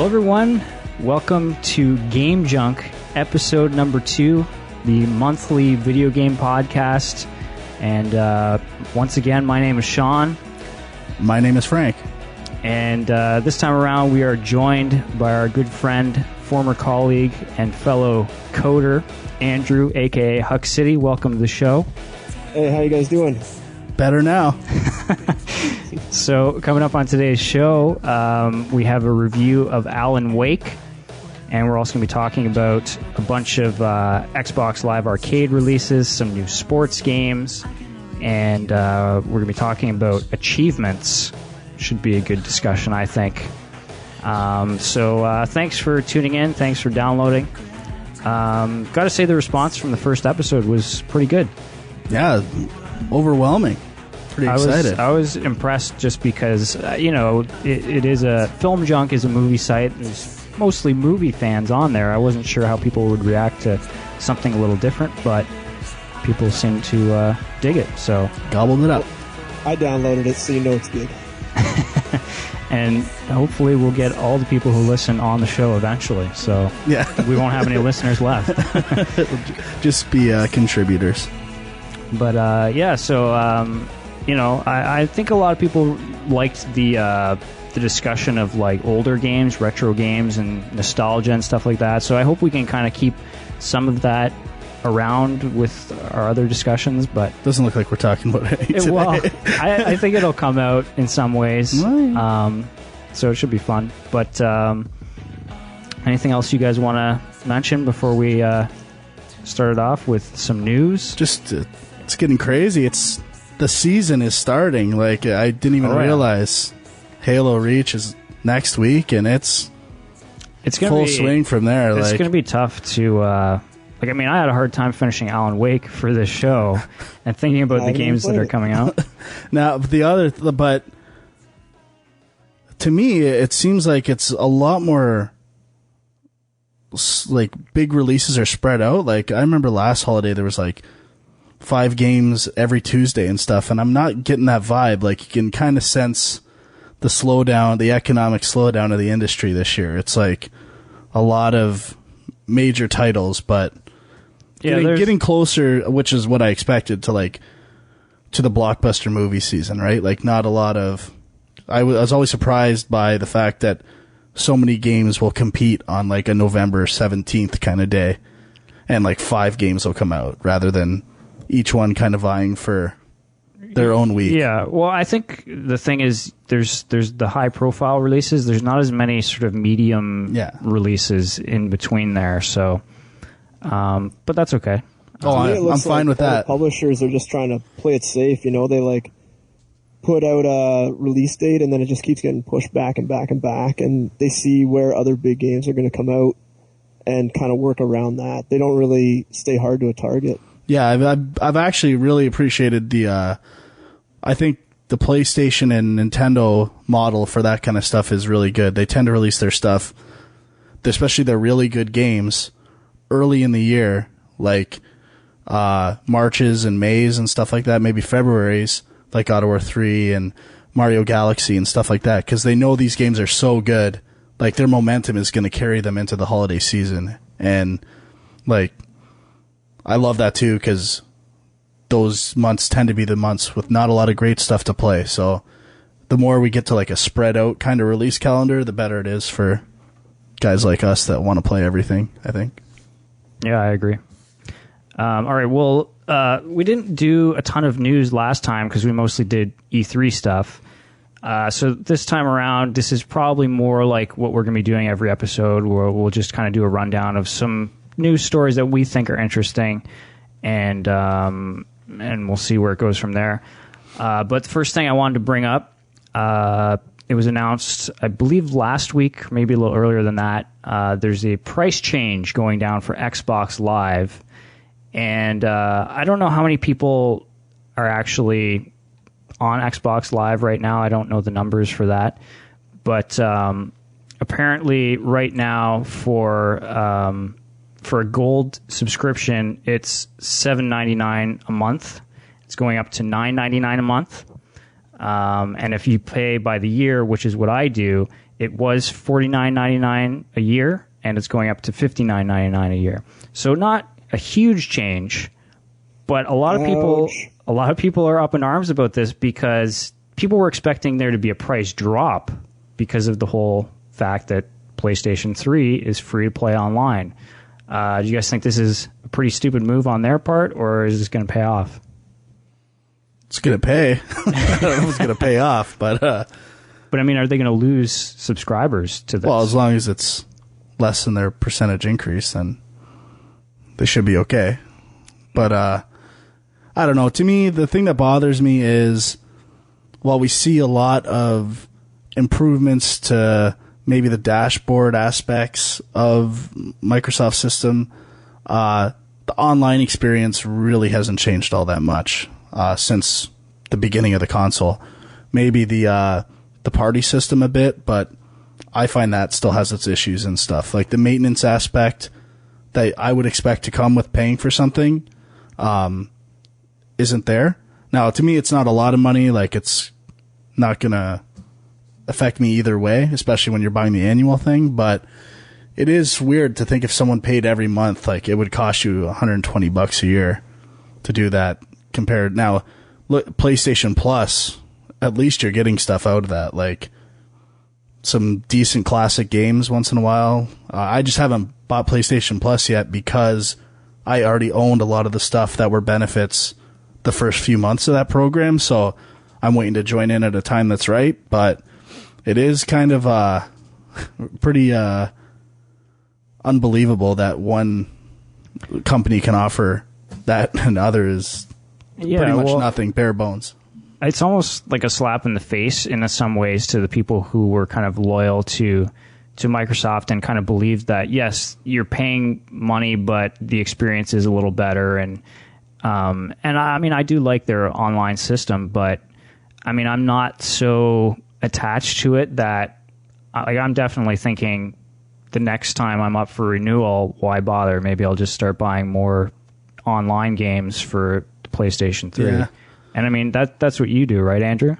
everyone. Welcome to Game Junk, episode number 2, the monthly video game podcast. And once again, my name is Sean. My name is Frank. And this time around, we are joined by our good friend, former colleague, and fellow coder, Andrew, a.k.a. Huck City. Welcome to the show. Hey, how you guys doing? Better now. So, coming up on today's show, we have a review of Alan Wake, and we're also going to be talking about a bunch of Xbox Live Arcade releases, some new sports games, and we're going to be talking about achievements. Should be a good discussion, I think. So, thanks for tuning in. Thanks for downloading. Got to say the response from the first episode was pretty good. Yeah, overwhelming. Pretty excited. I was impressed just because, it is a... Film Junk is a movie site. There's mostly movie fans on there. I wasn't sure how people would react to something a little different, but people seem to dig it, so... Gobbled it up. I downloaded it, so you know it's good. And hopefully we'll get all the people who listen on the show eventually, so yeah. We won't have any listeners left. Just be contributors. But, I think a lot of people liked the discussion of, like, older games, retro games, and nostalgia and stuff like that. So I hope we can kind of keep some of that around with our other discussions, but... Doesn't look like we're talking about it today. Well, I think it'll come out in some ways. Right. So it should be fun. But anything else you guys want to mention before we start it off with some news? Just, it's getting crazy. The season is starting. Like, I didn't even realize Halo Reach is next week, and it's gonna full swing from there. It's going to be tough to... I had a hard time finishing Alan Wake for this show and thinking about the games that are coming out. Now, but to me, it seems like it's a lot more, like, big releases are spread out. Like, I remember last holiday there was, like, 5 games every Tuesday and stuff, and I'm not getting that vibe. Like, you can kind of sense the slowdown, the economic slowdown of the industry this year. It's like a lot of major titles, but getting closer, which is what I expected, to the blockbuster movie season, right? Like, not a lot of... I was always surprised by the fact that so many games will compete on, like, a November 17th kind of day, and, like, 5 games will come out, rather than each one kind of vying for their own week. Yeah, well, I think the thing is, there's the high-profile releases. There's not as many sort of medium releases in between there, so... but that's okay. I'm fine with that. Publishers are just trying to play it safe, you know. They put out a release date, and then it just keeps getting pushed back and back and back, and they see where other big games are going to come out and kind of work around that. They don't really stay hard to a target. Yeah, I've actually really appreciated I think the PlayStation and Nintendo model for that kind of stuff is really good. They tend to release their stuff, especially their really good games, early in the year, like Marches and Mays and stuff like that, maybe February's, like God of War 3 and Mario Galaxy and stuff like that, because they know these games are so good, like, their momentum is going to carry them into the holiday season. And, like, I love that too, because those months tend to be the months with not a lot of great stuff to play. So the more we get to, like, a spread out kind of release calendar, the better it is for guys like us that want to play everything, I think. Yeah, I agree. All right, well, we didn't do a ton of news last time because we mostly did E3 stuff. So this time around, this is probably more like what we're going to be doing every episode, where we'll just kind of do a rundown of some news stories that we think are interesting, and we'll see where it goes from there. But the first thing I wanted to bring up, it was announced, I believe, last week, maybe a little earlier than that. There's a price change going down for Xbox Live. And I don't know how many people are actually on Xbox Live right now. I don't know the numbers for that. But apparently right now for a gold subscription, it's $7.99 a month. It's going up to $9.99 a month. And if you pay by the year, which is what I do, it was $49.99 a year, and it's going up to $59.99 a year. So not a huge change, but a lot of people are up in arms about this because people were expecting there to be a price drop because of the whole fact that PlayStation 3 is free to play online. Do you guys think this is a pretty stupid move on their part, or is this going to pay off? It's going to pay. I don't know if it's going to pay off, but I mean, are they going to lose subscribers to this? Well, as long as it's less than their percentage increase, then they should be okay. But I don't know. To me, the thing that bothers me is while we see a lot of improvements to maybe the dashboard aspects of Microsoft system, the online experience really hasn't changed all that much since the beginning of the console. Maybe the party system a bit, but I find that still has its issues and stuff. Like the maintenance aspect that I would expect to come with paying for something isn't there. Now, to me, it's not a lot of money. Like, it's not going to affect me either way, especially when you're buying the annual thing. But it is weird to think if someone paid every month, like, it would cost you $120 a year to do that. Compared now, look, PlayStation Plus, at least you're getting stuff out of that, like some decent classic games once in a while. I just haven't bought PlayStation Plus yet because I already owned a lot of the stuff that were benefits the first few months of that program, so I'm waiting to join in at a time that's right. But it is kind of pretty unbelievable that one company can offer that and others pretty much nothing, bare bones. It's almost like a slap in the face in some ways to the people who were kind of loyal to Microsoft and kind of believed that, yes, you're paying money, but the experience is a little better. And I mean, I do like their online system, but I mean, I'm not so attached to it that I'm definitely thinking the next time I'm up for renewal, why bother? Maybe I'll just start buying more online games for the PlayStation 3. Yeah. And I mean, that's what you do, right, Andrew?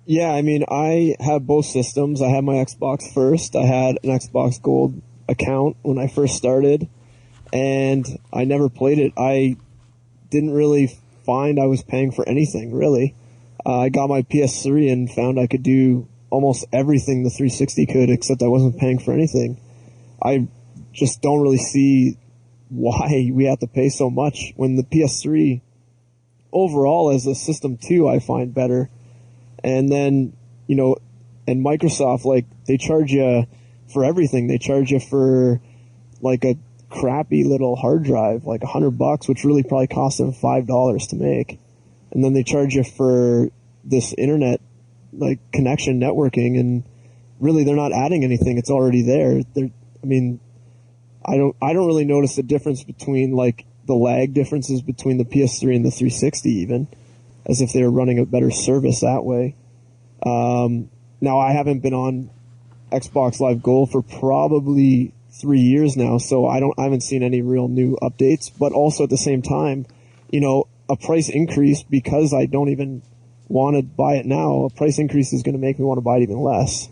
Yeah, I mean, I have both systems. I had my Xbox first. I had an Xbox Gold account when I first started, and I never played it. I didn't really find I was paying for anything, really. I got my PS3 and found I could do almost everything the 360 could, except I wasn't paying for anything. I just don't really see why we have to pay so much when the PS3 overall as a system too I find better. And then, you know, and Microsoft, like, they charge you for everything. They charge you for like a crappy little hard drive, like $100, which really probably cost them $5 to make. And then they charge you for this internet like connection networking, and really they're not adding anything. It's already there. I mean, I don't really notice the difference between like the lag differences between the PS3 and the 360 even, as if they were running a better service that way. Now, I haven't been on Xbox Live Gold for probably 3 years now, so I haven't seen any real new updates. But also at the same time, you know, a price increase, because I don't even want to buy it now, a price increase is going to make me want to buy it even less.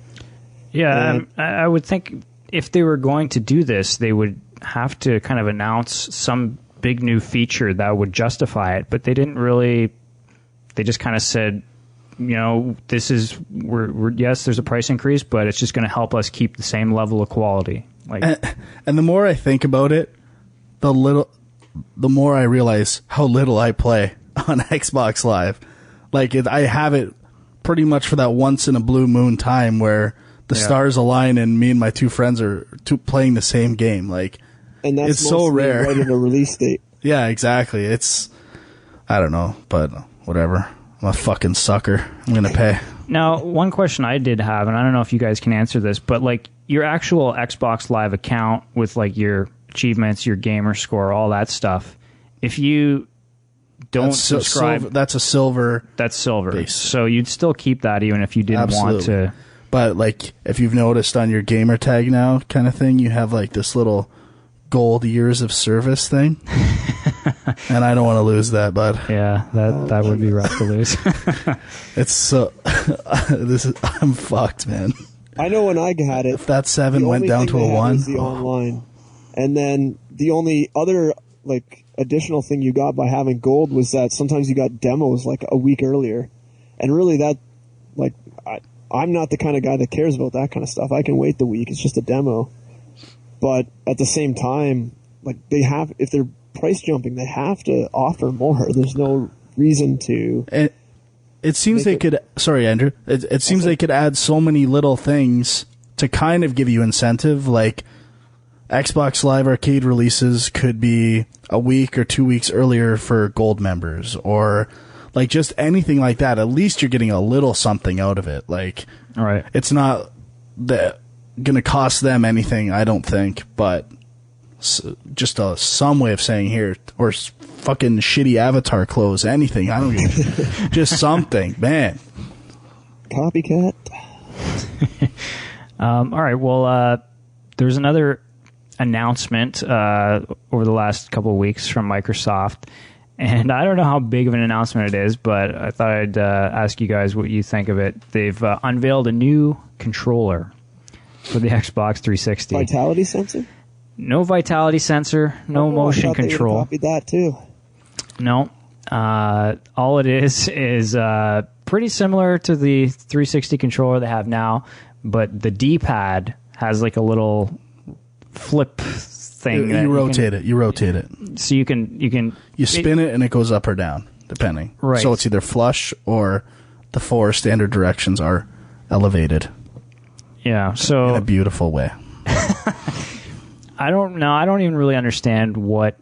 Yeah, I would think if they were going to do this, they would have to kind of announce some big new feature that would justify it, but they didn't really. They just kind of said, you know, this is we're yes, there's a price increase, but it's just going to help us keep the same level of quality. Like, and the more I think about it, the more I realize how little I play on Xbox Live. Like, I have it pretty much for that once in a blue moon time where the stars align and me and my two friends are playing the same game. Like, and that's it's so rare. Right in a release date. Yeah, exactly. It's, I don't know, but whatever. I'm a fucking sucker. I'm going to pay. Now, one question I did have, and I don't know if you guys can answer this, but like your actual Xbox Live account with like your achievements, your gamer score, all that stuff, if you don't subscribe... that's a silver. That's silver. Base. So you'd still keep that even if you didn't want to... But like, if you've noticed on your gamer tag now kind of thing, you have like this little gold years of service thing. And I don't want to lose that, bud. Yeah, that would be rough to lose. It's so... I'm fucked, man. I know when I had it, if that 7 went down to a 1, was the online, and then the only other additional thing you got by having gold was that sometimes you got demos like a week earlier, and really that I'm not the kind of guy that cares about that kind of stuff. I can wait the week; it's just a demo. But at the same time, if they're price jumping, they have to offer more. There's no reason to. It seems they could. Sorry, Andrew. It seems they could add so many little things to kind of give you incentive. Like Xbox Live Arcade releases could be a week or 2 weeks earlier for gold members, or just anything like that. At least you're getting a little something out of it. All right. It's not going to cost them anything, I don't think, but just some way of saying here, or fucking shitty avatar clothes, anything. I don't give just something, man. Copycat. All right. Well, there's another announcement over the last couple of weeks from Microsoft, and I don't know how big of an announcement it is, but I thought I'd ask you guys what you think of it. They've unveiled a new controller for the Xbox 360. Vitality sensor? No vitality sensor, no motion control. They copied that too. No. All it is pretty similar to the 360 controller they have now, but the D-pad has a little flip thing. You rotate it. You rotate it. So you spin it and it goes up or down, depending. Right. So it's either flush or the 4 standard directions are elevated. Yeah. So in a beautiful way. I don't know. I don't even really understand what.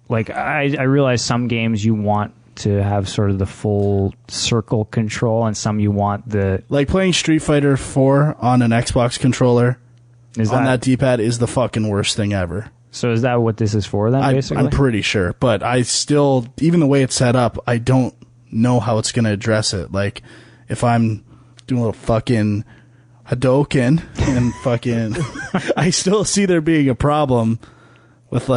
I realize some games you want to have sort of the full circle control, and some you want the playing Street Fighter 4 on an Xbox controller. On that D-pad is the fucking worst thing ever. So is that what this is for then, basically? I'm pretty sure. But I still, even the way it's set up, I don't know how it's going to address it. If I'm doing a little fucking Hadouken and fucking... I still see there being a problem with,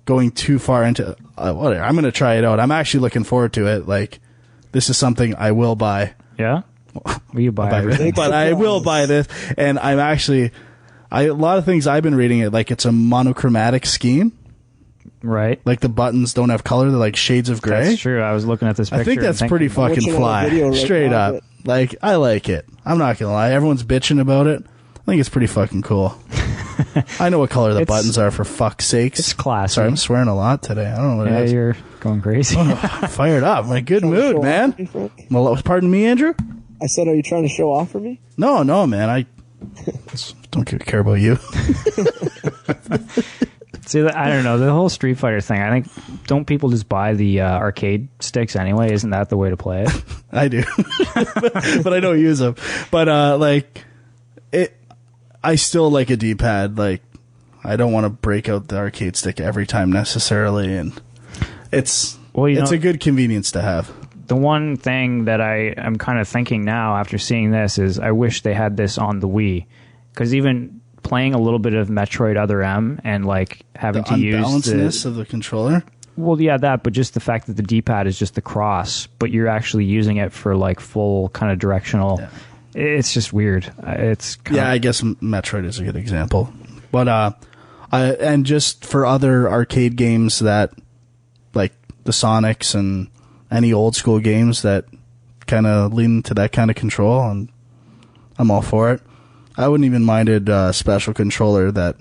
going too far into... whatever. I'm going to try it out. I'm actually looking forward to it. This is something I will buy. Yeah? Will you buy everything? But I will buy this. And I'm actually... a lot of things I've been reading it's a monochromatic scheme. Right. The buttons don't have color. They're shades of gray. That's true. I was looking at this picture. I think that's pretty fucking fly. Straight up. I like it. I'm not going to lie. Everyone's bitching about it. I think it's pretty fucking cool. I know what color the buttons are, for fuck's sakes. It's classy. Sorry, I'm swearing a lot today. I don't know what it is. Yeah, you're going crazy. Fired up. I'm in a good mood, man. Well, pardon me, Andrew? I said, are you trying to show off for me? No, man. I don't care about you. See, I don't know. The whole Street Fighter thing, I think, don't people just buy the arcade sticks anyway? Isn't that the way to play it? I do. but I don't use them. But, I still like a D-pad. I don't want to break out the arcade stick every time necessarily. And it's a good convenience to have. The one thing that I'm kind of thinking now after seeing this is I wish they had this on the Wii. Because even playing a little bit of Metroid Other M and having to use unbalancedness of the controller. Well, yeah, that, but just the fact that the D-pad is just the cross, but you're actually using it for full kind of directional. Yeah. It's just weird. It's I guess Metroid is a good example. But and just for other arcade games that the Sonics and any old school games that kind of lean to that kind of control, and I'm all for it. I wouldn't even minded a special controller that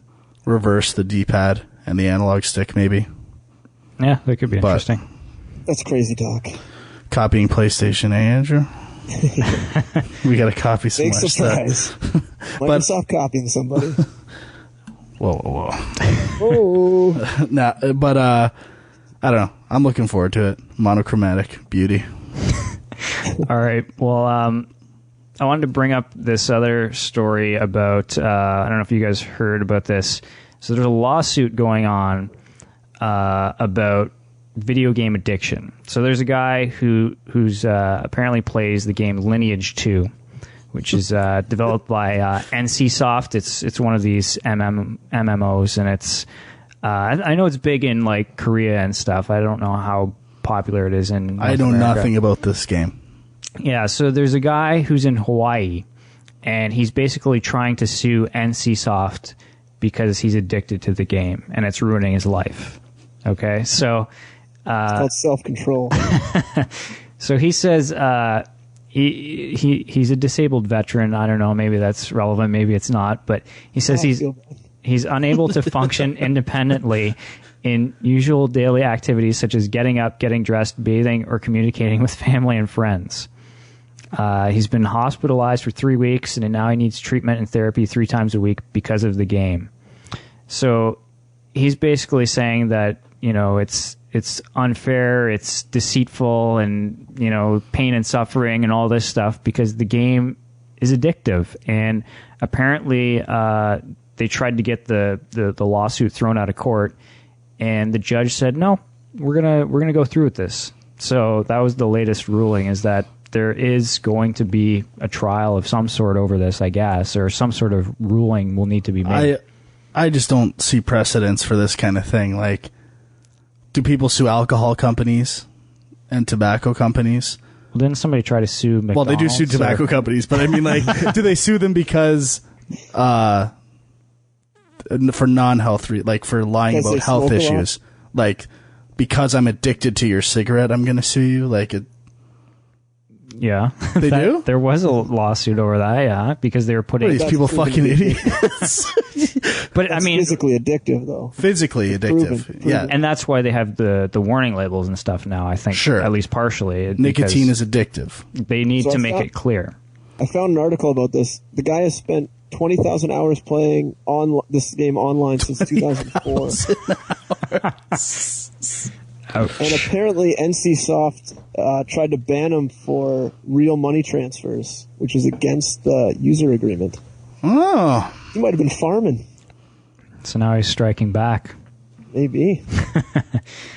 reversed the D-pad and the analog stick, maybe. Yeah, that could be interesting. That's crazy talk. Copying PlayStation, Andrew? We got to copy some big surprise. Microsoft copying somebody. Whoa. Oh. Nah, but I don't know. I'm looking forward to it. Monochromatic beauty. All right. Well, I wanted to bring up this other story about, I don't know if you guys heard about this. So there's a lawsuit going on about video game addiction. So there's a guy who's apparently plays the game Lineage 2, which is developed by NCSoft. It's one of these MMOs, and it's I know it's big in Korea and stuff. I don't know how popular it is in North I know America. Nothing about this game. Yeah, so there's a guy who's in Hawaii, and he's basically trying to sue NCSoft because he's addicted to the game and it's ruining his life. Okay, so it's called self-control. So he says he's a disabled veteran. I don't know, maybe that's relevant, maybe it's not, but he says he's unable to function independently in usual daily activities such as getting up, getting dressed, bathing, or communicating with family and friends. He's been hospitalized for 3 weeks, and now he needs treatment and therapy 3 times a week because of the game. So he's basically saying that, you know, it's unfair, it's deceitful, and, you know, pain and suffering and all this stuff because the game is addictive. And apparently they tried to get the lawsuit thrown out of court, and the judge said, no, we're gonna go through with this. So that was the latest ruling, is that there is going to be a trial of some sort over this, I guess, or some sort of ruling will need to be made. I just don't see precedents for this kind of thing. Like, do people sue alcohol companies and tobacco companies? Well, didn't somebody try to sue McDonald's? Well, they do sue tobacco companies, but I mean, like, do they sue them because for non-health, like for lying about health issues? Like, because I'm addicted to your cigarette, I'm going to sue you? Like, yeah. They do? There was a lawsuit over that, yeah, because they were putting... What are these people fucking idiots? But I mean... physically addictive, though. Physically addictive, Proven. yeah. And that's why they have the warning labels and stuff now, I think. Sure. At least partially. Nicotine is addictive. They need to make it clear. I found an article about this. The guy has spent 20,000 hours playing this game online since 2004. Ouch. And apparently NCSoft tried to ban him for real money transfers, which is against the user agreement. Oh. He might have been farming. So now he's striking back. Maybe.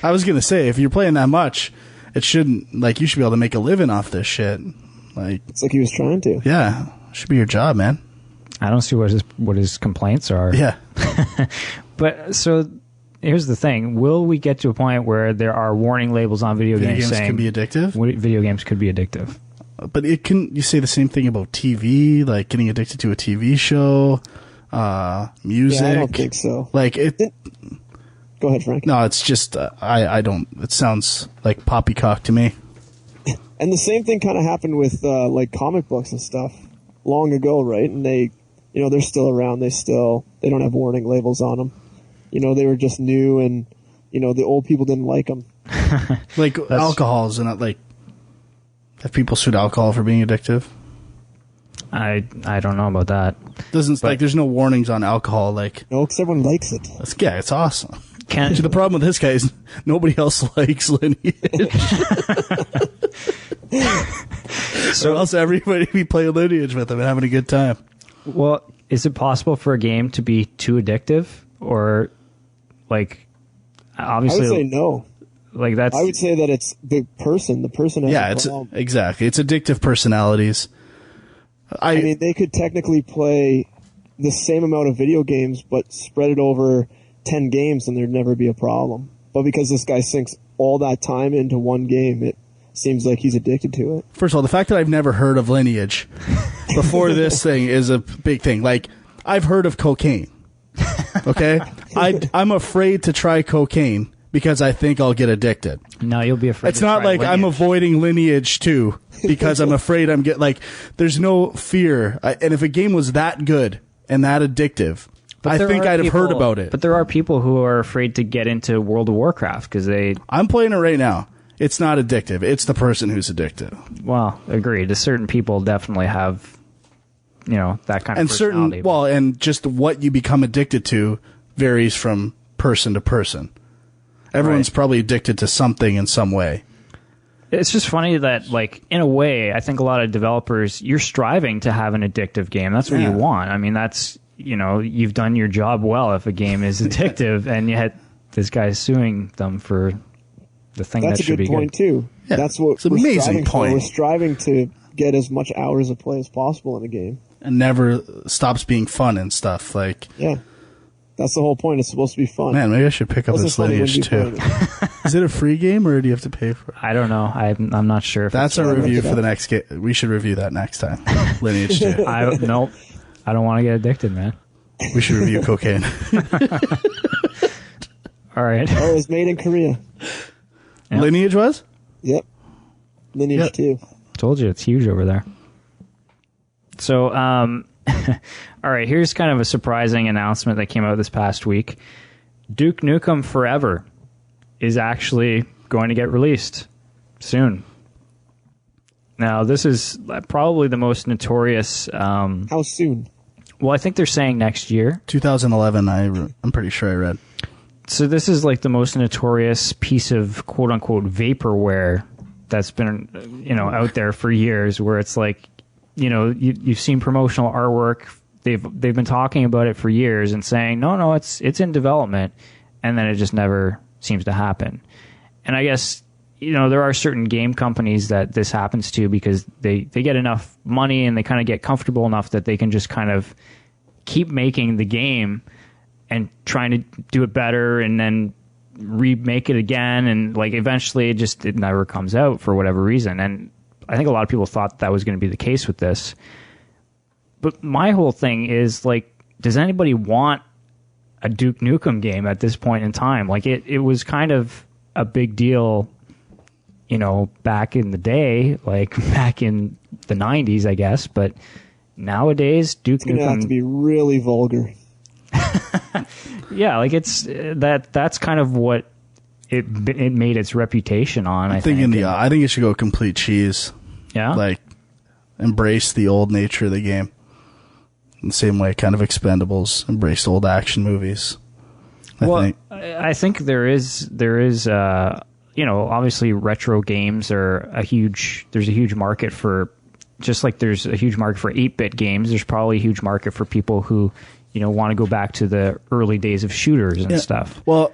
I was going to say, if you're playing that much, it shouldn't, like, you should be able to make a living off this shit. Like, it's like he was trying to. Yeah. Should be your job, man. I don't see what his complaints are. Yeah. But, so... Here's the thing. Will we get to a point where there are warning labels on video games saying... can be addictive? Video games could be addictive. But you say the same thing about TV, like getting addicted to a TV show, music. Yeah, I don't think so. Like Go ahead, Frank. No, it's just, I don't... It sounds like poppycock to me. And the same thing kind of happened with, like, comic books and stuff long ago, right? And they, you know, they're still around. They don't have warning labels on them. You know, they were just new, and, you know, the old people didn't like them. Like, alcohol is not, like... Have people sued alcohol for being addictive? I don't know about that. Like, there's no warnings on alcohol, like... No, because everyone likes it. It's awesome. The problem with this guy is nobody else likes Lineage. So else everybody be playing Lineage with him and having a good time. Well, is it possible for a game to be too addictive? Or, like, obviously... I would say no. Like, that's... I would say that it's the person. The person has a problem. Exactly. It's addictive personalities. I mean, they could technically play the same amount of video games, but spread it over 10 games, and there'd never be a problem. But because this guy sinks all that time into one game, it seems like he's addicted to it. First of all, the fact that I've never heard of Lineage before this thing is a big thing. Like, I've heard of cocaine. Okay? I'm afraid to try cocaine because I think I'll get addicted. No, you'll be afraid. It's not like Lineage. I'm avoiding Lineage 2 because I'm afraid I'm like, there's no fear. And if a game was that good and that addictive, I think I'd have heard about it. But there are people who are afraid to get into World of Warcraft because I'm playing it right now. It's not addictive. It's the person who's addicted. Well, agreed. Certain people definitely have... You know, that kind of personality. And just what you become addicted to varies from person to person. Everyone's probably addicted to something in some way. It's just funny that, like, in a way, I think a lot of developers, you're striving to have an addictive game. That's what you want. I mean, that's, you know, you've done your job well if a game is addictive, and yet this guy's suing them for the thing that should be good. That's a good point, too. Yeah, that's what it's an amazing point. We're striving to get as much hours of play as possible in a game. And never stops being fun and stuff. Like, yeah. That's the whole point. It's supposed to be fun. Man, maybe I should pick up Wasn't this funny when Lineage you too. played it. Is it a free game or do you have to pay for it? I don't know. I'm not sure. If That's it's our look review it for up. the next game. We should review that next time. Lineage 2. Nope. I don't want to get addicted, man. We should review cocaine. All right. Oh, it was made in Korea. Yeah. Lineage was? Yep. Lineage Yep. 2. Told you it's huge over there. So, all right, here's kind of a surprising announcement that came out this past week. Duke Nukem Forever is actually going to get released soon. Now, this is probably the most notorious... How soon? well, I think they're saying next year. 2011, I'm pretty sure I read. So this is like the most notorious piece of quote-unquote vaporware that's been, out there for years, where it's like, you've seen promotional artwork. They've been talking about it for years and saying, no, it's in development, and then it just never seems to happen. And I guess, there are certain game companies that this happens to because they get enough money and they kind of get comfortable enough that they can just kind of keep making the game and trying to do it better and then remake it again, and like eventually it never comes out for whatever reason. And I think a lot of people thought that was going to be the case with this. But my whole thing is, like, does anybody want a Duke Nukem game at this point in time? Like, it was kind of a big deal, back in the day, like back in the 90s, I guess. But nowadays, Duke It's going to have to Nukem... be really vulgar. Yeah, like it's that's kind of what it made its reputation on. I think it should go complete cheese. Yeah, Like, embrace the old nature of the game. In the same way, kind of Expendables embraced old action movies. I think there is obviously retro games are there's a huge market for, just like there's a huge market for 8-bit games, there's probably a huge market for people who want to go back to the early days of shooters and stuff. Well,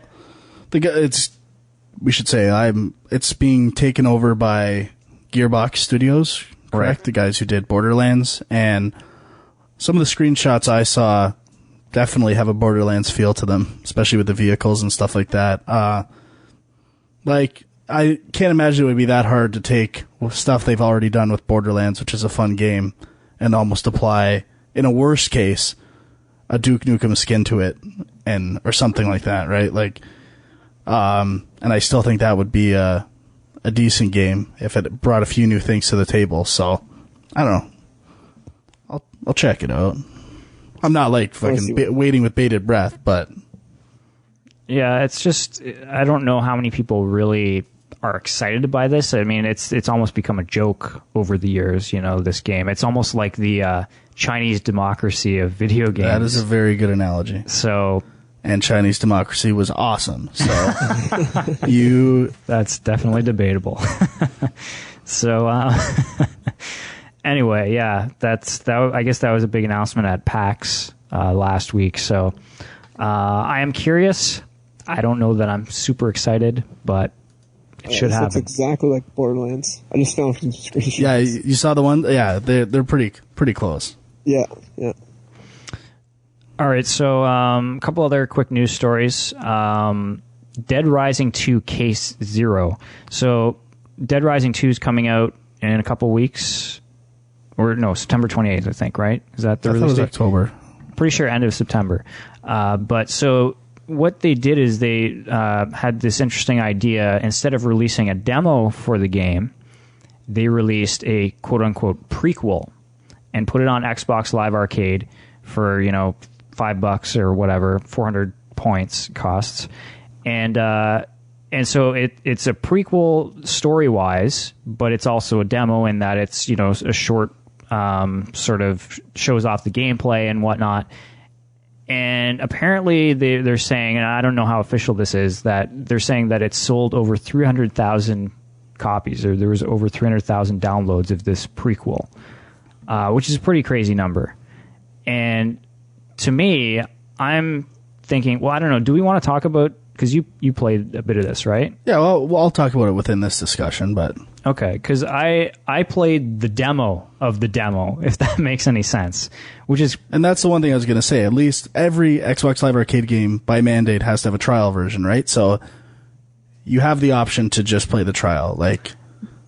we should say it's being taken over by Gearbox Studios, correct? Right. The guys who did Borderlands, and some of the screenshots I saw definitely have a Borderlands feel to them, especially with the vehicles and stuff like that. Like, I can't imagine it would be that hard to take stuff they've already done with Borderlands, which is a fun game, and almost apply, in a worst case, a Duke Nukem skin to it, or something like that, right? Like, and I still think that would be a decent game if it brought a few new things to the table. So, I don't know. I'll check it out. I'm not like fucking waiting with bated breath, but yeah, it's just, I don't know how many people really are excited by this. I mean, it's almost become a joke over the years. This game. It's almost like the Chinese democracy of video games. that is a very good analogy. So, And Chinese democracy was awesome. So that's definitely debatable. So anyway, yeah, I guess that was a big announcement at PAX last week. So I am curious. I don't know that I'm super excited, but it should happen. It's exactly like Borderlands. I just found some screenshots. yeah, you saw the one. Yeah, they're pretty close. Yeah. All right, so a couple other quick news stories. Dead Rising 2 Case Zero. So Dead Rising 2 is coming out in a couple weeks. Or no, September 28th, I think, right? Is that the I thought it release was date? October. Pretty sure end of September. But so what they did is they had this interesting idea. Instead of releasing a demo for the game, they released a quote-unquote prequel and put it on Xbox Live Arcade for, $5 or whatever, 400 points costs. And so it's a prequel story-wise, but it's also a demo in that it's, a short sort of shows off the gameplay and whatnot. And apparently they're saying, and I don't know how official this is, that they're saying that it's sold over 300,000 copies, or there was over 300,000 downloads of this prequel, which is a pretty crazy number. And to me, I'm thinking, well, I don't know, do we want to talk about because you played a bit of this, right? Yeah, well, I'll talk about it within this discussion, but okay, because I played the demo of the demo, if that makes any sense, and that's the one thing I was going to say. At least every Xbox Live Arcade game by mandate has to have a trial version, right? So you have the option to just play the trial, like.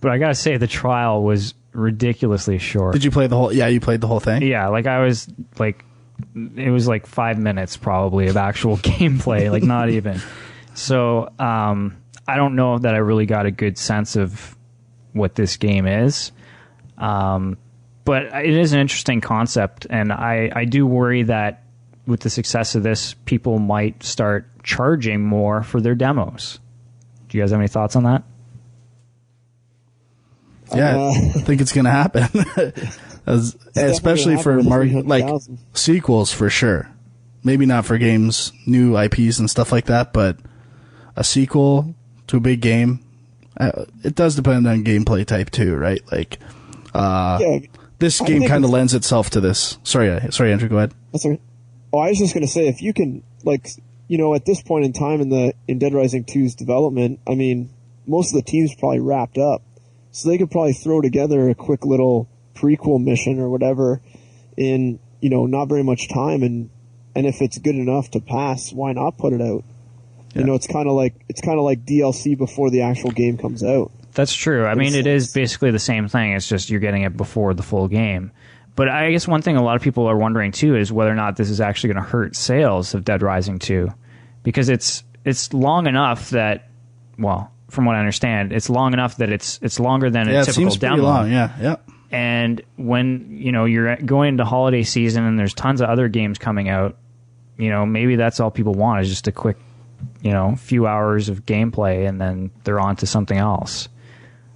But I gotta say, the trial was ridiculously short. Did you play the whole? Yeah, you played the whole thing. Yeah, like I was like. It was like 5 minutes probably of actual gameplay, like not even. So I don't know that I really got a good sense of what this game is. But it is an interesting concept, and I do worry that with the success of this, people might start charging more for their demos. Do you guys have any thoughts on that? Yeah, I think it's going to happen. Especially for sequels, for sure. Maybe not for games, new IPs and stuff like that, but a sequel to a big game, it does depend on gameplay type too, right? Like, this game kind of lends itself to this. Sorry, Andrew, go ahead. That's okay. Oh, I was just going to say, if you can, like, you know, at this point in time in Dead Rising 2's development, I mean, most of the team's probably wrapped up, so they could probably throw together a quick little prequel mission or whatever in, you know, not very much time, and if it's good enough to pass, why not put it out? Yeah. You know, it's kind of like DLC before the actual game comes out. That's true. I mean, it is basically the same thing. It's just you're getting it before the full game. But I guess one thing a lot of people are wondering too is whether or not this is actually going to hurt sales of Dead Rising 2, because it's long enough that, well, from what I understand, it's long enough that it's longer than a typical it seems demo. Pretty long, yeah. And when, you know, you're going into holiday season and there's tons of other games coming out, you know, maybe that's all people want is just a quick, you know, few hours of gameplay, and then they're on to something else.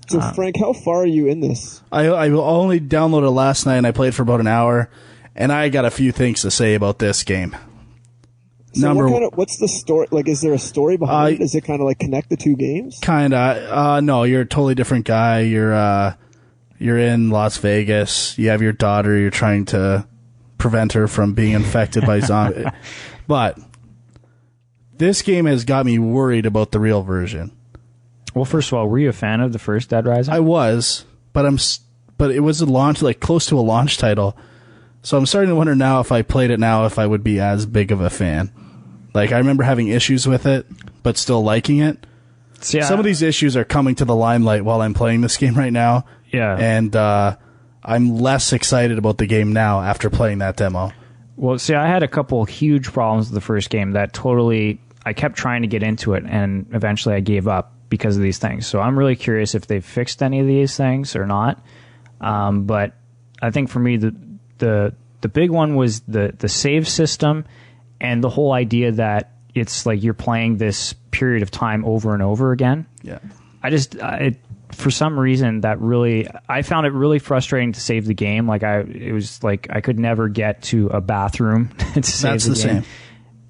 So, Frank, how far are you in this? I only downloaded it last night, and I played for about an hour, and I got a few things to say about this game. So what's the story? Like, is there a story behind it? Is it kind of like connect the two games? Kinda. No, you're a totally different guy. You're in Las Vegas. You have your daughter. You're trying to prevent her from being infected by zombies. But this game has got me worried about the real version. Well, first of all, were you a fan of the first Dead Rising? I was, but it was a launch, like close to a launch title. So I'm starting to wonder now, if I played it now, if I would be as big of a fan. Like, I remember having issues with it, but still liking it. See, some of these issues are coming to the limelight while I'm playing this game right now. Yeah. And I'm less excited about the game now after playing that demo. Well, see, I had a couple huge problems with the first game that totally... I kept trying to get into it, and eventually I gave up because of these things. So I'm really curious if they've fixed any of these things or not. But I think for me, the big one was the save system, and the whole idea that it's like you're playing this period of time over and over again. Yeah. For some reason, I found it really frustrating to save the game. Like it was like I could never get to a bathroom to save That's the the game. same.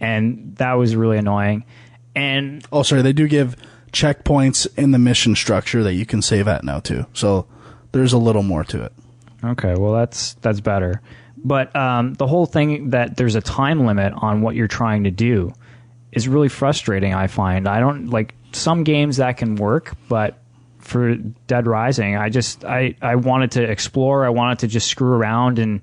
And that was really annoying. And they do give checkpoints in the mission structure that you can save at now too. So there's a little more to it. Okay, well that's better. But the whole thing that there's a time limit on what you're trying to do is really frustrating, I find. I don't like some games that can work, but for Dead Rising, I wanted to explore, I wanted to just screw around and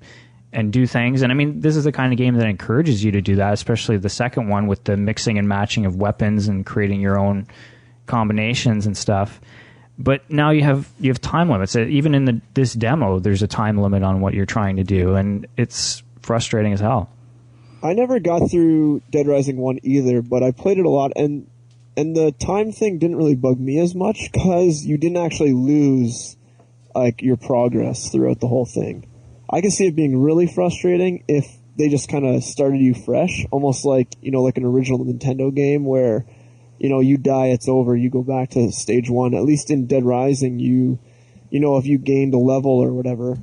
do things. And I mean, this is the kind of game that encourages you to do that, especially the second one with the mixing and matching of weapons and creating your own combinations and stuff. But now you have time limits. Even in this demo, there's a time limit on what you're trying to do, and it's frustrating as hell. I never got through Dead Rising 1 either, but I played it a lot, and the time thing didn't really bug me as much because you didn't actually lose like your progress throughout the whole thing. I can see it being really frustrating if they just kind of started you fresh, almost like, you know, like an original Nintendo game where, you know, you die, it's over, you go back to stage one. At least in Dead Rising, you know, if you gained a level or whatever,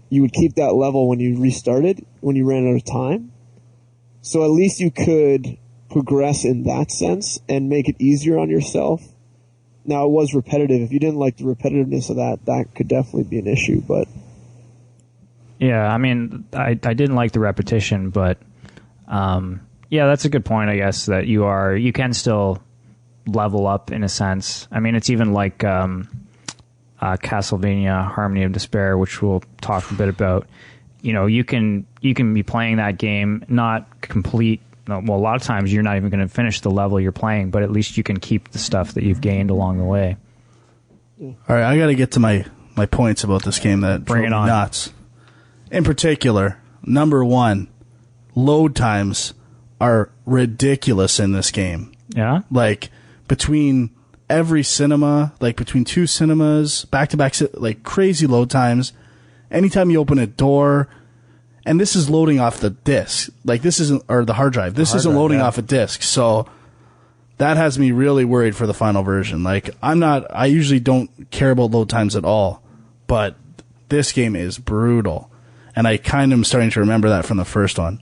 you would keep that level when you restarted, when you ran out of time. So at least you could progress in that sense and make it easier on yourself. Now, it was repetitive. If you didn't like the repetitiveness of that could definitely be an issue, but... Yeah, I mean, I didn't like the repetition, but... Yeah, that's a good point, I guess, that you can still level up in a sense. I mean, it's even like Castlevania Harmony of Despair, which we'll talk a bit about. You know, you can be playing that game, not complete. Well, a lot of times you're not even going to finish the level you're playing, but at least you can keep the stuff that you've gained along the way. All right, I got to get to my points about this game that drove me nuts. In particular, number one, load times are ridiculous in this game. Yeah? Like, between every cinema, like between two cinemas, back-to-back, like crazy load times. Anytime you open a door, and this is loading off the disc. Like, this isn't, or the hard drive. This isn't loading off a disc. So that has me really worried for the final version. Like, I usually don't care about load times at all, but this game is brutal. And I kind of am starting to remember that from the first one.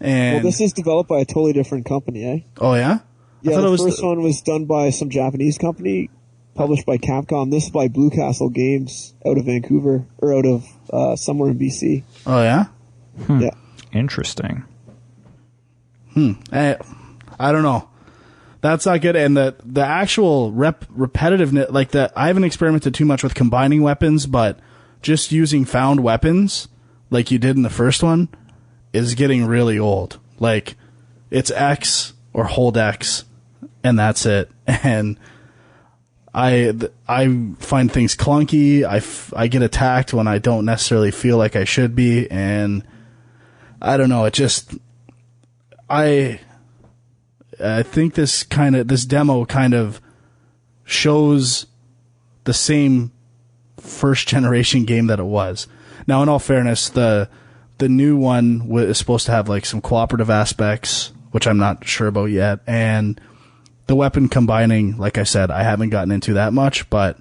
And well, this is developed by a totally different company, eh? Oh, yeah? Yeah, the first one was done by some Japanese company, published by Capcom. This is by Blue Castle Games out of Vancouver, or out of somewhere in BC. Oh, yeah? Yeah. Interesting. I don't know. That's not good. And the actual repetitiveness, like I haven't experimented too much with combining weapons, but just using found weapons, like you did in the first one, is getting really old. Like, it's X or hold X, and that's it. And I find things clunky. I get attacked when I don't necessarily feel like I should be, and I don't know. It just I think this demo kind of shows the same first generation game that it was. Now, in all fairness, the new one is supposed to have like some cooperative aspects, which I'm not sure about yet, and the weapon combining, like I said, I haven't gotten into that much, but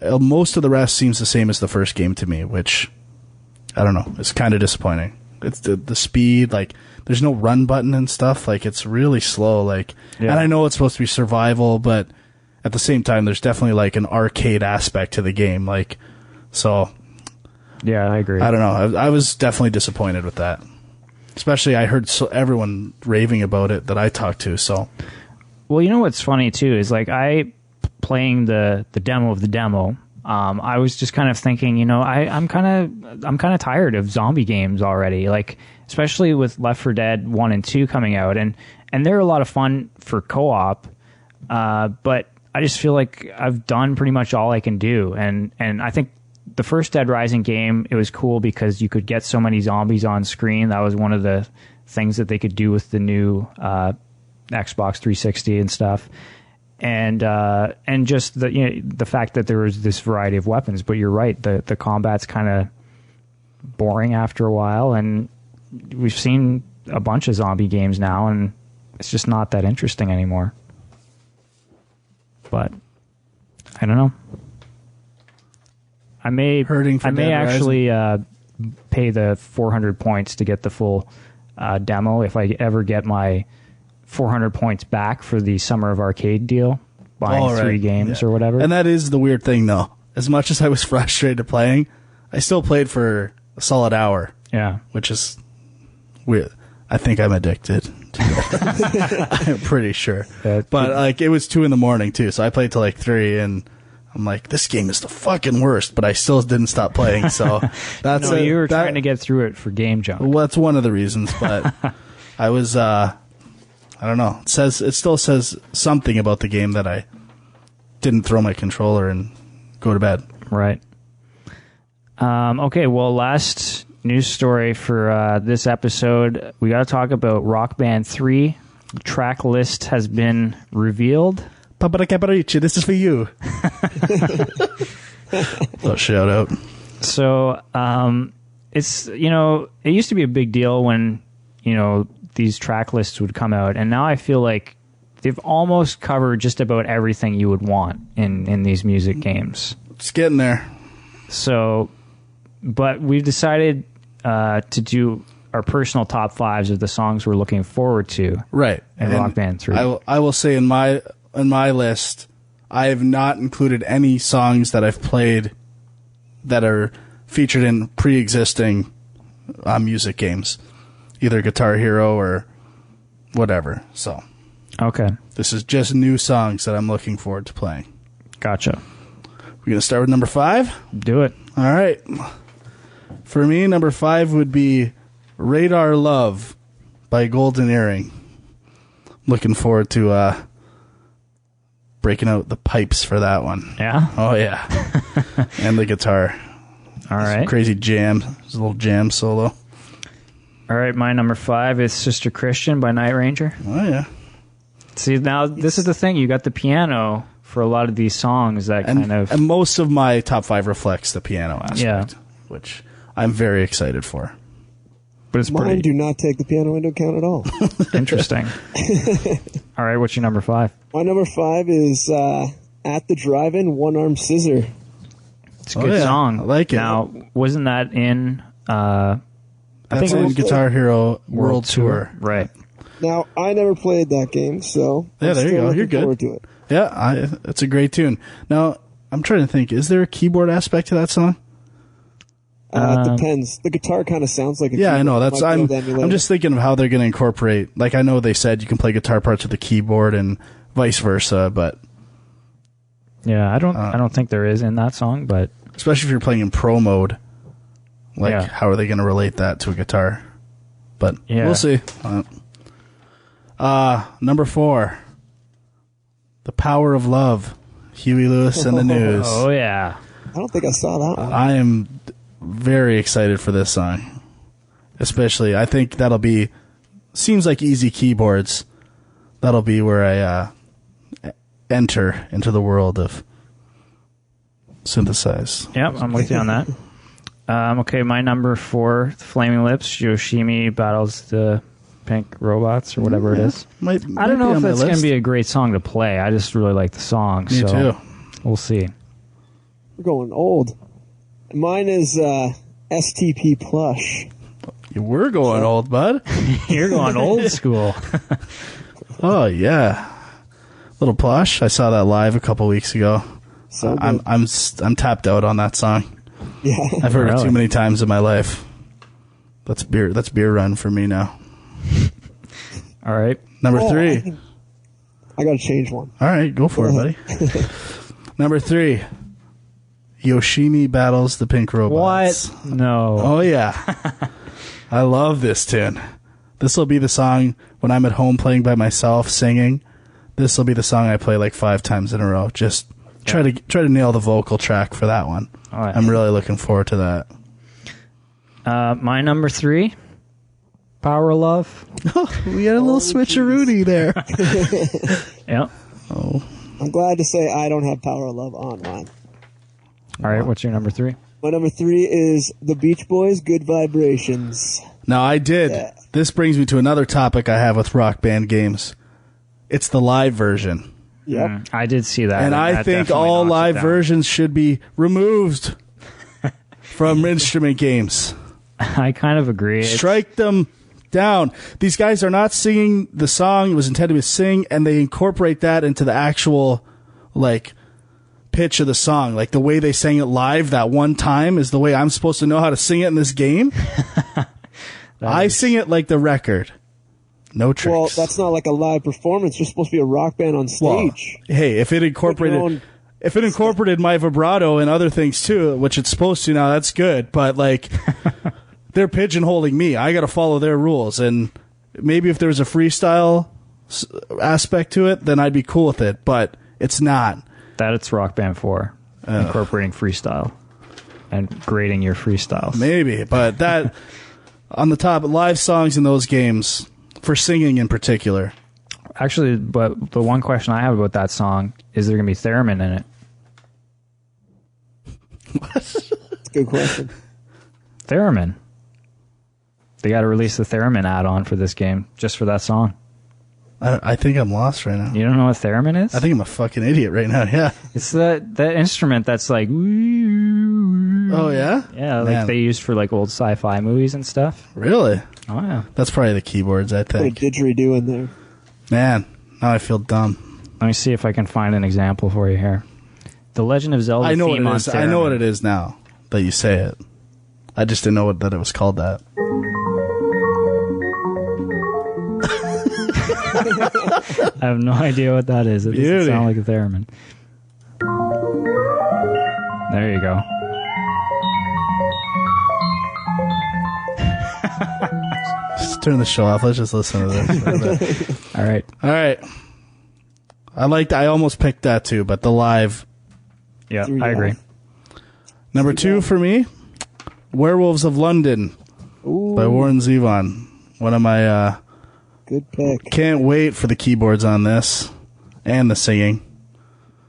most of the rest seems the same as the first game to me, which, I don't know, it's kind of disappointing. It's the speed, like, there's no run button and stuff, like, it's really slow, like, and I know it's supposed to be survival, but at the same time, there's definitely, like, an arcade aspect to the game, like, so. Yeah, I agree. I don't know, I was definitely disappointed with that. Especially, I heard everyone raving about it that I talked to, so. Well, you know what's funny, too, is, like, playing the demo of the demo, I was just kind of thinking, you know, I'm kind of tired of zombie games already, like, especially with Left 4 Dead 1 and 2 coming out, and they're a lot of fun for co-op, but I just feel like I've done pretty much all I can do, and I think the first Dead Rising game, it was cool because you could get so many zombies on screen. That was one of the things that they could do with the new Xbox 360 and stuff. And just the fact that there was this variety of weapons. But you're right, the combat's kind of boring after a while, and we've seen a bunch of zombie games now, and it's just not that interesting anymore. But I don't know. I may actually pay the 400 points to get the full demo if I ever get my 400 points back for the Summer of Arcade deal, buying 3 games or whatever. And that is the weird thing, though. As much as I was frustrated playing, I still played for a solid hour. Yeah. Which is weird. I think I'm addicted to it. I'm pretty sure. But, like, it was 2 a.m, too, so I played till, like, 3, and I'm like, this game is the fucking worst, but I still didn't stop playing, so that's no, you were trying to get through it for Game Junk. Well, that's one of the reasons, but I was, I don't know. It still says something about the game that I didn't throw my controller and go to bed. Right. Okay, well, last news story for this episode. We got to talk about Rock Band 3. The track list has been revealed. Papa Caparici, this is for you. Oh, shout out. So, it's, it used to be a big deal when, these track lists would come out, and now I feel like they've almost covered just about everything you would want in these music games. It's getting there. So, but we've decided to do our personal top 5s of the songs we're looking forward to. Right. In Rock Band 3. I will say in my list, I have not included any songs that I've played that are featured in pre-existing music games, either Guitar Hero or whatever. So Okay. this is just new songs that I'm looking forward to playing. Gotcha. We're going to start with number 5? Do it. All right. For me, number 5 would be Radar Love by Golden Earring. Looking forward to breaking out the pipes for that one. Yeah? Oh, yeah. And the guitar. All right. Crazy jam. It's a little jam solo. All right, my number 5 is Sister Christian by Night Ranger. Oh, yeah. See, now this is the thing. You got the piano for a lot of these songs that And most of my top 5 reflects the piano aspect, which I'm very excited for. But it's Mine pretty do not take the piano into account at all. interesting. All right, what's your number 5? My number 5 is At the Drive-In, One Arm Scissor. It's a good song. I like it. Now, wasn't that in... I That's think it in was Guitar Hero World Tour. Right. Now, I never played that game, so Yeah, I'm there you still go. looking You're good. forward to it. Yeah, it's a great tune. Now, I'm trying to think, is there a keyboard aspect to that song? It depends. The guitar kind of sounds like a Yeah, I keyboard. know. It That's might be I'm able to emulate I'm it. just thinking of how they're going to incorporate. Like, I know they said you can play guitar parts with the keyboard and vice versa, but Yeah, I don't think there is in that song, but especially if you're playing in pro mode, like Yeah. how are they going to relate that to a guitar? But Yeah. we'll see. Number 4, The Power of Love, Huey Lewis and the News. oh yeah. I don't think I saw that one. I am very excited for this song. Especially, I think that'll be, seems like easy keyboards. That'll be where I enter into the world of synthesize. Yep, I'm with you on that. Okay, my number 4, Flaming Lips, Yoshimi battles the pink robots or whatever it is. Might I don't be know on if my that's going to list. be a great song to play. I just really like the song. Me too. We'll see. We're going old. Mine is STP Plush. You were going old, bud. You're going old school. Oh yeah, Little Plush. I saw that live a couple weeks ago. So I'm tapped out on that song. yeah. I've heard it Really? too many times in my life. That's beer run for me now. All right. Number 3. I got to change one. All right, go for it, buddy. Number 3. Yoshimi battles the pink robots. What? No. Oh yeah. I love this tune. This will be the song when I'm at home playing by myself singing. This will be the song I play like 5 times in a row. Just try to nail the vocal track for that one. All right. I'm really looking forward to that. My number 3, Power of Love. We had a little switcheroonie there. Yep. Oh. I'm glad to say I don't have Power of Love on mine. All right, what's your number 3? My number 3 is the Beach Boys, Good Vibrations. Now I did. Yeah. This brings me to another topic I have with Rock Band games. It's the live version. Yep. I did see that. And I that think definitely all knocks it live down. versions should be removed from instrument games. I kind of agree. It's- Strike them down. These guys are not singing the song it was intended to sing, and they incorporate that into the actual, like, pitch of the song. Like, the way they sang it live that one time is the way I'm supposed to know how to sing it in this game. I sing it like the record. No tricks. Well, that's not like a live performance. You're supposed to be a rock band on Well, stage. hey, if it incorporated my vibrato and other things too, which it's supposed to now, that's good. But like, they're pigeonholing me. I got to follow their rules. And maybe if there was a freestyle aspect to it, then I'd be cool with it. But it's not. That it's Rock Band 4, incorporating freestyle and grading your freestyles. Maybe, but that on the top live songs in those games for singing in particular. Actually, but the one question I have about that song is there going to be theremin in it? That's a good question. Theremin. They got to release the theremin add-on for this game just for that song. I think I'm lost right now. You don't know what theremin is? I think I'm a fucking idiot right now. Yeah. It's that instrument that's like. Oh yeah. Yeah, like Man. they used for like old sci-fi movies and stuff. Really? Oh yeah. That's probably the keyboards. I Put a think. didgeridoo in there. Man, now I feel dumb. Let me see if I can find an example for you here. The Legend of Zelda. I know what theme it on is. I know theremin. what it is now that you say it. I just didn't know that it was called that. I have no idea what that is. It doesn't sound like a theremin. There you go. Just turn the show off. Let's just listen to this. All right. I almost picked that too, but the live. Yeah, I agree. Number 2 for me, Werewolves of London by Warren Zevon. One of my good pick. Can't wait for the keyboards on this and the singing.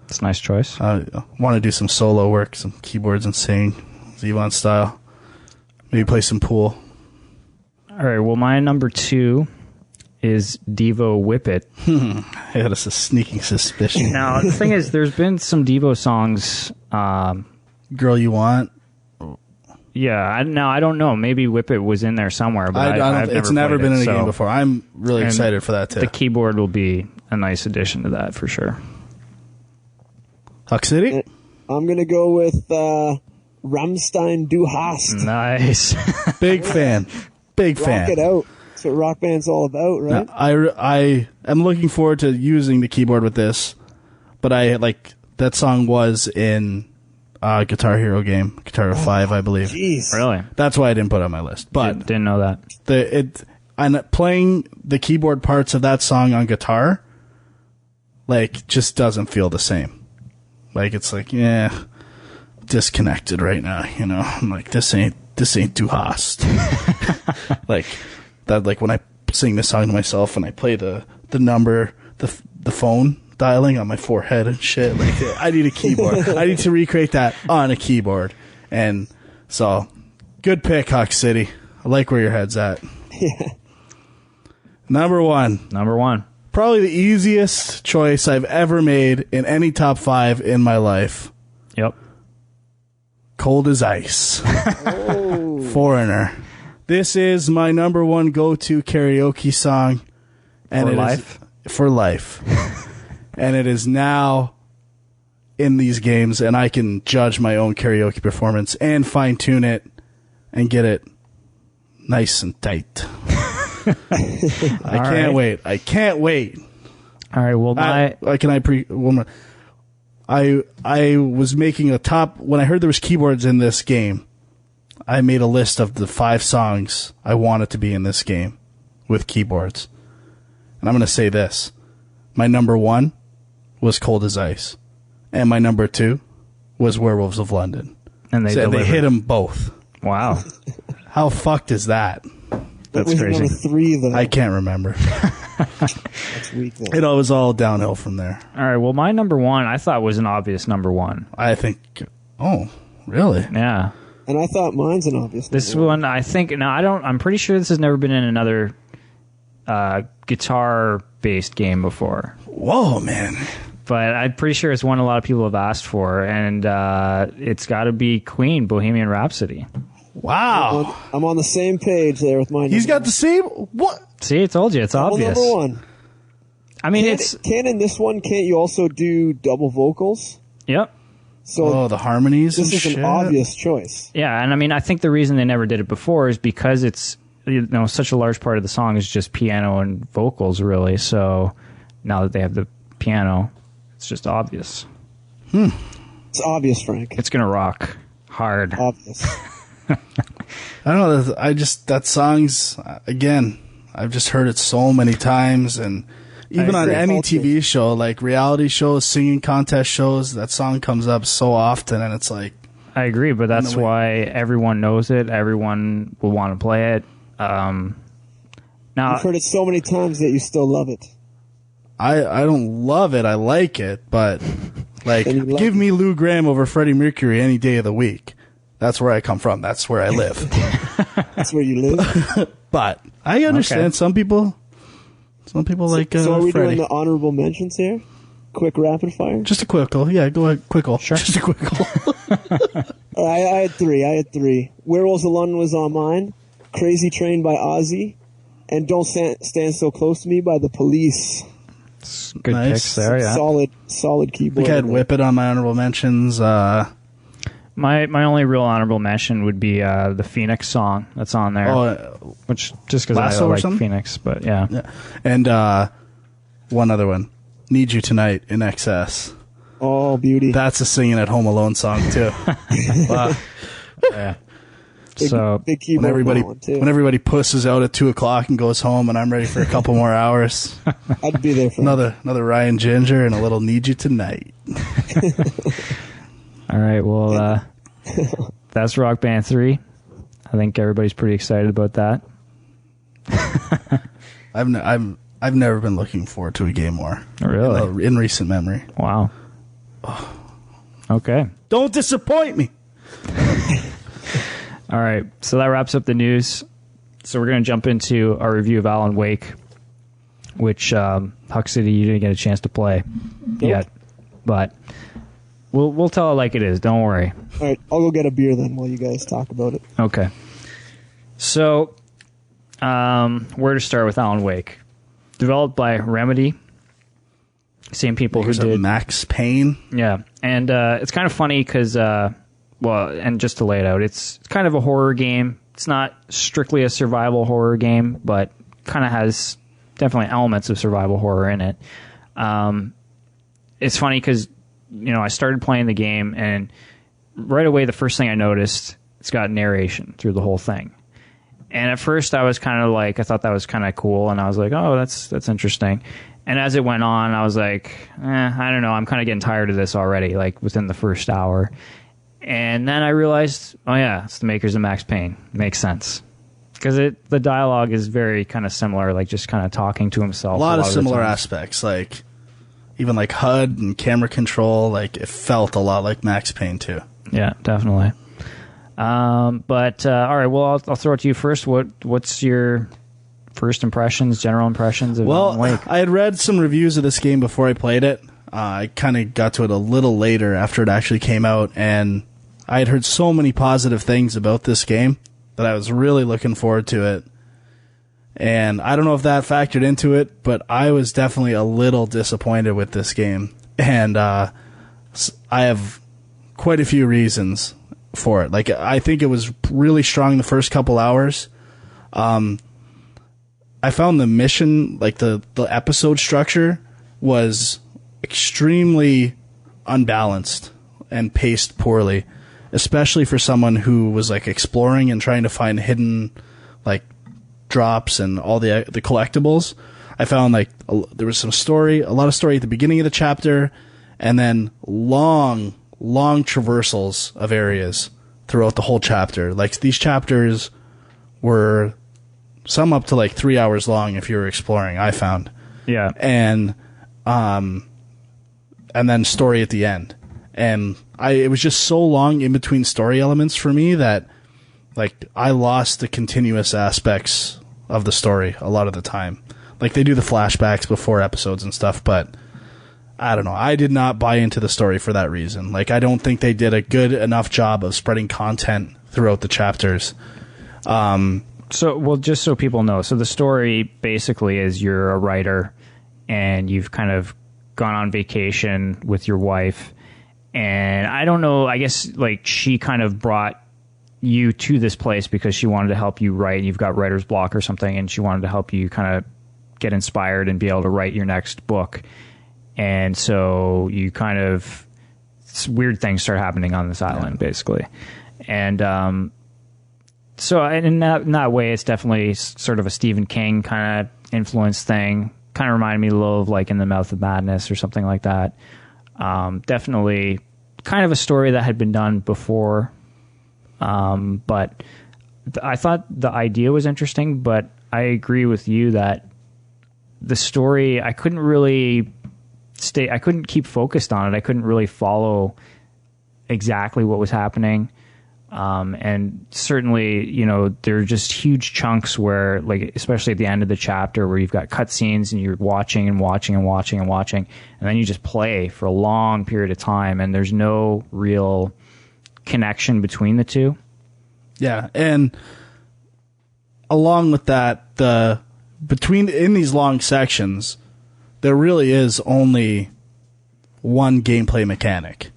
It's a nice choice. I want to do some solo work, some keyboards and sing, Zevon style. Maybe play some pool. All right, well, my number 2 is Devo Whip It. I had a sneaking suspicion. Now, the thing is, there's been some Devo songs. Girl You Want? Yeah, I don't know. Maybe Whip It was in there somewhere, but it's never been in a game before. I'm really excited for that, too. The keyboard will be a nice addition to that, for sure. Huck City? I'm going to go with Rammstein Du Hast. Nice. Big fan. Big fan. Rock it out. That's what Rock Band's all about, right? Now, I am looking forward to using the keyboard with this, but that song was in Guitar Hero game, Guitar Hero 5, I believe. Jeez. Really? That's why I didn't put it on my list. But didn't know that. And playing the keyboard parts of that song on guitar, just doesn't feel the same. It's disconnected right now, you know. I'm like, this ain't Du Hast. When I sing this song to myself and I play the number, the phone dialing on my forehead and shit. I need a keyboard. I need to recreate that on a keyboard. And so, good pick, Huck City. I like where your head's at. Yeah. Number 1. Probably the easiest choice I've ever made in any top 5 in my life. Yep. Cold as Ice. Foreigner. This is my number 1 go-to karaoke song. And for life. And it is now in these games, and I can judge my own karaoke performance and fine-tune it and get it nice and tight. I can't wait. All right, well, I was making a top... When I heard there was keyboards in this game, I made a list of the 5 songs I wanted to be in this game with keyboards. And I'm going to say this. My number 1 was Cold as Ice. And my number 2 was Werewolves of London. And they hit them both. Wow. How fucked is that? That's crazy. Number 3, though. I can't remember. That's weak, though. It was all downhill from there. All right, well, my number 1 I thought was an obvious number 1. I think... Oh, really? Yeah. And I thought mine's an obvious This one, I think... Now, I'm pretty sure this has never been in another guitar-based game before. Whoa, man. But I'm pretty sure it's one a lot of people have asked for, and it's got to be Queen, Bohemian Rhapsody. Wow. I'm on the same page there with mine. He's got the same... What? See, I told you, it's obvious. Number 1. I mean, in this one, can't you also do double vocals? Yep. So the harmonies this and is shit. an obvious choice. Yeah, and I mean, I think the reason they never did it before is because it's, such a large part of the song is just piano and vocals, really. So now that they have the piano, it's just obvious. It's obvious, Frank. It's gonna rock hard. Obvious. I don't know. That song's, again, I've just heard it so many times, and even on any TV show, like reality shows, singing contest shows, that song comes up so often, and it's like... I agree, but that's why everyone knows it. Everyone will want to play it. Now, You've heard it so many times that you still love it. I don't love it. I like it, but give me Lou Gramm over Freddie Mercury any day of the week. That's where I come from. That's where I live. That's where you live. But I understand some people like So are we Freddie. doing the honorable mentions here? Quick rapid fire? Just a quickle. Yeah, go ahead. Quickle. Sure. Just a quickle. I had three. Werewolves of London was on mine. Crazy Train by Ozzy. And Don't Stand So Close to Me by The Police. Good picks there, yeah. Solid keyboard. I think I had Whip It on my honorable mentions. My only real honorable mention would be the Phoenix song that's on there, which just because I like something? Phoenix, but yeah. And one other one. Need You Tonight in Excess. Oh, beauty. That's a singing at Home Alone song, too. Wow. Yeah. Big keyboard when everybody pusses out at 2 o'clock and goes home, and I'm ready for a couple more hours. I'd be there for another Ryan Ginger and a little Need You Tonight. All right, well, that's Rock Band 3. I think everybody's pretty excited about that. I've never been looking forward to a game more. Really? In recent memory. Wow. Okay. Don't disappoint me. All right, so that wraps up the news. So we're going to jump into our review of Alan Wake, which Huck City you didn't get a chance to play yet, but we'll tell it like it is. Don't worry. All right, I'll go get a beer then while you guys talk about it. Okay. So, where to start with Alan Wake? Developed by Remedy, same people who did Max Payne. Yeah, and it's kind of funny because. Well, and just to lay it out, it's kind of a horror game. It's not strictly a survival horror game, but kind of has definitely elements of survival horror in it. It's funny because, I started playing the game, and right away the first thing I noticed, it's got narration through the whole thing. And at first I was kind of like, I thought that was kind of cool, and I was like, oh, that's interesting. And as it went on, I was like, I don't know, I'm kind of getting tired of this already, like within the first hour. And then I realized, oh yeah, it's the makers of Max Payne. Makes sense. Because the dialogue is very kind of similar, like just kind of talking to himself. A lot of similar aspects, like even like HUD and camera control, like it felt a lot like Max Payne too. Yeah, definitely. But all right, well, I'll throw it to you first. What's your first impressions, general impressions of Alan Wake? I had read some reviews of this game before I played it. I kind of got to it a little later after it actually came out, and I had heard so many positive things about this game that I was really looking forward to it. And I don't know if that factored into it, but I was definitely a little disappointed with this game. And I have quite a few reasons for it. Like, I think it was really strong the first couple hours. I found the mission, like the episode structure, was extremely unbalanced and paced poorly. Especially for someone who was like exploring and trying to find hidden like drops and all the collectibles. I found like there was a lot of story at the beginning of the chapter, and then long traversals of areas throughout the whole chapter. Like these chapters were some up to like 3 hours long if you were exploring, I found. Yeah. And then story at the end. And it was just so long in between story elements for me that, like, I lost the continuous aspects of the story a lot of the time. Like, they do the flashbacks before episodes and stuff, but I don't know. I did not buy into the story for that reason. Like, I don't think they did a good enough job of spreading content throughout the chapters. So, just so people know, so the story basically is you're a writer and you've kind of gone on vacation with your wife. And I don't know, I guess, like, she kind of brought you to this place because she wanted to help you write. You've got writer's block or something, and she wanted to help you kind of get inspired and be able to write your next book. And so you kind of, weird things start happening on this island, basically. And so in that way, it's definitely sort of a Stephen King kind of influence thing. Kind of reminded me a little of like In the Mouth of Madness or something like that. Definitely kind of a story that had been done before. But I thought the idea was interesting, but I agree with you that the story, I couldn't keep focused on it. I couldn't really follow exactly what was happening. And certainly, you know, there are just huge chunks where, like, especially at the end of the chapter where you've got cutscenes and you're watching and watching and watching and watching, and then you just play for a long period of time and there's no real connection between the two. Yeah. And along with that, in these long sections, there really is only one gameplay mechanic,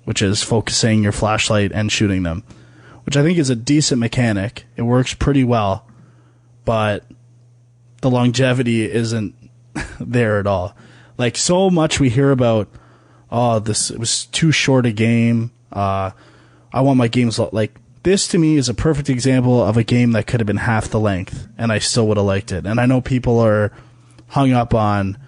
which is focusing your flashlight and shooting them, which I think is a decent mechanic. It works pretty well, but the longevity isn't there at all. Like, so much we hear about, it was too short a game. I want my games like this. To me, is a perfect example of a game that could have been half the length, and I still would have liked it. And I know people are hung up on,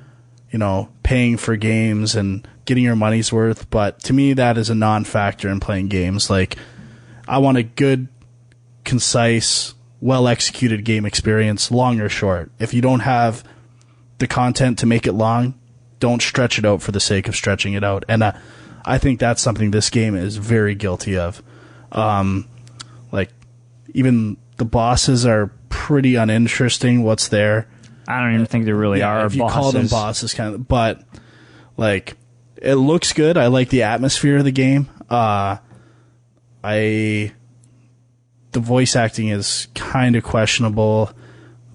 paying for games and getting your money's worth, but to me, that is a non-factor in playing games. Like, I want a good, concise, well-executed game experience, long or short. If you don't have the content to make it long, don't stretch it out for the sake of stretching it out. And I think that's something this game is very guilty of. Like, even the bosses are pretty uninteresting. What's there? I don't even think there really are if you bosses. call them bosses, but like, it looks good. I like the atmosphere of the game. The voice acting is kind of questionable,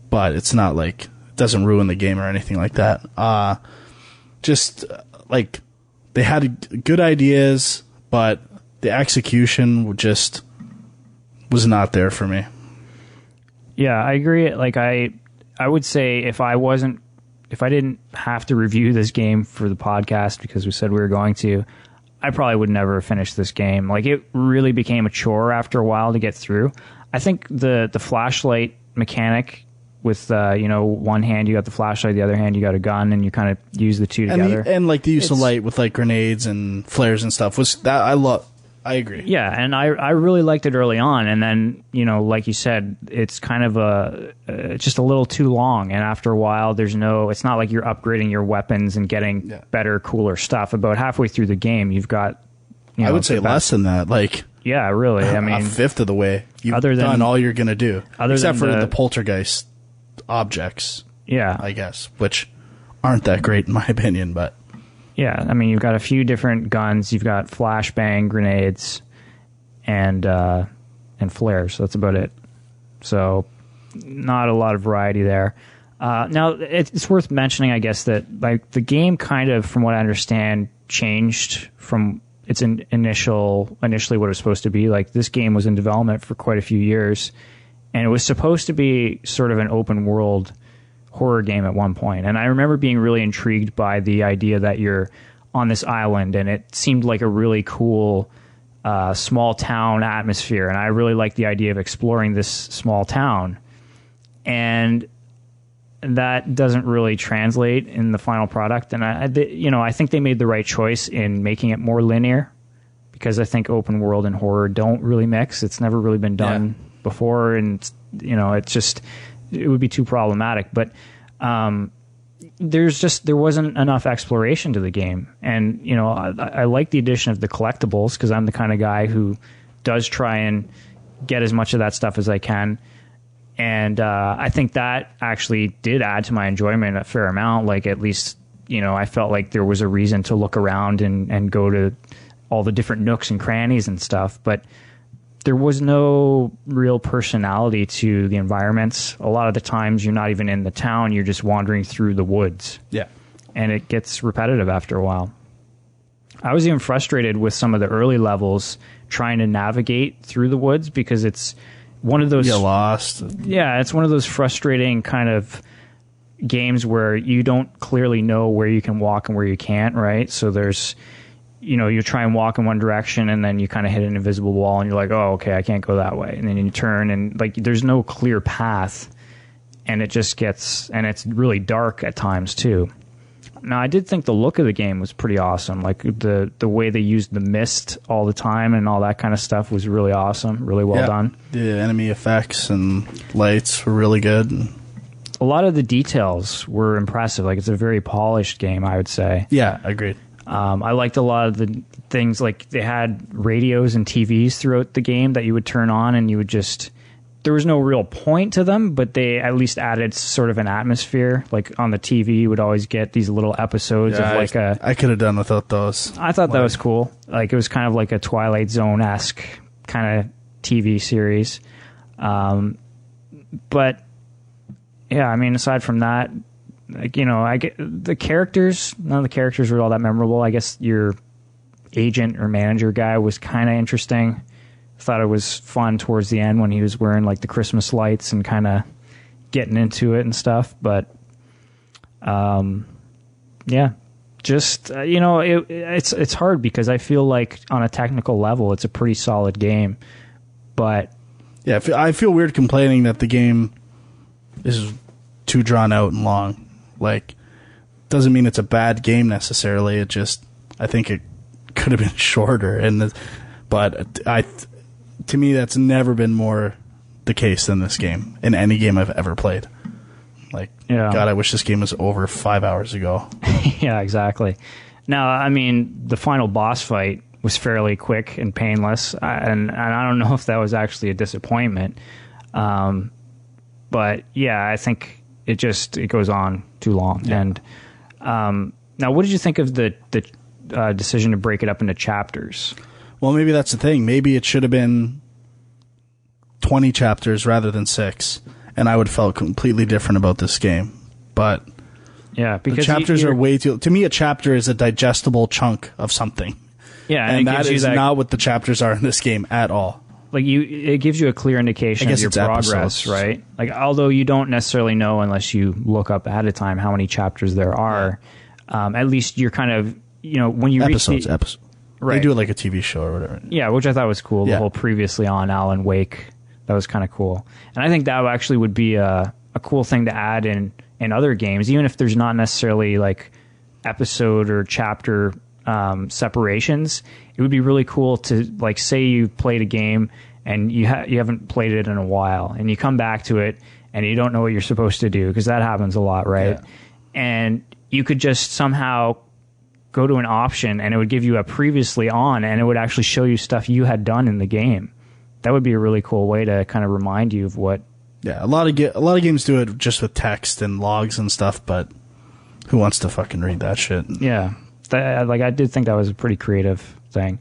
but it's not like, it doesn't ruin the game or anything like that. Just like, they had good ideas, but the execution just was not there for me. Yeah, I agree. Like, I would say if I didn't have to review this game for the podcast because we said we were going to, I probably would never finish this game. Like, it really became a chore after a while to get through. I think the flashlight mechanic with, one hand you got the flashlight, the other hand you got a gun, and you kind of use the two together. And like the use of light with like grenades and flares and stuff was that I agree. Yeah, and I really liked it early on, and then, like you said, it's kind of just a little too long, and after a while, it's not like you're upgrading your weapons and getting better, cooler stuff. About halfway through the game, you've got, I would say less than that. Like, yeah, really. I mean, a fifth of the way. You've done all you're going to do. Except for the poltergeist objects. Yeah. I guess, which aren't that great in my opinion, but. Yeah, I mean, you've got a few different guns. You've got flashbang grenades and flares. That's about it. So not a lot of variety there. Now, it's worth mentioning, I guess, that like the game kind of, from what I understand, changed from its initially what it was supposed to be. Like, this game was in development for quite a few years, and it was supposed to be sort of an open world horror game at one point. And I remember being really intrigued by the idea that you're on this island, and it seemed like a really cool small town atmosphere, and I really liked the idea of exploring this small town. And that doesn't really translate in the final product, and I think they made the right choice in making it more linear, because I think open world and horror don't really mix. It's never really been done before, and it would be too problematic. But there wasn't enough exploration to the game, and I like the addition of the collectibles, because I'm the kind of guy who does try and get as much of that stuff as I can. And I think that actually did add to my enjoyment a fair amount. Like, at least, I felt like there was a reason to look around and go to all the different nooks and crannies and stuff. But there was no real personality to the environments. A lot of the times you're not even in the town, you're just wandering through the woods. Yeah. And it gets repetitive after a while. I was even frustrated with some of the early levels trying to navigate through the woods, because it's one of those... Get lost. Yeah, it's one of those frustrating kind of games where you don't clearly know where you can walk and where you can't, right? So there's... you try and walk in one direction, and then you kind of hit an invisible wall, and you're like, oh, okay, I can't go that way. And then you turn, and like, there's no clear path, and it just gets, and it's really dark at times too. Now, I did think the look of the game was pretty awesome. Like, the way they used the mist all the time and all that kind of stuff was really awesome, really well done. The enemy effects and lights were really good. A lot of the details were impressive. Like, it's a very polished game, I would say. Yeah, agreed. I liked a lot of the things, like they had radios and TVs throughout the game that you would turn on, and you would just... There was no real point to them, but they at least added sort of an atmosphere. Like, on the TV, you would always get these little episodes of like I could have done without those. I thought that was cool. Like, it was kind of like a Twilight Zone-esque kind of TV series. But, yeah, I mean, aside from that... Like, I get the characters. None of the characters were all that memorable. I guess your agent or manager guy was kind of interesting. I thought it was fun towards the end when he was wearing like the Christmas lights and kind of getting into it and stuff. But Yeah, just it's hard because I feel like on a technical level it's a pretty solid game, but yeah, I feel weird complaining that the game is too drawn out and long. Like, doesn't mean it's a bad game necessarily. It just, I think it could have been shorter. But to me, that's never been more the case than this game in any game I've ever played. Like, yeah. God, I wish this game was over 5 hours ago. Yeah, exactly. Now, I mean, the final boss fight was fairly quick and painless, and I don't know if that was actually a disappointment. But yeah, I think it goes on too long. Yeah. And now, what did you think of the decision to break it up into chapters? Well, maybe that's the thing. Maybe it should have been 20 chapters rather than 6, and I would have felt completely different about this game. But yeah, because the chapters are way too... To me, a chapter is a digestible chunk of something. Yeah, and that is not what the chapters are in this game at all. Like, it gives you a clear indication of your progress, episodes. Right? Like, although you don't necessarily know unless you look up ahead of time how many chapters there are, at least you're kind of, when you episodes. Right. They do it like a TV show or whatever. Yeah, which I thought was cool. The whole previously on Alan Wake, that was kind of cool. And I think that actually would be a cool thing to add in other games, even if there's not necessarily like episode or chapter separations. It would be really cool to, like, say you played a game and you haven't played it in a while, and you come back to it and you don't know what you're supposed to do, because that happens a lot, right? Yeah. And you could just somehow go to an option and it would give you a previously on, and it would actually show you stuff you had done in the game. That would be a really cool way to kind of remind you of what. Yeah, a lot of games do it just with text and logs and stuff, but who wants to fucking read that shit? Yeah, I did think that was a pretty creative thing.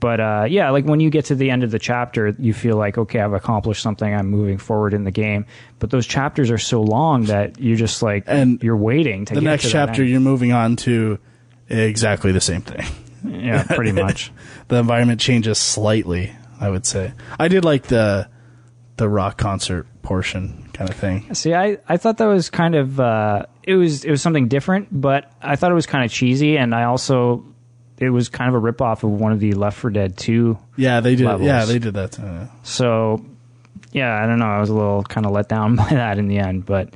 But yeah, like when you get to the end of the chapter, you feel like, okay, I've accomplished something, I'm moving forward in the game. But those chapters are so long that you're just like, and you're waiting to get to the next chapter. You're moving on to exactly the same thing. Yeah, pretty much. The environment changes slightly, I would say. I did like the rock concert portion kind of thing. See, I thought that was kind of it was something different, but I thought it was kind of cheesy, and it was kind of a ripoff of one of the Left 4 Dead 2 Yeah, they did. levels. Yeah, they did that too. So, yeah, I don't know. I was a little kind of let down by that in the end, but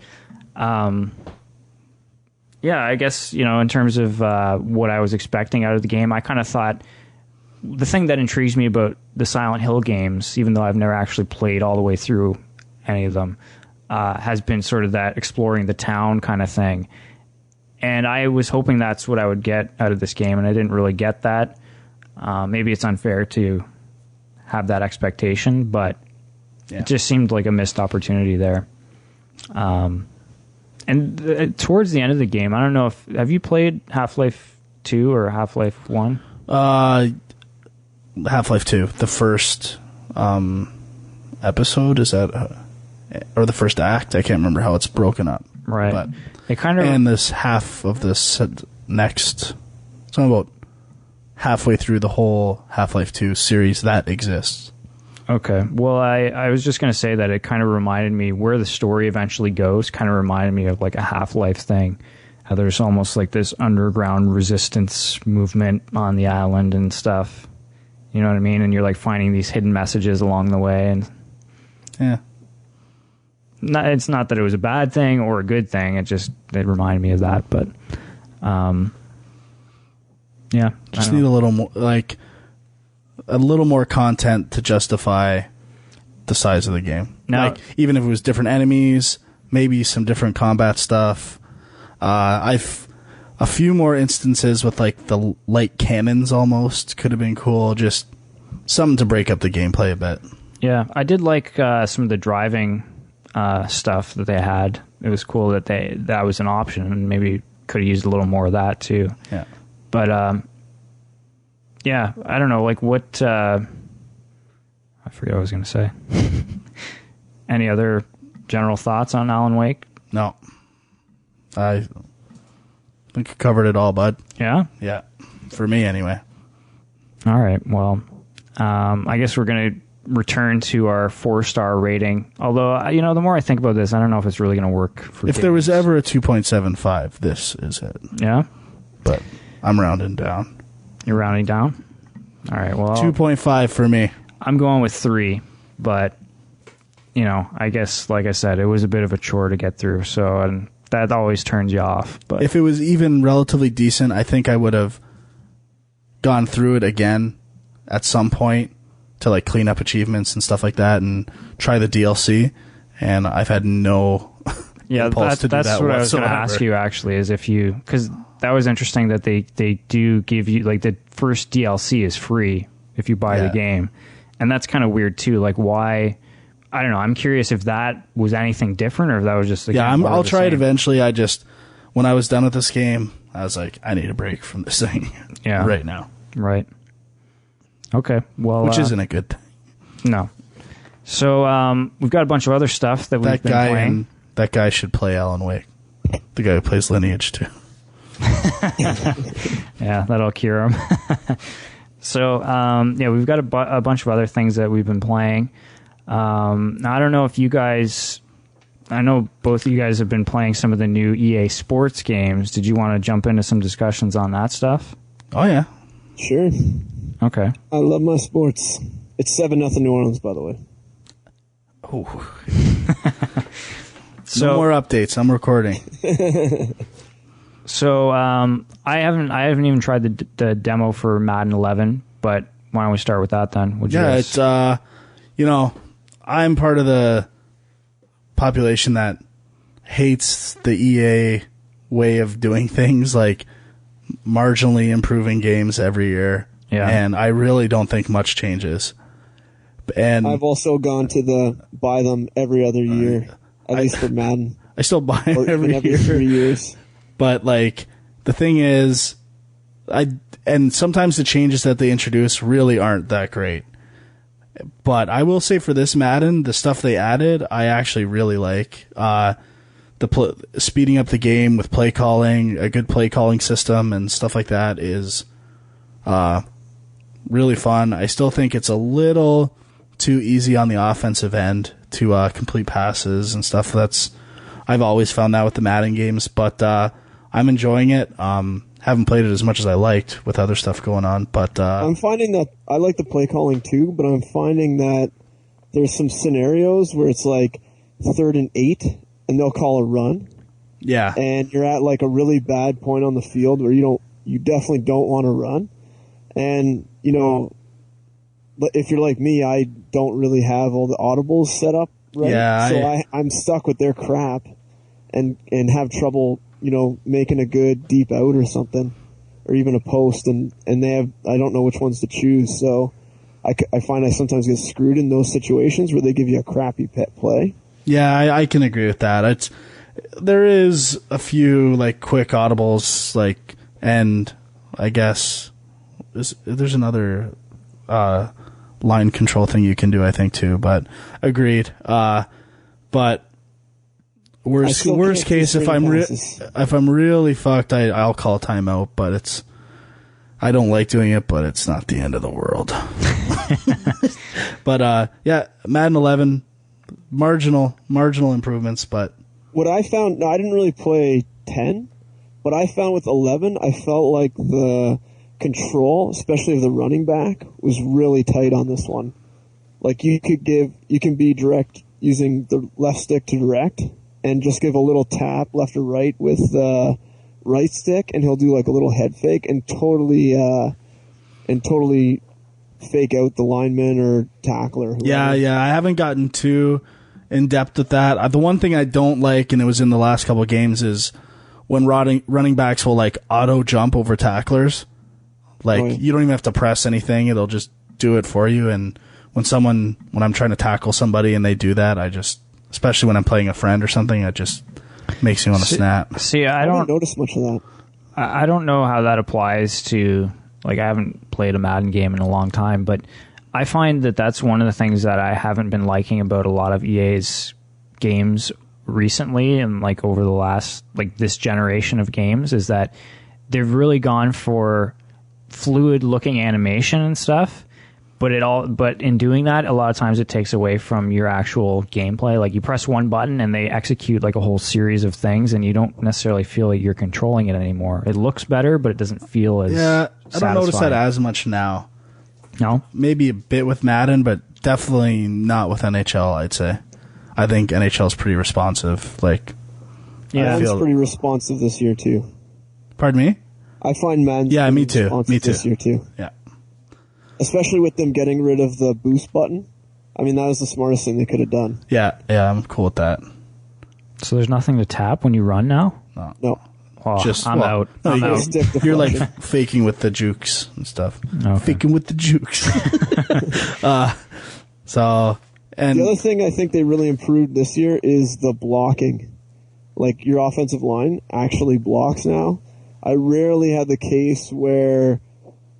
yeah, I guess, in terms of what I was expecting out of the game, I kind of thought the thing that intrigues me about the Silent Hill games, even though I've never actually played all the way through any of them, has been sort of that exploring the town kind of thing. And I was hoping that's what I would get out of this game, and I didn't really get that. Maybe it's unfair to have that expectation, but it just seemed like a missed opportunity there. And towards the end of the game, I don't know have you played Half-Life 2 or Half-Life 1? Half-Life 2, the first episode, is that, or the first act? I can't remember how it's broken up. Right. But it kind of, and this half of this next, so I'm about halfway through the whole Half-Life 2 series that exists. Okay. Well, I was just going to say that it kind of reminded me where the story eventually goes, kind of reminded me of like a Half-Life thing. How there's almost like this underground resistance movement on the island and stuff. You know what I mean? And you're like finding these hidden messages along the way. And yeah. It's not that it was a bad thing or a good thing. It reminded me of that. But yeah. Just need a little more, like, a little more content to justify the size of the game. Now, like, even if it was different enemies, maybe some different combat stuff. I've a few more instances with like the light cannons almost could have been cool. Just something to break up the gameplay a bit. Yeah, I did like some of the driving stuff that they had. It was cool that that was an option, and maybe could have used a little more of that too. Yeah, but yeah, I don't know. Like what? I forget what I was going to say. Any other general thoughts on Alan Wake? No. I think you covered it all, bud. Yeah? Yeah. For me, anyway. All right. Well, I guess we're going to return to our 4-star rating. Although, the more I think about this, I don't know if it's really going to work for If games. there was ever a 2.75, this is it. Yeah? But I'm rounding down. You're rounding down? All right, well... 2.5 for me. I'm going with 3, but, I guess, like I said, it was a bit of a chore to get through, so and that always turns you off. But if it was even relatively decent, I think I would have gone through it again at some point to like clean up achievements and stuff like that and try the DLC, and I've had no impulse to do that's that what I was going to whatsoever. ask you, actually, is if you... Because that was interesting that they do give you... Like, the first DLC is free if you buy the game. And that's kind of weird, too. Like, why... I don't know. I'm curious if that was anything different or if that was just... I'll try it eventually. When I was done with this game, I was like, I need a break from this thing right now. Right. Okay. Well... Which isn't a good thing. No. So, we've got a bunch of other stuff that we've been playing. That guy should play Alan Wake. The guy who plays Lineage, too. Yeah, that'll cure him. So, we've got a bunch of other things that we've been playing. Now, I don't know if you guys... I know both of you guys have been playing some of the new EA Sports games. Did you want to jump into some discussions on that stuff? Oh, yeah. Sure. Okay. I love my sports. It's 7-0 New Orleans, by the way. Oh. So, no more updates. I'm recording. So I haven't even tried the demo for Madden 11, but why don't we start with that then? It's I'm part of the population that hates the EA way of doing things, like marginally improving games every year. Yeah. And I really don't think much changes. And I've also gone to the buy them every other year, at least for Madden. I still buy them Or every every year. 3 years. But like the thing is, and sometimes the changes that they introduce really aren't that great. But I will say for this Madden, the stuff they added, I actually really like. Speeding up the game with play calling, a good play calling system and stuff like that is really fun. I still think it's a little too easy on the offensive end to complete passes and stuff. I've always found that with the Madden games, but I'm enjoying it. Haven't played it as much as I liked with other stuff going on, but I'm finding that I like the play calling too, but I'm finding that there's some scenarios where it's like 3rd and 8 and they'll call a run. Yeah. And you're at like a really bad point on the field where you definitely don't want to run. And, if you're like me, I don't really have all the audibles set up right. Yeah, so I'm stuck with their crap and have trouble, making a good deep out or something, or even a post, and I don't know which ones to choose. So I find I sometimes get screwed in those situations where they give you a crappy pet play. Yeah, I can agree with that. There is a few like quick audibles, and I guess there's another line control thing you can do, I think too. But agreed. But worst case, if I'm really fucked, I'll call timeout. But I don't like doing it, but it's not the end of the world. But Madden 11, marginal improvements, but what I found, I didn't really play 10, but I found with 11, I felt like the control, especially of the running back, was really tight on this one. Like you can be direct using the left stick to direct and just give a little tap left or right with the right stick, and he'll do like a little head fake and totally fake out the lineman or tackler. Yeah, I haven't gotten too in depth with that. The one thing I don't like, and it was in the last couple of games, is when running backs will like auto jump over tacklers. Like you don't even have to press anything; it'll just do it for you. And when I'm trying to tackle somebody and they do that, especially when I'm playing a friend or something, it just makes me want to snap. See, I don't notice much of that. I don't know how that applies to, like, I haven't played a Madden game in a long time, but I find that that's one of the things that I haven't been liking about a lot of EA's games recently, and like over the last, like this generation of games, is that they've really gone for fluid looking animation and stuff, But in doing that, a lot of times it takes away from your actual gameplay. Like you press one button and they execute like a whole series of things, and you don't necessarily feel like you're controlling it anymore. It looks better, but it doesn't feel as I don't notice that as much now. No, maybe a bit with Madden, but definitely not with NHL. I'd say. I think NHL is pretty responsive. Like, Madden's pretty responsive this year too. Pardon me? I find Madden's me too. This year too. Yeah. Especially with them getting rid of the boost button. I mean, that was the smartest thing they could have done. Yeah, I'm cool with that. So there's nothing to tap when you run now? No. Oh, I'm out. No, I'm out. You're like faking with the jukes and stuff. Okay. Faking with the jukes. And the other thing I think they really improved this year is the blocking. Like, your offensive line actually blocks now. I rarely had the case where,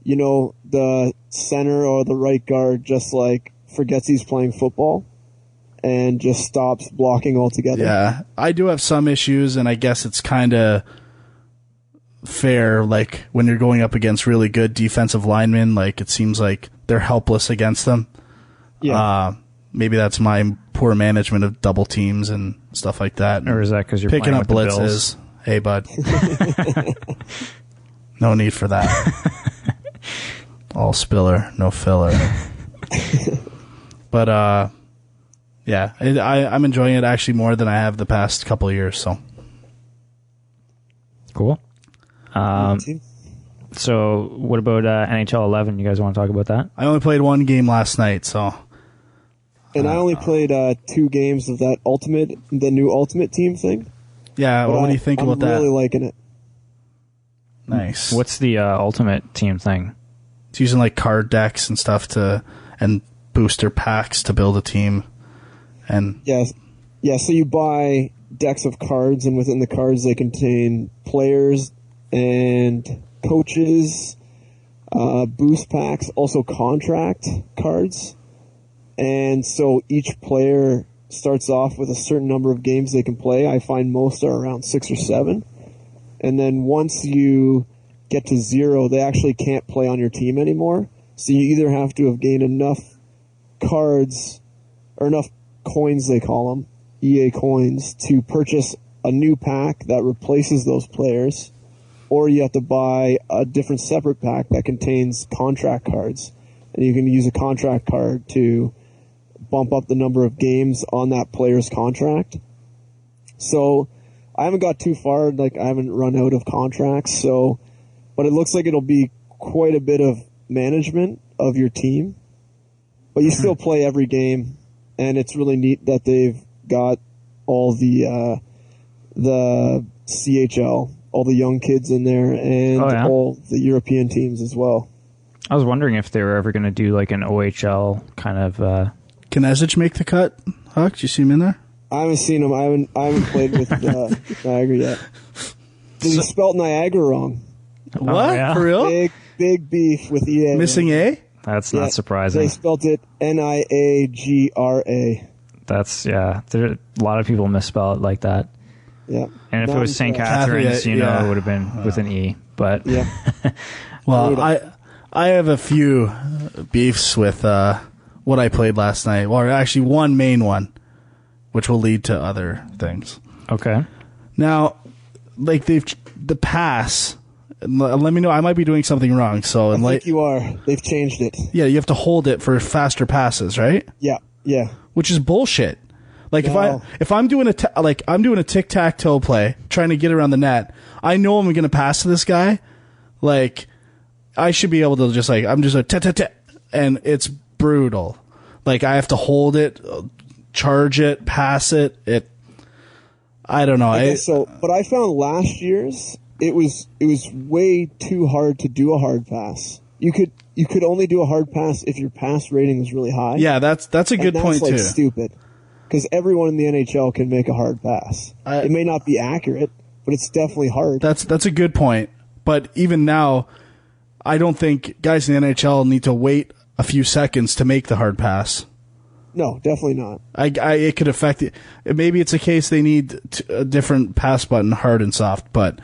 the center or the right guard just, like, forgets he's playing football and just stops blocking altogether. Yeah, I do have some issues, and I guess it's kind of fair, like, when you're going up against really good defensive linemen, like, it seems like they're helpless against them. Yeah. Maybe that's my poor management of double teams and stuff like that. Or is that because you're picking playing up with blitzes? Hey, bud. No need for that. All spiller, no filler. But yeah, I'm enjoying it actually more than I have the past couple of years. So cool. So what about NHL 11? You guys want to talk about that? I only played one game last night, so. And I only played 2 games of the new Ultimate Team thing. Yeah, what do you think about that? I'm really liking it. Nice. What's the Ultimate Team thing? It's using like card decks and stuff and booster packs to build a team. And yeah, so you buy decks of cards, and within the cards they contain players and coaches, boost packs, also contract cards. And so each player starts off with a certain number of games they can play. I find most are around 6 or 7. And then once you get to 0, they actually can't play on your team anymore. So you either have to have gained enough cards, or enough coins they call them, EA coins, to purchase a new pack that replaces those players, or you have to buy a different separate pack that contains contract cards. And you can use a contract card to bump up the number of games on that player's contract. So I haven't got too far, like I haven't run out of contracts, but it looks like it'll be quite a bit of management of your team. But you still play every game, and it's really neat that they've got all the CHL, all the young kids in there, and all the European teams as well. I was wondering if they were ever going to do like an OHL kind of. Can Esic make the cut? Huck, did you see him in there? I haven't seen him. I haven't played with Niagara yet. He spelled Niagara wrong. What? Oh, yeah? For real? Big beef with EA. Missing A? That's not surprising. They spelled it Niagra. That's a lot of people misspell it like that. Yeah. And if it was St. Catharines, it would have been with an E. But yeah. Well, I have a few beefs with what I played last night. Well, actually, one main one, which will lead to other things. Okay. Now, like the pass. Let me know. I might be doing something wrong. So, I think you are. They've changed it. Yeah, you have to hold it for faster passes, right? Yeah. Which is bullshit. Like No. if I'm doing a tic-tac-toe play, trying to get around the net, I know I'm going to pass to this guy. Like, I should be able to just like, I'm just a tat, and it's brutal. Like, I have to hold it, charge it, pass it. I don't know. But I found last year's it was way too hard to do a hard pass. You could only do a hard pass if your pass rating was really high. Yeah, that's a good point too. That's stupid. Because everyone in the NHL can make a hard pass. It may not be accurate, but it's definitely hard. That's a good point. But even now, I don't think guys in the NHL need to wait a few seconds to make the hard pass. No, definitely not. It could affect it. Maybe it's a case they need a different pass button, hard and soft. But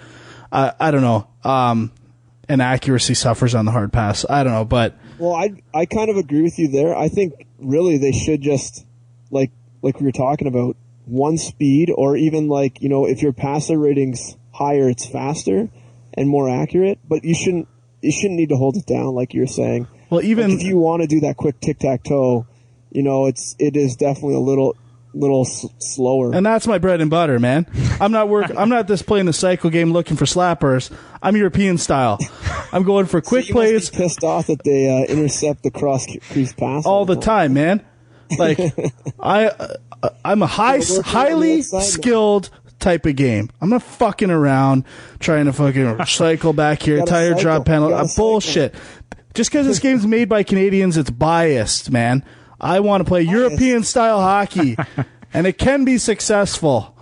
I don't know. And and accuracy suffers on the hard pass. I don't know, but Well, I kind of agree with you there. I think really they should just like we were talking about, one speed, or even like, you know, if your passer rating's higher, it's faster and more accurate, but you shouldn't need to hold it down like you're saying. well, even Like if you want to do that quick tic-tac-toe, you know, it is definitely a little slower. and that's my bread and butter, man. I'm not just playing the cycle game looking for slappers. I'm European style. I'm going for quick you plays must be pissed off that they intercept the cross crease pass all the time, man. Like I'm a highly skilled type of game. I'm not fucking around trying to fucking cycle back here, tire drop penalty. Bullshit. Just because this game's made by Canadians, it's biased, man. I want to play European style hockey, and it can be successful.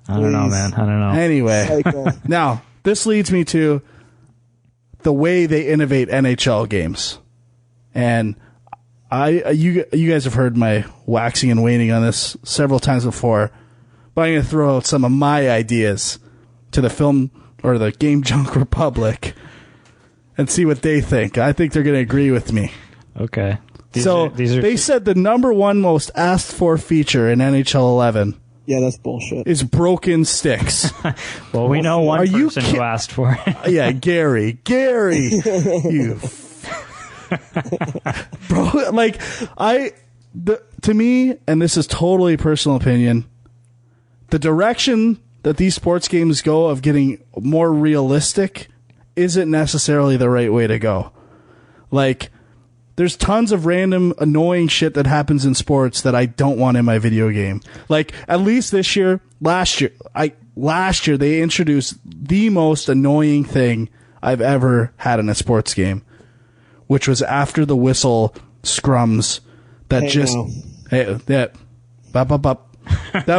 I don't know, man. I don't know. Anyway, now this leads me to the way they innovate NHL games, and you guys have heard my waxing and waning on this several times before, but I'm going to throw out some of my ideas to the film or the Game Junk Republic and see what they think. I think they're going to agree with me. Okay. They said the number one most asked for feature in NHL 11 Yeah, that's bullshit. is broken sticks. Well, we know one person who asked for it. Yeah, Gary, you bro. Like to me, and this is totally personal opinion, the direction that these sports games go of getting more realistic isn't necessarily the right way to go. Like, there's tons of random annoying shit that happens in sports that I don't want in my video game. Like, at least last year they introduced the most annoying thing I've ever had in a sports game, which was after the whistle scrums that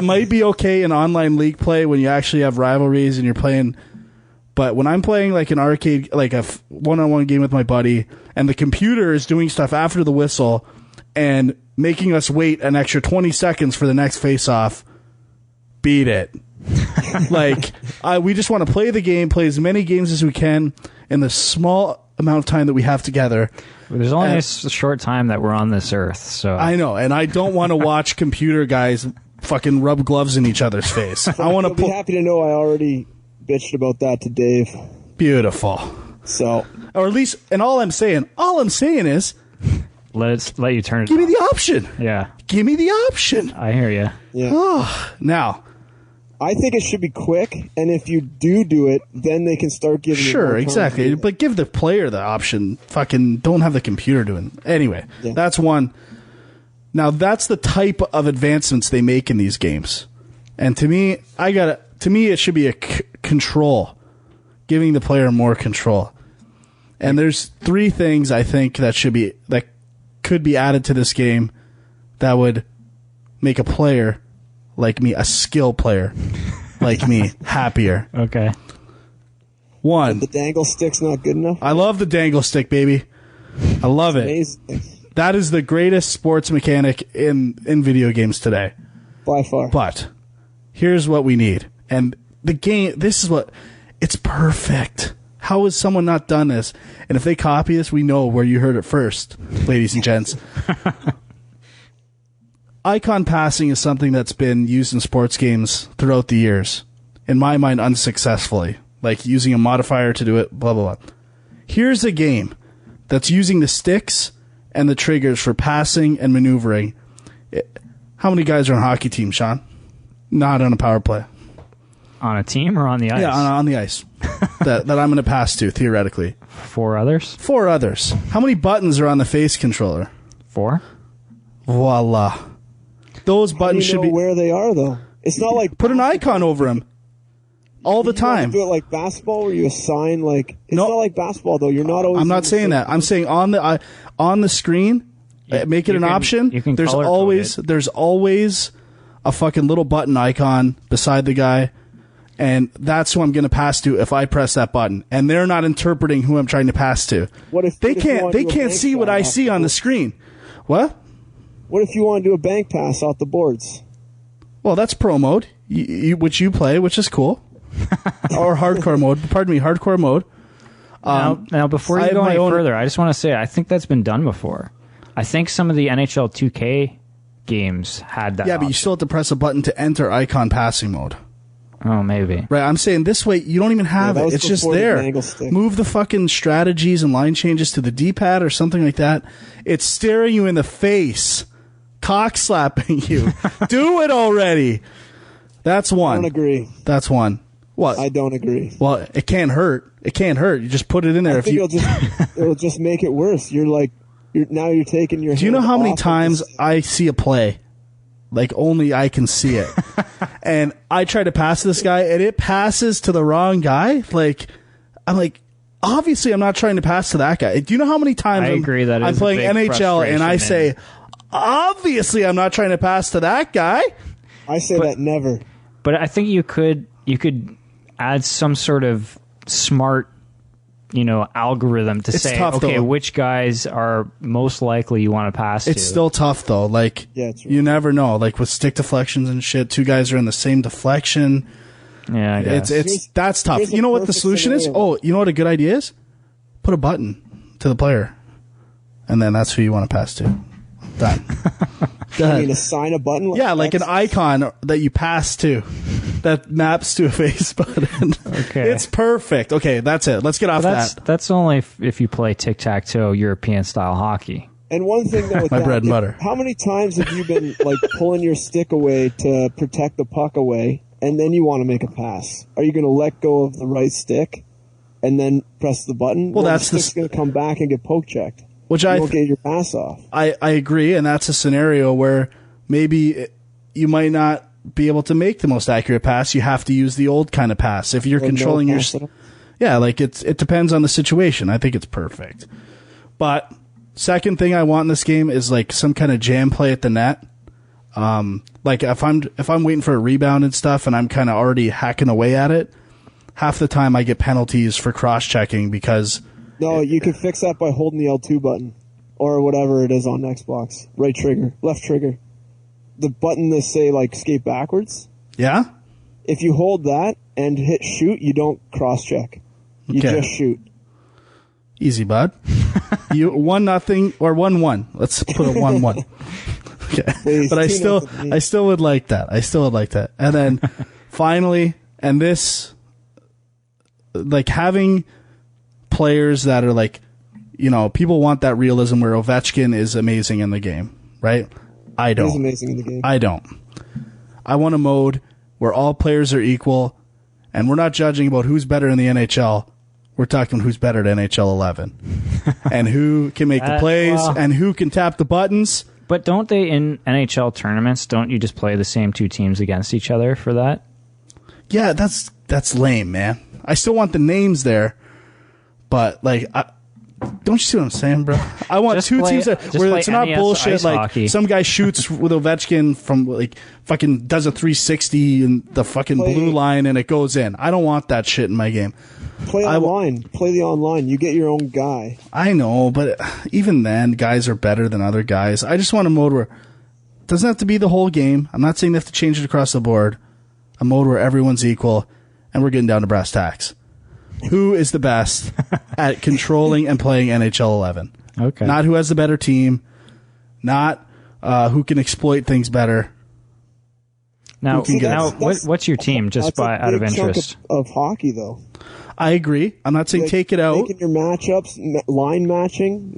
might be okay in online league play when you actually have rivalries and you're playing. But when I'm playing like an arcade, like a one-on-one game with my buddy, and the computer is doing stuff after the whistle and making us wait an extra 20 seconds for the next face-off, beat it. Like, we just want to play the game, play as many games as we can in the small amount of time that we have together. There's only a short time that we're on this earth, so I know, and I don't want to watch computer guys fucking rub gloves in each other's face. I want to be happy to know I already bitched about that to Dave. Beautiful. So, or at least, and all I'm saying is, let you turn it. Give me the option. Yeah, give me the option. I hear you. Yeah. Oh, now, I think it should be quick, and if you do it, then they can start giving. Sure, exactly. But give the player the option. Fucking don't have the computer doing. Anyway, That's one. Now that's the type of advancements they make in these games, and to me, it should be a control, giving the player more control. And there's three things I think that could be added to this game that would make a player like me, a skill player like me, happier. Okay. One. The dangle stick's not good enough? I love the dangle stick, baby. I love it. Amazing. That is the greatest sports mechanic in video games today. By far. But here's what we need. And the game, it's perfect. How has someone not done this? And if they copy this, we know where you heard it first, ladies and gents. Icon passing is something that's been used in sports games throughout the years. In my mind, unsuccessfully. Like using a modifier to do it, blah, blah, blah. Here's a game that's using the sticks and the triggers for passing and maneuvering. How many guys are on a hockey team, Sean? Not on a power play. On a team or on the ice? Yeah, on the ice. that I'm going to pass to, theoretically. 4 others? 4 others. How many buttons are on the face controller? 4. Voila. Those buttons should be... where they are, though? It's not like... Put an icon over them. All the time. Do it like basketball where you assign, like... It's not like basketball, though. You're not always... I'm not saying that. I'm saying on the screen, make it an option. You can there's always a fucking little button icon beside the guy, and that's who I'm going to pass to if I press that button. And they're not interpreting who I'm trying to pass to. They can't see what I see on the screen. What? What if you want to do a bank pass off the boards? Well, that's pro mode, which you play, which is cool. Or hardcore mode. Pardon me, hardcore mode. Now, before you go any further, I just want to say I think that's been done before. I think some of the NHL 2K games had that. Yeah, but you still have to press a button to enter icon passing mode. Oh, maybe. Right, I'm saying this way, you don't even have it. It's just there. Move the fucking strategies and line changes to the D-pad or something like that. It's staring you in the face. Cock slapping you. Do it already. That's one. I don't agree. That's one. What? I don't agree. Well, it can't hurt. It can't hurt. You just put it in there. I think it'll just make it worse. Now you're taking your. Do you know how many times I see a play? Like, only I can see it. And I try to pass this guy, and it passes to the wrong guy. Like, I'm like, obviously I'm not trying to pass to that guy. Do you know how many times I'm playing NHL and I say, obviously I'm not trying to pass to that guy? I say that never. But I think you could add some sort of smart, algorithm to say, okay, which guys are most likely you want to pass to. It's still tough, though. Like, you never know. Like, with stick deflections and shit, two guys are in the same deflection. Yeah, I guess. That's tough. You know what the solution is? Oh, you know what a good idea is? Put a button to the player, and then that's who you want to pass to. Done. I mean, assign a button? Like an icon that you pass to that maps to a face button. Okay. It's perfect. Okay, that's it. Let's get off that. That's only if you play tic-tac-toe European-style hockey. And one thing, though, with my bread and butter. How many times have you been, pulling your stick away to protect the puck away, and then you want to make a pass? Are you going to let go of the right stick and then press the button? Well, the stick's going to come back and get poke checked. Which you won't get your pass off. I agree, and that's a scenario where maybe you might not be able to make the most accurate pass. You have to use the old kind of pass. If you're controlling your... Yeah, it depends on the situation. I think it's perfect. But second thing I want in this game is some kind of jam play at the net. If I'm waiting for a rebound and stuff and I'm kind of already hacking away at it, half the time I get penalties for cross-checking because... No, you can fix that by holding the L2 button or whatever it is on Xbox. Right trigger, left trigger. The button that say skate backwards. Yeah? If you hold that and hit shoot, you don't cross-check. You just shoot. Easy, bud. You 1-0 or 1-1. Let's put a 1-1. Okay. Please, but I still would like that. And then finally, and this having players that are people want that realism where Ovechkin is amazing in the game, right? I don't. He's amazing in the game. I don't. I want a mode where all players are equal, and we're not judging about who's better in the NHL. We're talking who's better at NHL 11, and who can make the plays, and who can tap the buttons. But don't they in NHL tournaments? Don't you just play the same two teams against each other for that? Yeah, that's lame, man. I still want the names there. But don't you see what I'm saying, bro? I want two teams where it's not bullshit. Some guy shoots with Ovechkin from fucking does a 360 in the fucking blue line and it goes in. I don't want that shit in my game. Play online. Play the online. You get your own guy. I know, but even then, guys are better than other guys. I just want a mode where it doesn't have to be the whole game. I'm not saying they have to change it across the board. A mode where everyone's equal and we're getting down to brass tacks. Who is the best at controlling and playing NHL 11? Okay. Not who has the better team. Not who can exploit things better. Now, what's your team, just out of interest? Of hockey, though. I agree. I'm not saying take it out. Making your matchups, line matching,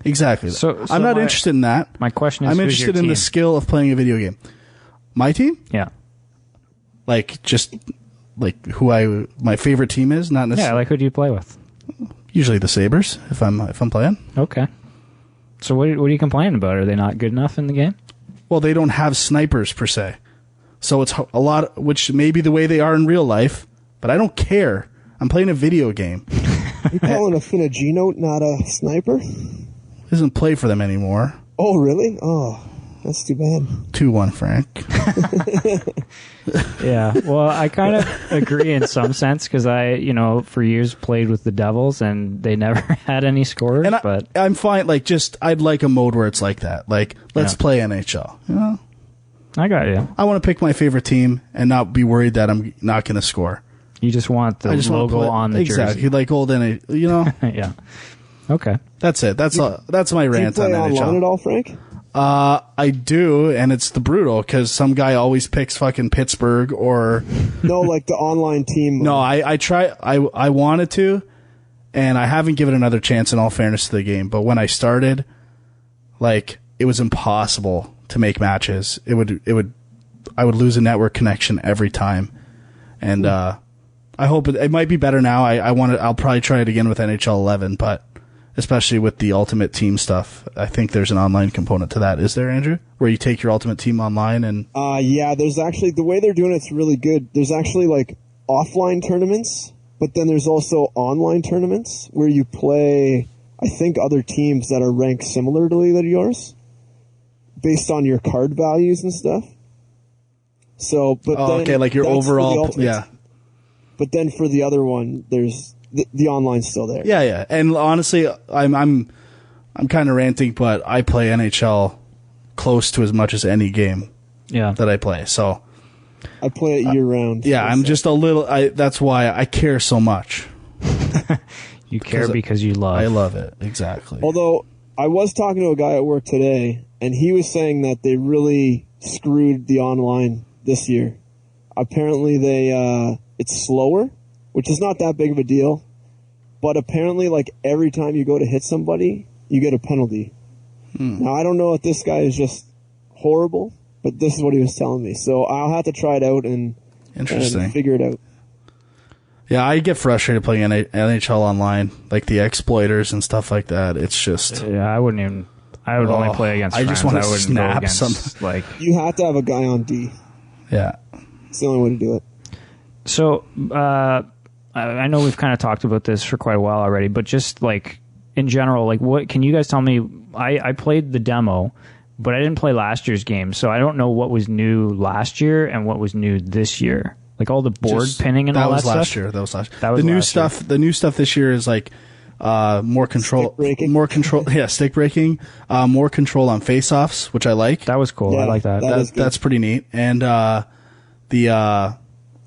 Exactly. So I'm not interested in that. My question is, I'm interested in the skill of playing a video game. My team? Yeah. Who my favorite team is, not necessarily. Yeah, who do you play with? Usually the Sabres, if I'm playing. Okay. So what are you complaining about? Are they not good enough in the game? Well, they don't have snipers per se, so it's a lot. Which may be the way they are in real life, but I don't care. I'm playing a video game. You calling a Finagino not a sniper? Doesn't play for them anymore. Oh, really? Oh. That's too bad. 2-1, Frank. Yeah, well, I kind of agree in some sense because I, for years played with the Devils and they never had any scorers. And but I'm fine. I'd like a mode where it's like that. Let's play NHL. I got you. I want to pick my favorite team and not be worried that I'm not going to score. You just want the logo on the jersey. Exactly, like old NA, you know? Yeah. Okay. That's it. That's my rant on NHL. Do you play online at all, Frank? I do, and it's the brutal, because some guy always picks fucking Pittsburgh or... No, like the online team. No, I wanted to, and I haven't given another chance in all fairness to the game, but when I started, like, it was impossible to make matches. I would lose a network connection every time. And, I hope it might be better now. I'll probably try it again with NHL 11, but especially with the Ultimate Team stuff, I think there's an online component to that. Is there, Andrew? Where you take your Ultimate Team online and... Yeah, there's actually... The way they're doing it's really good. There's actually, like, offline tournaments, but then there's also online tournaments where you play, I think, other teams that are ranked similarly to yours based on your card values and stuff. So, but then... okay, like your overall... Yeah. But then for the other one, there's... The online's still there. Yeah. And honestly, I'm kind of ranting, but I play NHL close to as much as any game that I play. So I play it year round. Yeah, I'm just a little... that's why I care so much. You care because you love. I love it, exactly. Although, I was talking to a guy at work today, and he was saying that they really screwed the online this year. Apparently, it's slower, which is not that big of a deal. But apparently, like, every time you go to hit somebody, you get a penalty. Now, I don't know if this guy is just horrible, but this is what he was telling me. So I'll have to try it out and figure it out. Yeah, I get frustrated playing NHL online, like the exploiters and stuff like that. It's just... Yeah, I would only play against friends. I just want to snap some... Like, you have to have a guy on D. Yeah. It's the only way to do it. So, I know we've kind of talked about this for quite a while already, but just like in general, like what can you guys tell me? I played the demo, but I didn't play last year's game, so I don't know what was new last year and what was new this year. Like all the board pinning and all that stuff. That was last year. The new stuff this year is like more control, stick breaking, more control on face-offs, which I like. That was cool. Yeah, I like that. That's pretty neat. And the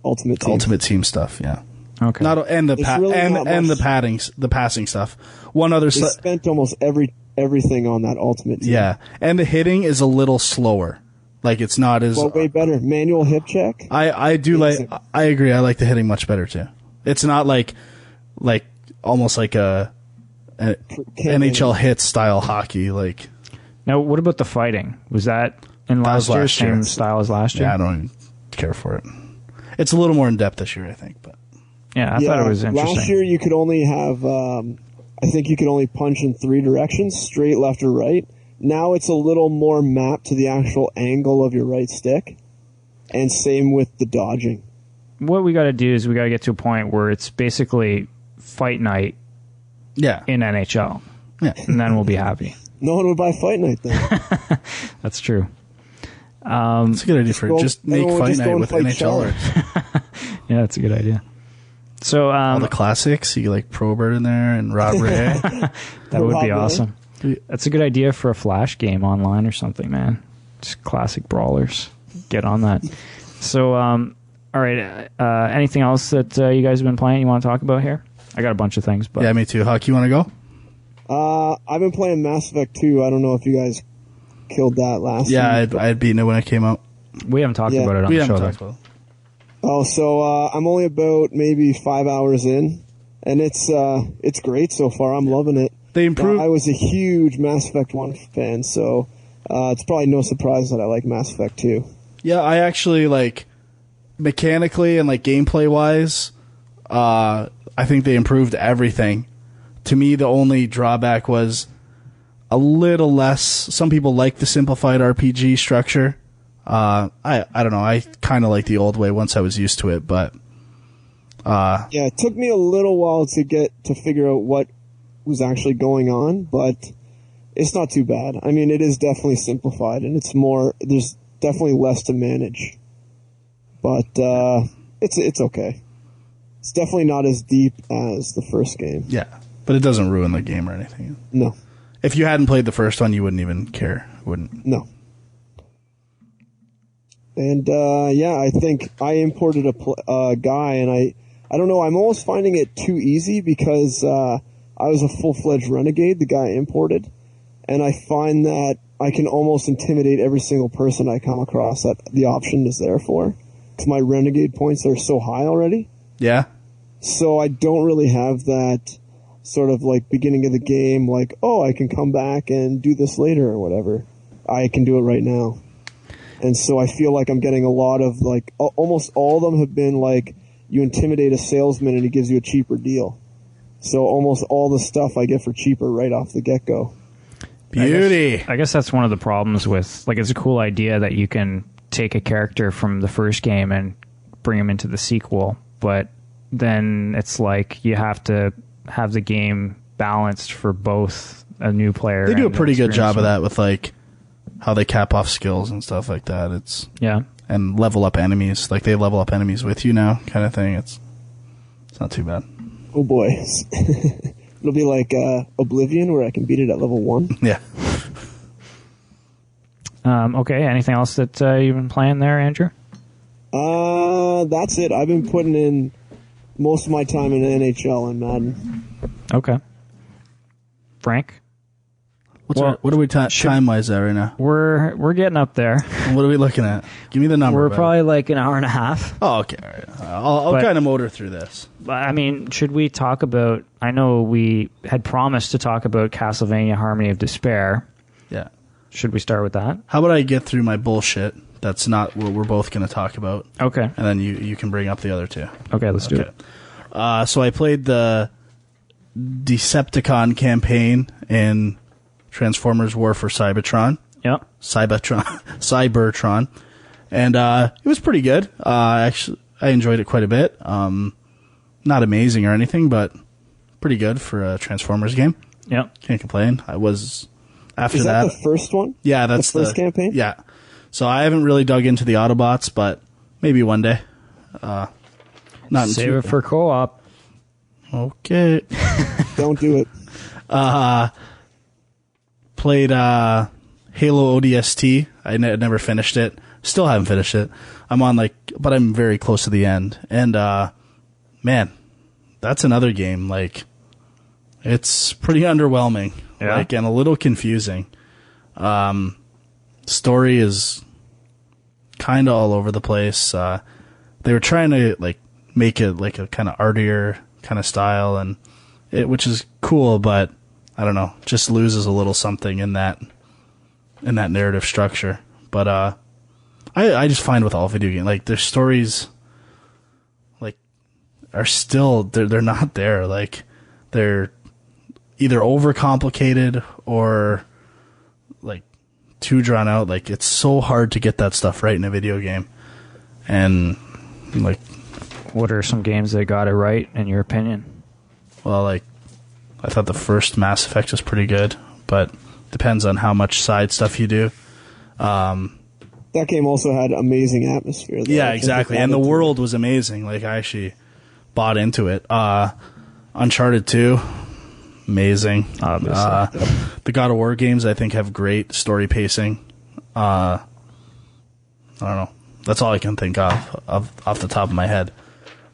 Ultimate Team stuff, yeah. Okay. The passing stuff. One other they spent almost everything on that Ultimate Team. Yeah, and the hitting is a little slower. Like it's not as way better. Manual hip check. I do like. I agree. I like the hitting much better too. It's not like almost like a NHL hit style hockey. Like now, what about the fighting? Was that in last year? Same style as last year? Yeah, I don't even care for it. It's a little more in depth this year, I think, but. Yeah, I thought it was interesting. Last year you could only have, I think you could only punch in 3 directions, straight, left, or right. Now it's a little more mapped to the actual angle of your right stick. And same with the dodging. What we got to do is we got to get to a point where it's basically fight night in NHL. Yeah. And then we'll be happy. No one would buy Fight Night then. That's true. It's a good idea just make Fight Night with NHLers. Yeah, that's a good idea. So all the classics, you like Probert in there and Rob Ray. That would be awesome. That's a good idea for a Flash game online or something, man. Just classic brawlers. Get on that. So, all right. Anything else that you guys have been playing you want to talk about here? I got a bunch of things. But yeah, me too. Huck, you want to go? I've been playing Mass Effect 2. I don't know if you guys killed that last week. Yeah, I had beaten it when it came out. We haven't talked about it on the show. Oh, so I'm only about maybe 5 hours in, and it's great so far. I'm loving it. They improved. I was a huge Mass Effect 1 fan, so it's probably no surprise that I like Mass Effect 2. Yeah, I actually like mechanically and like gameplay wise, I think they improved everything. To me, the only drawback was a little less. Some people like the simplified RPG structure. I don't know. I kind of like the old way once I was used to it, but yeah, it took me a little while to figure out what was actually going on, but it's not too bad. I mean, it is definitely simplified, and there's definitely less to manage, but it's okay. It's definitely not as deep as the first game. Yeah, but it doesn't ruin the game or anything. No. If you hadn't played the first one, you wouldn't even care, wouldn't? No. And I think I imported a guy, and I I don't know. I'm almost finding it too easy because I was a full-fledged renegade, the guy I imported, and I find that I can almost intimidate every single person I come across that the option is there for, because my renegade points are so high already. Yeah. So I don't really have that sort of like beginning of the game, like, oh, I can come back and do this later or whatever. I can do it right now. And so I feel like I'm getting a lot of, like, almost all of them have been like, you intimidate a salesman and he gives you a cheaper deal. So almost all the stuff I get for cheaper right off the get-go. Beauty. I guess that's one of the problems with, like, it's a cool idea that you can take a character from the first game and bring him into the sequel, but then it's like you have to have the game balanced for both a new player. They do a and pretty good job of one. that with like how they cap off skills and stuff like that. It's and level up enemies. Like they level up enemies with you now, kind of thing. It's not too bad. Oh boy. It'll be like Oblivion, where I can beat it at level 1. Yeah. Okay, anything else that you've been playing there, Andrew? That's it. I've been putting in most of my time in NHL and Madden. Okay. Frank? What are we time-wise at right now? We're getting up there. What are we looking at? Give me the number. We're probably like an hour and a half. Oh, okay. All right. I'll kind of motor through this. I mean, should we talk about... I know we had promised to talk about Castlevania Harmony of Despair. Yeah. Should we start with that? How about I get through my bullshit? That's not what we're both going to talk about. Okay. And then you can bring up the other two. Okay, let's do it. So I played the Decepticon campaign in Transformers War for Cybertron. Yeah. Cybertron. And it was pretty good. Actually, I enjoyed it quite a bit. Not amazing or anything, but pretty good for a Transformers game. Yeah. Can't complain. I was... After Is that the first one? Yeah, that's the first campaign? Yeah. So I haven't really dug into the Autobots, but maybe one day. Not Save it for co-op. Okay. Don't do it. Played Halo ODST. I never finished it. Still haven't finished it. But I'm very close to the end. And man, that's another game. Like, it's pretty underwhelming. Yeah. Like, and a little confusing. Story is kind of all over the place. They were trying to like make it like a kind of artier kind of style, and which is cool, but I don't know, just loses a little something in that narrative structure. But I just find with all video games, like their stories, like are still they're not there. Like they're either overcomplicated or like too drawn out. Like it's so hard to get that stuff right in a video game. And like, what are some games that got it right in your opinion? Well, like I thought the first Mass Effect was pretty good, but depends on how much side stuff you do. That game also had amazing atmosphere, though. Yeah, exactly. And the world was amazing. Like I actually bought into it. Uncharted 2, amazing. The God of War games, I think, have great story pacing. I don't know. That's all I can think of off the top of my head.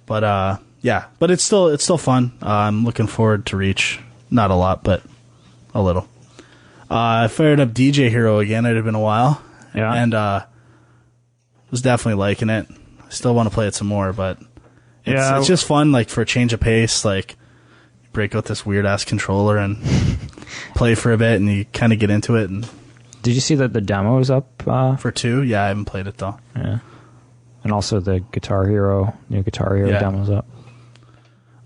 But yeah, but it's still fun. I'm looking forward to Reach. Not a lot, but a little. I fired up DJ Hero again. It had been a while. Yeah. And was definitely liking it. I still want to play it some more, but it's just fun, like for a change of pace. Like break out this weird ass controller and play for a bit, and you kind of get into it. And did you see that the demo is up for 2? Yeah, I haven't played it though. Yeah, and also the new Guitar Hero demo's up.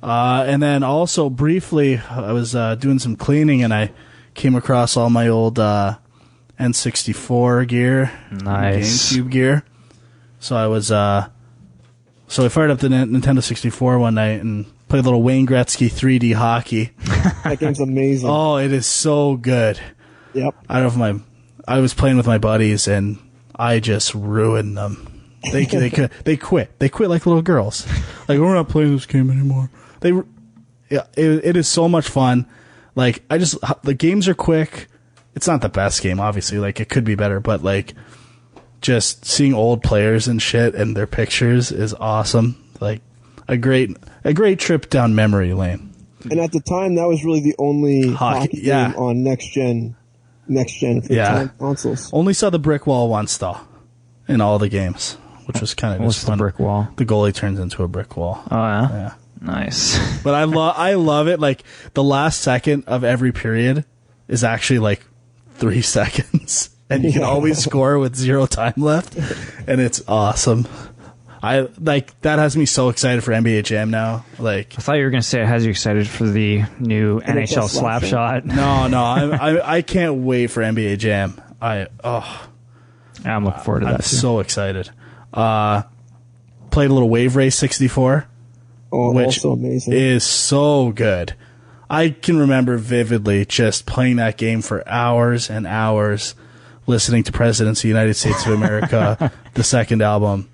And then also briefly, I was doing some cleaning, and I came across all my old N64 gear, nice GameCube gear. So I was so I fired up the Nintendo 64 one night and played a little Wayne Gretzky 3D hockey. That game's amazing. Oh, it is so good. Yep. I don't know if I was playing with my buddies and I just ruined them. They quit. They quit like little girls. Like, we're not playing this game anymore. It is so much fun. Like, the games are quick. It's not the best game, obviously. Like, it could be better, but like, just seeing old players and shit and their pictures is awesome. Like, a great trip down memory lane. And at the time, that was really the only hockey game on next gen for consoles. Only saw the brick wall once though, in all the games, which was kind of just fun. The brick wall? The goalie turns into a brick wall. Oh yeah, yeah, nice. But I love it. Like the last second of every period is actually like 3 seconds, and you can always score with 0 time left, and it's awesome. I like that has me so excited for NBA Jam now. Like I thought you were going to say it has you excited for the new NHL Slapshot. No, I can't wait for NBA Jam. I'm looking forward to that. I'm so excited. Played a little Wave Race 64, which also amazing. Is so good. I can remember vividly just playing that game for hours and hours, listening to Presidents of the United States of America, the second album.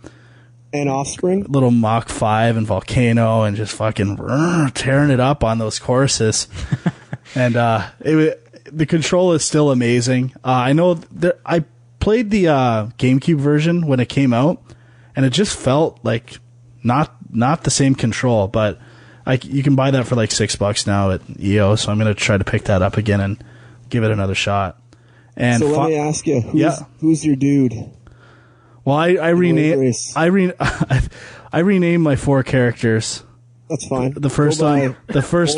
And Offspring? Little Mach 5 and Volcano and just fucking tearing it up on those courses. And the control is still amazing. I know I played the GameCube version when it came out, and it just felt like not the same control, but you can buy that for like $6 now at EO, so I'm going to try to pick that up again and give it another shot. And so let me ask you, who's your dude? Well, I renamed my 4 characters. That's fine. The first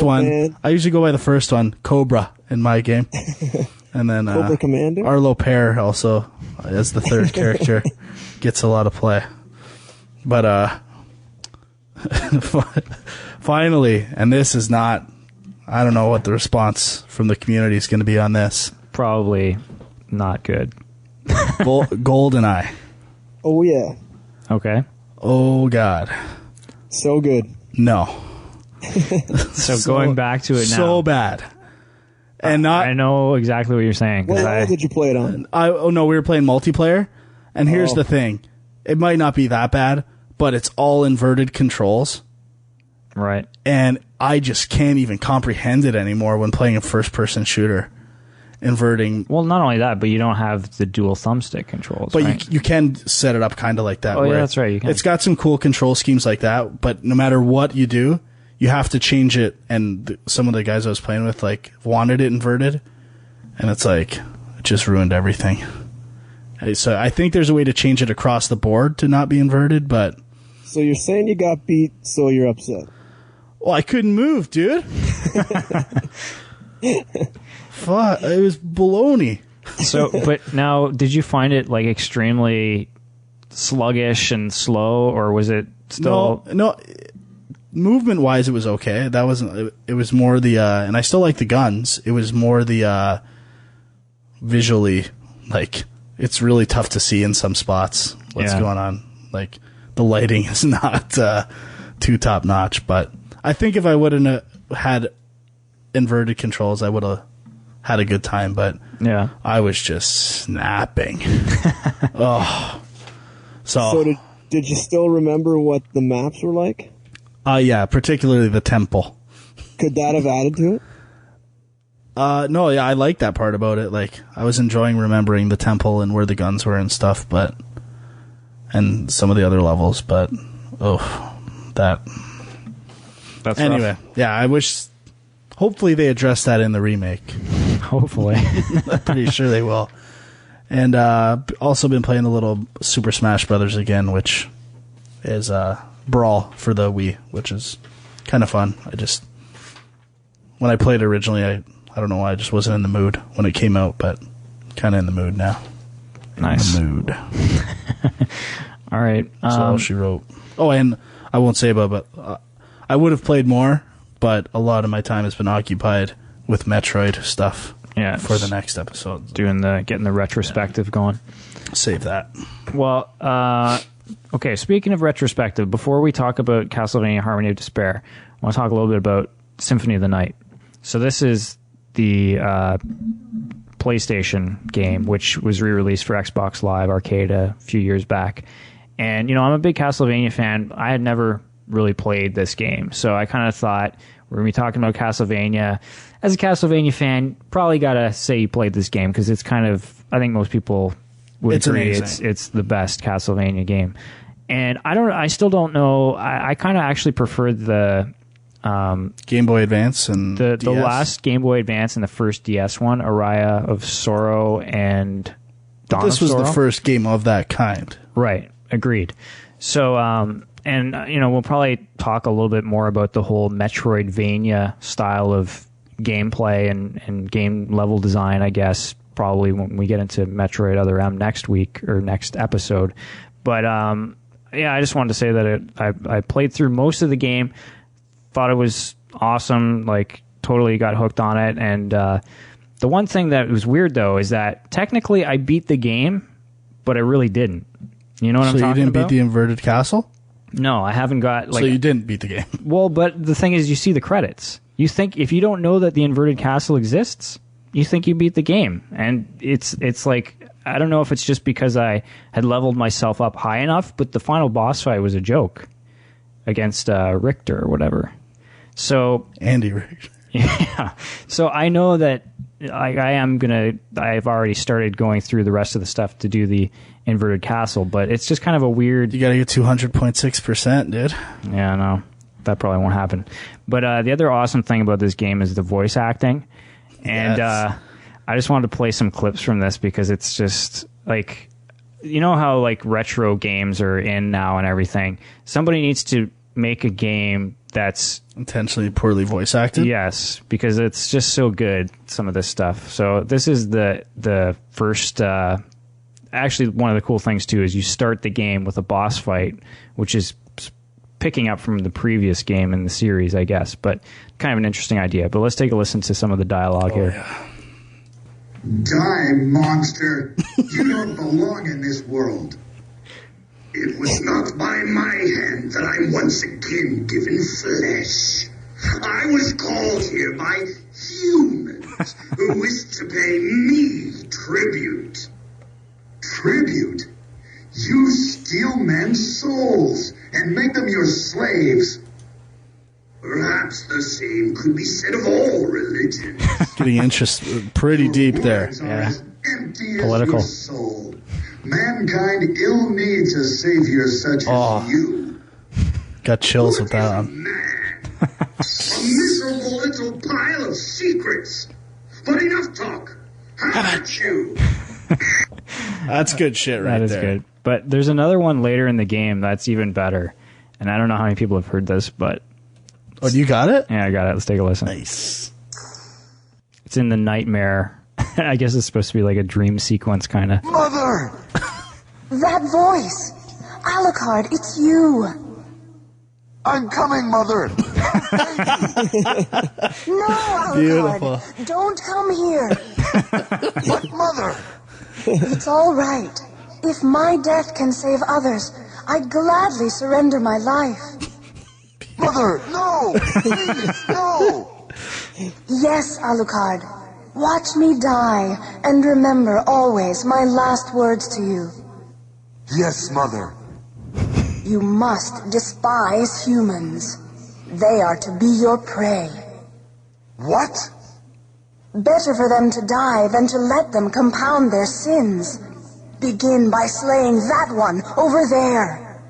one. I usually go by the first one, Cobra, in my game, and then Cobra Commander. Arlo Pear also as the third character gets a lot of play. But finally, and this is not. I don't know what the response from the community is going to be on this. Probably not good. Goldeneye. Oh, yeah. Okay. Oh, God. So good. No. So going back to it now. So bad. And I know exactly what you're saying. What level did you play it on? We were playing multiplayer. And here's the thing. It might not be that bad, but it's all inverted controls. Right. And I just can't even comprehend it anymore when playing a first-person shooter. Inverting. Well, not only that, but you don't have the dual thumbstick controls. But right? you can set it up kind of like that. Oh, yeah, that's right. You can. It's got some cool control schemes like that, but no matter what you do, you have to change it. And some of the guys I was playing with wanted it inverted, and it's like it just ruined everything. So I think there's a way to change it across the board to not be inverted, but. So you're saying you got beat, so you're upset? Well, I couldn't move, dude. Fuck, it was baloney. So, but now, did you find it extremely sluggish and slow, or was it still? No. Movement wise, it was okay. That wasn't. It was more the, and I still like the guns. It was more the visually, it's really tough to see in some spots what's going on. The lighting is not too top notch, but I think if I wouldn't had inverted controls, I would have had a good time, but I was just snapping. So did you still remember what the maps were like? Yeah, particularly the temple. Could that have added to it? No, yeah, I like that part about it. I was enjoying remembering the temple and where the guns were and stuff, and some of the other levels, but that's anyway. Rough. Yeah, I wish. Hopefully they address that in the remake. Hopefully. I'm pretty sure they will. And also been playing a little Super Smash Brothers again, which is Brawl for the Wii, which is kind of fun. When I played originally, I don't know why, I just wasn't in the mood when it came out, but kind of in the mood now. Nice. In the mood. All right. That's all she wrote. Oh, and I won't say about, but I would have played more, but a lot of my time has been occupied with Metroid stuff. Yeah, for the next episode, getting the retrospective going. Save that. Well, okay. Speaking of retrospective, before we talk about Castlevania: Harmony of Despair, I want to talk a little bit about Symphony of the Night. So this is the PlayStation game, which was re-released for Xbox Live Arcade a few years back. And I'm a big Castlevania fan. I had never really played this game, so I kind of thought we're going to be talking about Castlevania. As a Castlevania fan, probably got to say you played this game because it's kind of, I think most people would agree it's the best Castlevania game. And I still don't know. I kind of actually prefer the Game Boy Advance and the DS. last Game Boy Advance and the first DS one, Araya of Sorrow and Dawn This of was Sorrow. the first game of that kind. Right. Agreed. So, and, we'll probably talk a little bit more about the whole Metroidvania style of gameplay and game level design, I guess, probably when we get into Metroid Other M next week or next episode. But, I just wanted to say that I played through most of the game, thought it was awesome, like, totally got hooked on it. And the one thing that was weird, though, is that technically I beat the game, but I really didn't. You know what I'm talking about? So you didn't beat the inverted castle? No, I haven't got... so you didn't beat the game? Well, but the thing is, you see the credits. You think, if you don't know that the inverted castle exists, you think you beat the game. And it's like... I don't know if it's just because I had leveled myself up high enough, but the final boss fight was a joke against Richter or whatever. So Andy Richter. Yeah. So I know that I've already started going through the rest of the stuff to do the inverted castle, but it's just kind of a weird... You gotta get 200.6%, dude. Yeah, no. That probably won't happen. But the other awesome thing about this game is the voice acting. And Yes. I just wanted to play some clips from this because it's just like, you know how like retro games are in now and everything. Somebody needs to make a game that's intentionally poorly voice acted. Yes, because it's just so good, some of this stuff. So this is the first. Actually, one of the cool things too is you start the game with a boss fight, which is picking up from the previous game in the series, I guess. But kind of an interesting idea. But let's take a listen to some of the dialogue here. Yeah. Die, monster! You don't belong in this world. It was not by my hand that I'm once again given flesh. I was called here by humans who wish to pay me tribute. Tribute? You steal men's souls and make them your slaves. Perhaps the same could be said of all religions. Getting pretty deep there. Yeah. Empty Political. as your soul. Mankind ill needs a savior such as you. Got chills with that one. Man, a miserable little pile of secrets. But enough talk. How about you? That's good shit right That is there. good. But there's another one later in the game that's even better. And I don't know how many people have heard this, but... Oh, you got it? Yeah, I got it. Let's take a listen. Nice. It's in the nightmare. I guess it's supposed to be like a dream sequence, kind of. Mother! That voice! Alucard, it's you! I'm coming, Mother! No, Alucard! Beautiful. Don't come here! But, Mother! It's all right. If my death can save others, I'd gladly surrender my life. Mother, no! Please, no! Yes, Alucard. Watch me die, and remember always my last words to you. Yes, Mother. You must despise humans. They are to be your prey. What? Better for them to die than to let them compound their sins. Begin by slaying that one over there.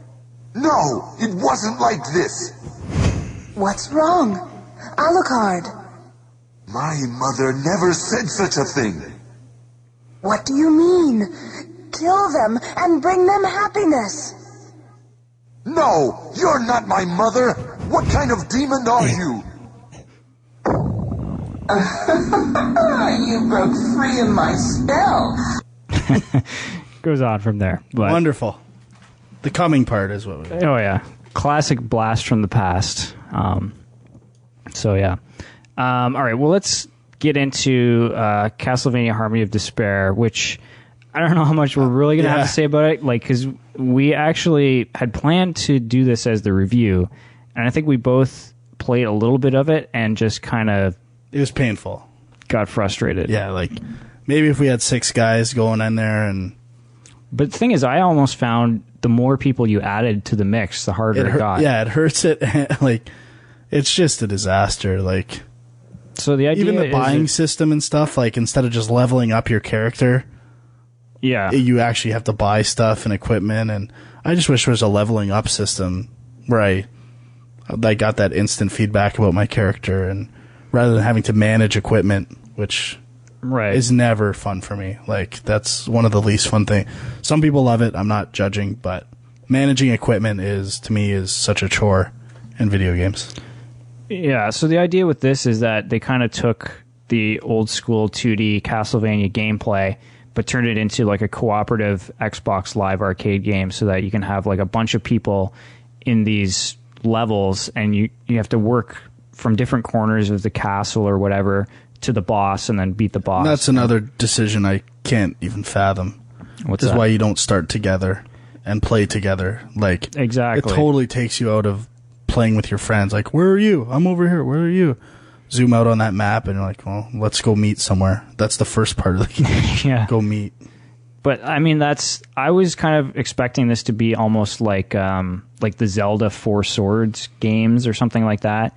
No, it wasn't like this. What's wrong? Alucard, My mother never said such a thing. what do you mean? Kill them and bring them happiness. No, you're not my mother. What kind of demon are you? You broke free of my spell. Goes on from there. But, Wonderful. The coming part is what we... oh, yeah. Classic blast from the past. So, yeah. All right, well, let's get into Castlevania Harmony of Despair, which I don't know how much we're really going to have to say about it, like, because we actually had planned to do this as the review, and I think we both played a little bit of it and just kind of It was painful. got frustrated. Yeah, like, maybe if we had 6 guys going in there and... But the thing is, I almost found the more people you added to the mix, the harder it got. Yeah, it hurts it. Like, it's just a disaster. Like, So the idea even the is buying system and stuff, like, instead of just leveling up your character Yeah. you actually have to buy stuff and equipment, and I just wish there was a leveling up system where I got that instant feedback about my character, and rather than having to manage equipment, which is never fun for me. Like, that's one of the least fun things. Some people love it. I'm not judging, but managing equipment to me is such a chore in video games. Yeah, so the idea with this is that they kind of took the old school 2D Castlevania gameplay but turned it into like a cooperative Xbox Live Arcade game so that you can have like a bunch of people in these levels, and you have to work from different corners of the castle or whatever to the boss and then beat the boss. That's another decision I can't even fathom. What's This that? is why you don't start together and play together. Like, Exactly. it totally takes you out of playing with your friends. Like, where are you? I'm over here. Where are you? Zoom out on that map and you're like, well, let's go meet somewhere. That's the first part of the game. Yeah. Go meet. But I mean, I was kind of expecting this to be almost like the Zelda Four Swords games or something like that.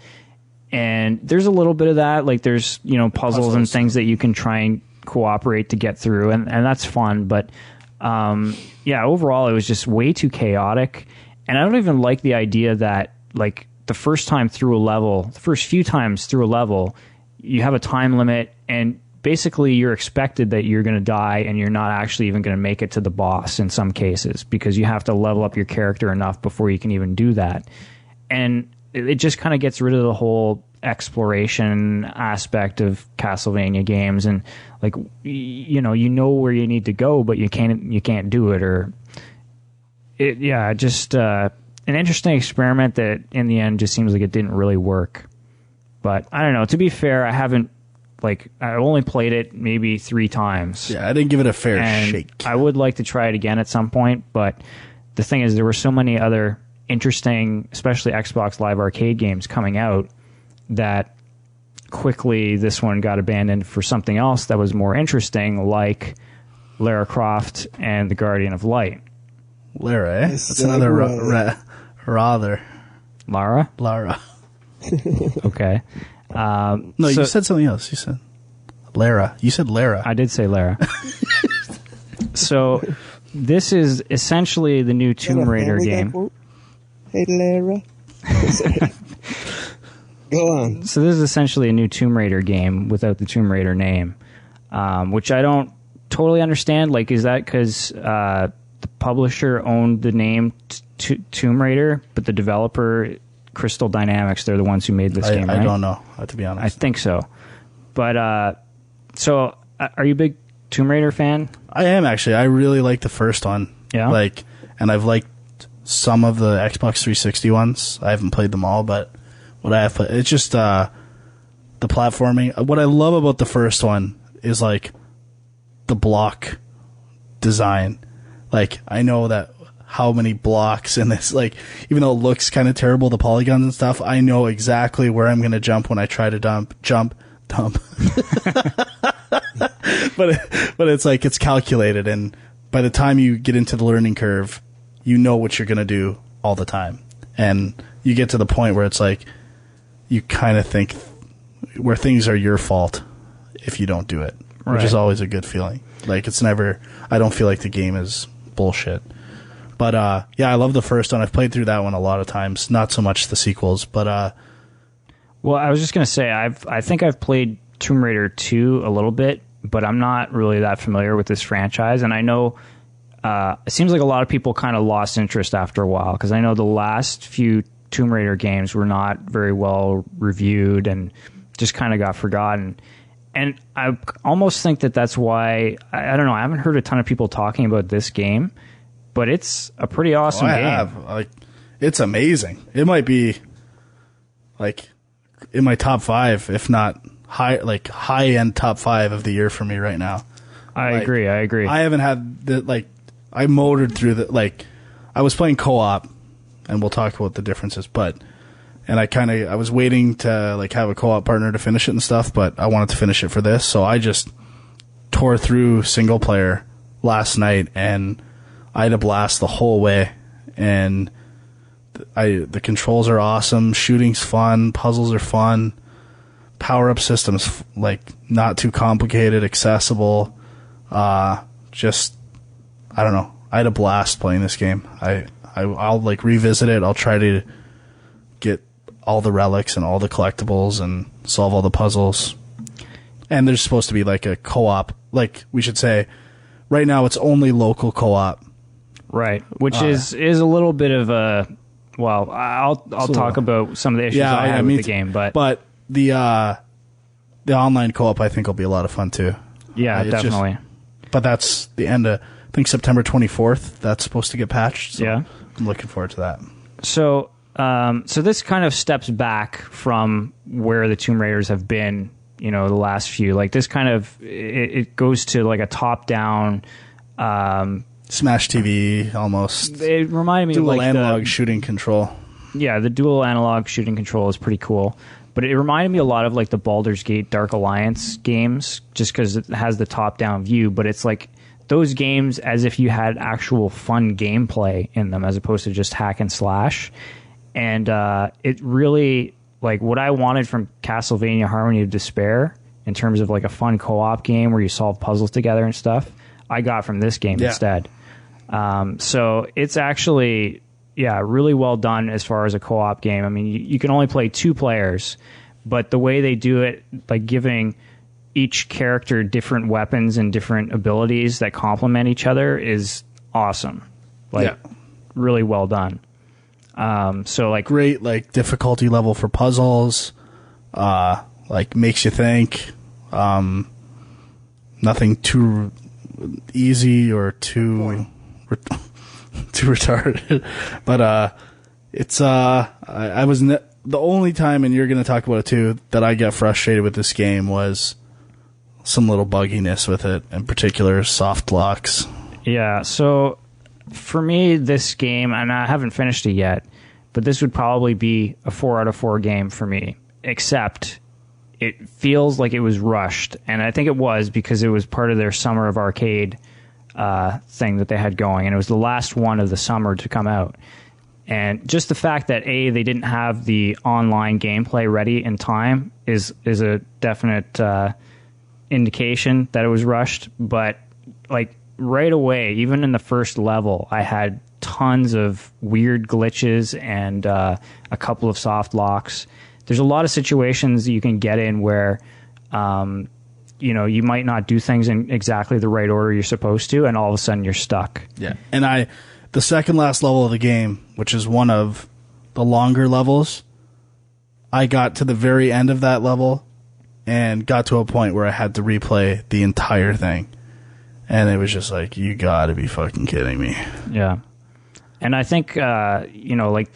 And there's a little bit of that. Like, there's, puzzles and things that you can try and cooperate to get through, and that's fun. But overall, it was just way too chaotic. And I don't even like the idea that, like, the first few times through a level, you have a time limit, and basically you're expected that you're going to die, and you're not actually even going to make it to the boss in some cases, because you have to level up your character enough before you can even do that. And it just kind of gets rid of the whole exploration aspect of Castlevania games, and like, you know where you need to go, but you can't do it, or an interesting experiment that in the end just seems like it didn't really work. But I don't know. To be fair, I only played it maybe 3 times. Yeah, I didn't give it a fair and shake. I would like to try it again at some point, but the thing is, there were so many other interesting, especially Xbox Live Arcade games coming out, that quickly this one got abandoned for something else that was more interesting, like Lara Croft and the Guardian of Light. Lara, eh? That's another rather. Lara? Lara. Okay. No, you said something else. You said Lara. You said Lara. I did say Lara. So this is essentially the new Tomb Raider game. Hey, Lara. Go on. So this is essentially a new Tomb Raider game without the Tomb Raider name, which I don't totally understand. Like, is that because the publisher owned the name Tomb Raider, but the developer, Crystal Dynamics, they're the ones who made this game, right? I don't know, to be honest. I think so. But, are you a big Tomb Raider fan? I am, actually. I really like the first one. Yeah? And I've liked some of the Xbox 360 ones. I haven't played them all, but what I have played, it's just the platforming. What I love about the first one is, like, the block design. Like, I know that how many blocks in this, like, even though it looks kind of terrible, the polygons and stuff, I know exactly where I'm going to jump when I try to jump. But it's like, it's calculated, and by the time you get into the learning curve, you know what you're going to do all the time. And you get to the point where it's like, you kind of think where things are your fault if you don't do it, which is always a good feeling. Like, it's never, I don't feel like the game is bullshit. But, I love the first one. I've played through that one a lot of times. Not so much the sequels, but... Well, I was just going to say, I think I've played Tomb Raider 2 a little bit, but I'm not really that familiar with this franchise. And I know it seems like a lot of people kind of lost interest after a while, because I know the last few Tomb Raider games were not very well reviewed and just kind of got forgotten. And I almost think that's why, I don't know, I haven't heard a ton of people talking about this game, but it's a pretty awesome game. I have. Like, it's amazing. It might be, like, in my top 5, if not high-end top 5 of the year for me right now. I agree. I haven't had I motored through I was playing co-op, and we'll talk about the differences, and I was waiting to, have a co-op partner to finish it and stuff, but I wanted to finish it for this, so I just tore through single player last night, and I had a blast the whole way, and the controls are awesome, shooting's fun, puzzles are fun, power-up systems, not too complicated, accessible, just I don't know. I had a blast playing this game. I'll like revisit it. I'll try to get all the relics and all the collectibles and solve all the puzzles. And there's supposed to be like a co-op. Like we should say, right now it's only local co-op. Right, which is a little bit of a. Well, I'll talk about some of the issues I had with the game, but the online co-op I think will be a lot of fun too. Yeah, definitely. But that's the end of, I think, September 24th. That's supposed to get patched. So yeah, I'm looking forward to that. So, so this kind of steps back from where the Tomb Raiders have been. The last few. Like this kind of it goes to like a top-down. Smash TV almost. It reminded me dual of like analog shooting control. Yeah, the dual analog shooting control is pretty cool. But it reminded me a lot of like the Baldur's Gate Dark Alliance games, just because it has the top-down view. But it's like those games as if you had actual fun gameplay in them, as opposed to just hack and slash. And it really, like, what I wanted from Castlevania Harmony of Despair in terms of like a fun co-op game where you solve puzzles together and stuff, I got from this game instead. So it's actually, really well done as far as a co-op game. I mean, you can only play 2 players, but the way they do it, like giving each character different weapons and different abilities that complement each other, is awesome. Like, really well done. So like great, like difficulty level for puzzles, like makes you think, nothing too easy or too retarded, but it's I was the only time, and you're going to talk about it too, that I get frustrated with this game was some little bugginess with it, in particular soft locks. Yeah, so for me, this game, and I haven't finished it yet, but this would probably be a 4 out of 4 game for me, except it feels like it was rushed, and I think it was because it was part of their Summer of Arcade thing that they had going, and it was the last one of the summer to come out. And just the fact that they didn't have the online gameplay ready in time is a definite indication that it was rushed. But like right away, even in the first level, I had tons of weird glitches and a couple of soft locks. There's a lot of situations that you can get in where you might not do things in exactly the right order you're supposed to, and all of a sudden you're stuck. Yeah. And the second last level of the game, which is one of the longer levels, I got to the very end of that level and got to a point where I had to replay the entire thing. And it was just like, you gotta be fucking kidding me. Yeah. And I think, like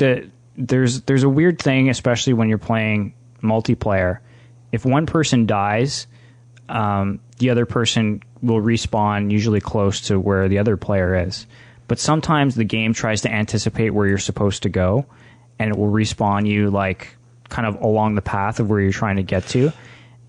there's a weird thing, especially when you're playing multiplayer. If one person dies, the other person will respawn usually close to where the other player is. But sometimes the game tries to anticipate where you're supposed to go, and it will respawn you like kind of along the path of where you're trying to get to.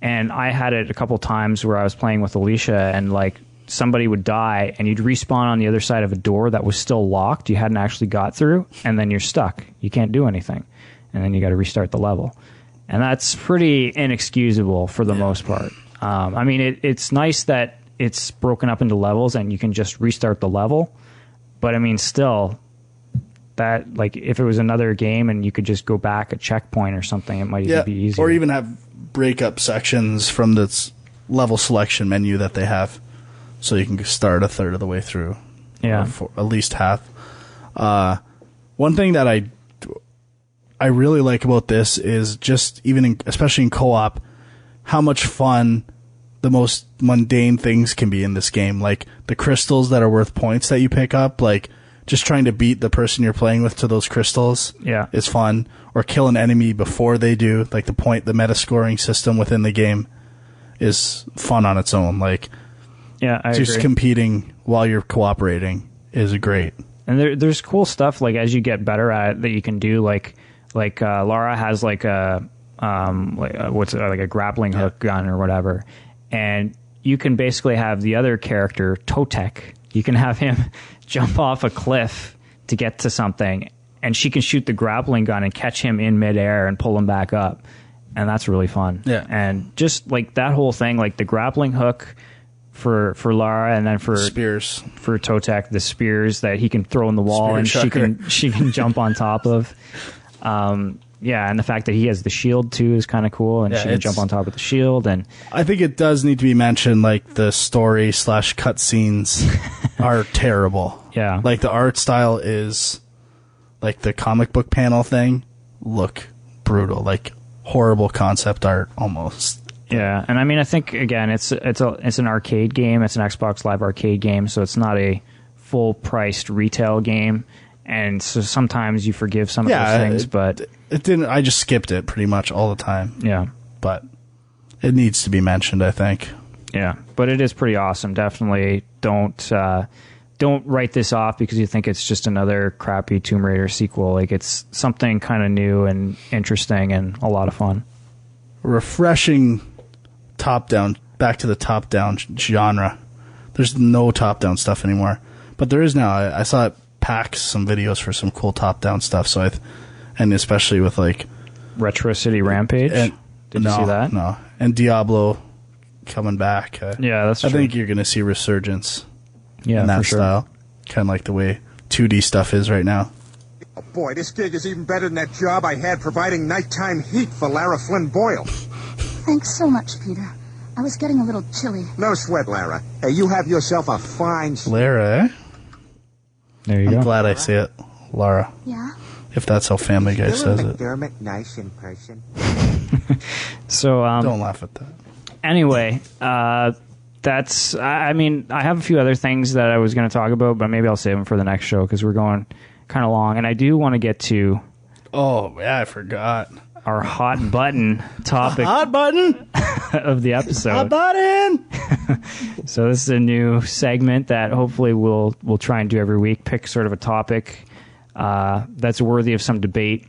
And I had it a couple times where I was playing with Alicia, and like somebody would die and you'd respawn on the other side of a door that was still locked, you hadn't actually got through, and then you're stuck. You can't do anything. And then you got to restart the level. And that's pretty inexcusable for the most part. I mean, it's nice that it's broken up into levels and you can just restart the level. But I mean, still, that like if it was another game and you could just go back a checkpoint or something, it might even be easier. Or even have breakup sections from this level selection menu that they have, so you can start a third of the way through. Yeah, or at least half. One thing that I really like about this is just especially in co-op, how much fun the most mundane things can be in this game. Like the crystals that are worth points that you pick up, like just trying to beat the person you're playing with to those crystals is fun. Or kill an enemy before they do. Like the meta scoring system within the game is fun on its own. Like I just agree. competing while you're cooperating is great. And there's cool stuff like as you get better at it that you can do. Like Lara has like a a grappling hook gun or whatever, and you can basically have the other character Totek. You can have him jump off a cliff to get to something, and she can shoot the grappling gun and catch him in midair and pull him back up, and that's really fun. Yeah. And just like that whole thing, like the grappling hook for Lara, and then for spears for Totek, the spears that he can throw in the wall and she can jump on top of. Yeah, and the fact that he has the shield too is kind of cool, and she can jump on top of the shield. And I think it does need to be mentioned, like the story / cutscenes are terrible. Yeah, like the art style is like the comic book panel thing. Look brutal, like horrible concept art almost. Yeah, and I mean, I think again, it's an arcade game. It's an Xbox Live Arcade game, so it's not a full priced retail game. And so sometimes you forgive some of those things, but it didn't. I just skipped it pretty much all the time. Yeah, but it needs to be mentioned, I think. Yeah, but it is pretty awesome. Definitely don't write this off because you think it's just another crappy Tomb Raider sequel. Like, it's something kind of new and interesting and a lot of fun. Refreshing top-down, back to the top-down genre. There's no top-down stuff anymore, but there is now. I saw it packs some videos for some cool top-down stuff. So and especially with like Retro City Rampage. Did you see that? No, and Diablo coming back. Yeah, that's true. I think you're going to see resurgence. Yeah, in that for sure. style, kind of like the way 2D stuff is right now. Oh boy, this gig is even better than that job I had providing nighttime heat for Lara Flynn Boyle. Thanks so much, Peter. I was getting a little chilly. No sweat, Lara. Hey, you have yourself a fine... Lara, eh? There you go. I'm glad I say it, Lara. Yeah? If that's how Family Guy says it. McDermott nice in person. So, don't laugh at that. Anyway, that's... I mean, I have a few other things that I was going to talk about, but maybe I'll save them for the next show because we're going kind of long. And I do want to get to... Oh, yeah, I forgot. Our hot button topic. Hot button? Of the episode. Hot button! So this is a new segment that hopefully we'll try and do every week. Pick sort of a topic that's worthy of some debate.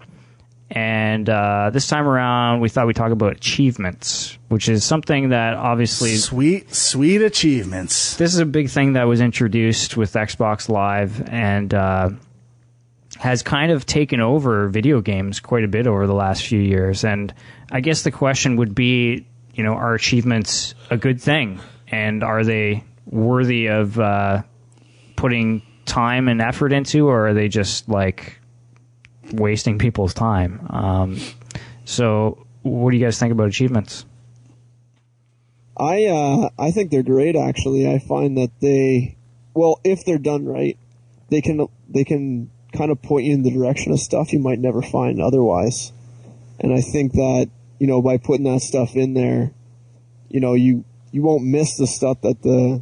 And this time around, we thought we'd talk about achievements, which is something that obviously... Sweet achievements. This is a big thing that was introduced with Xbox Live and has kind of taken over video games quite a bit over the last few years. And I guess the question would be, you know, are achievements a good thing? And are they worthy of putting time and effort into, or are they just like wasting people's time? So what do you guys think about achievements? I think they're great, actually. I find that if they're done right, they can kind of point you in the direction of stuff you might never find otherwise. And I think that, you know, by putting that stuff in there, you know, you won't miss the stuff that the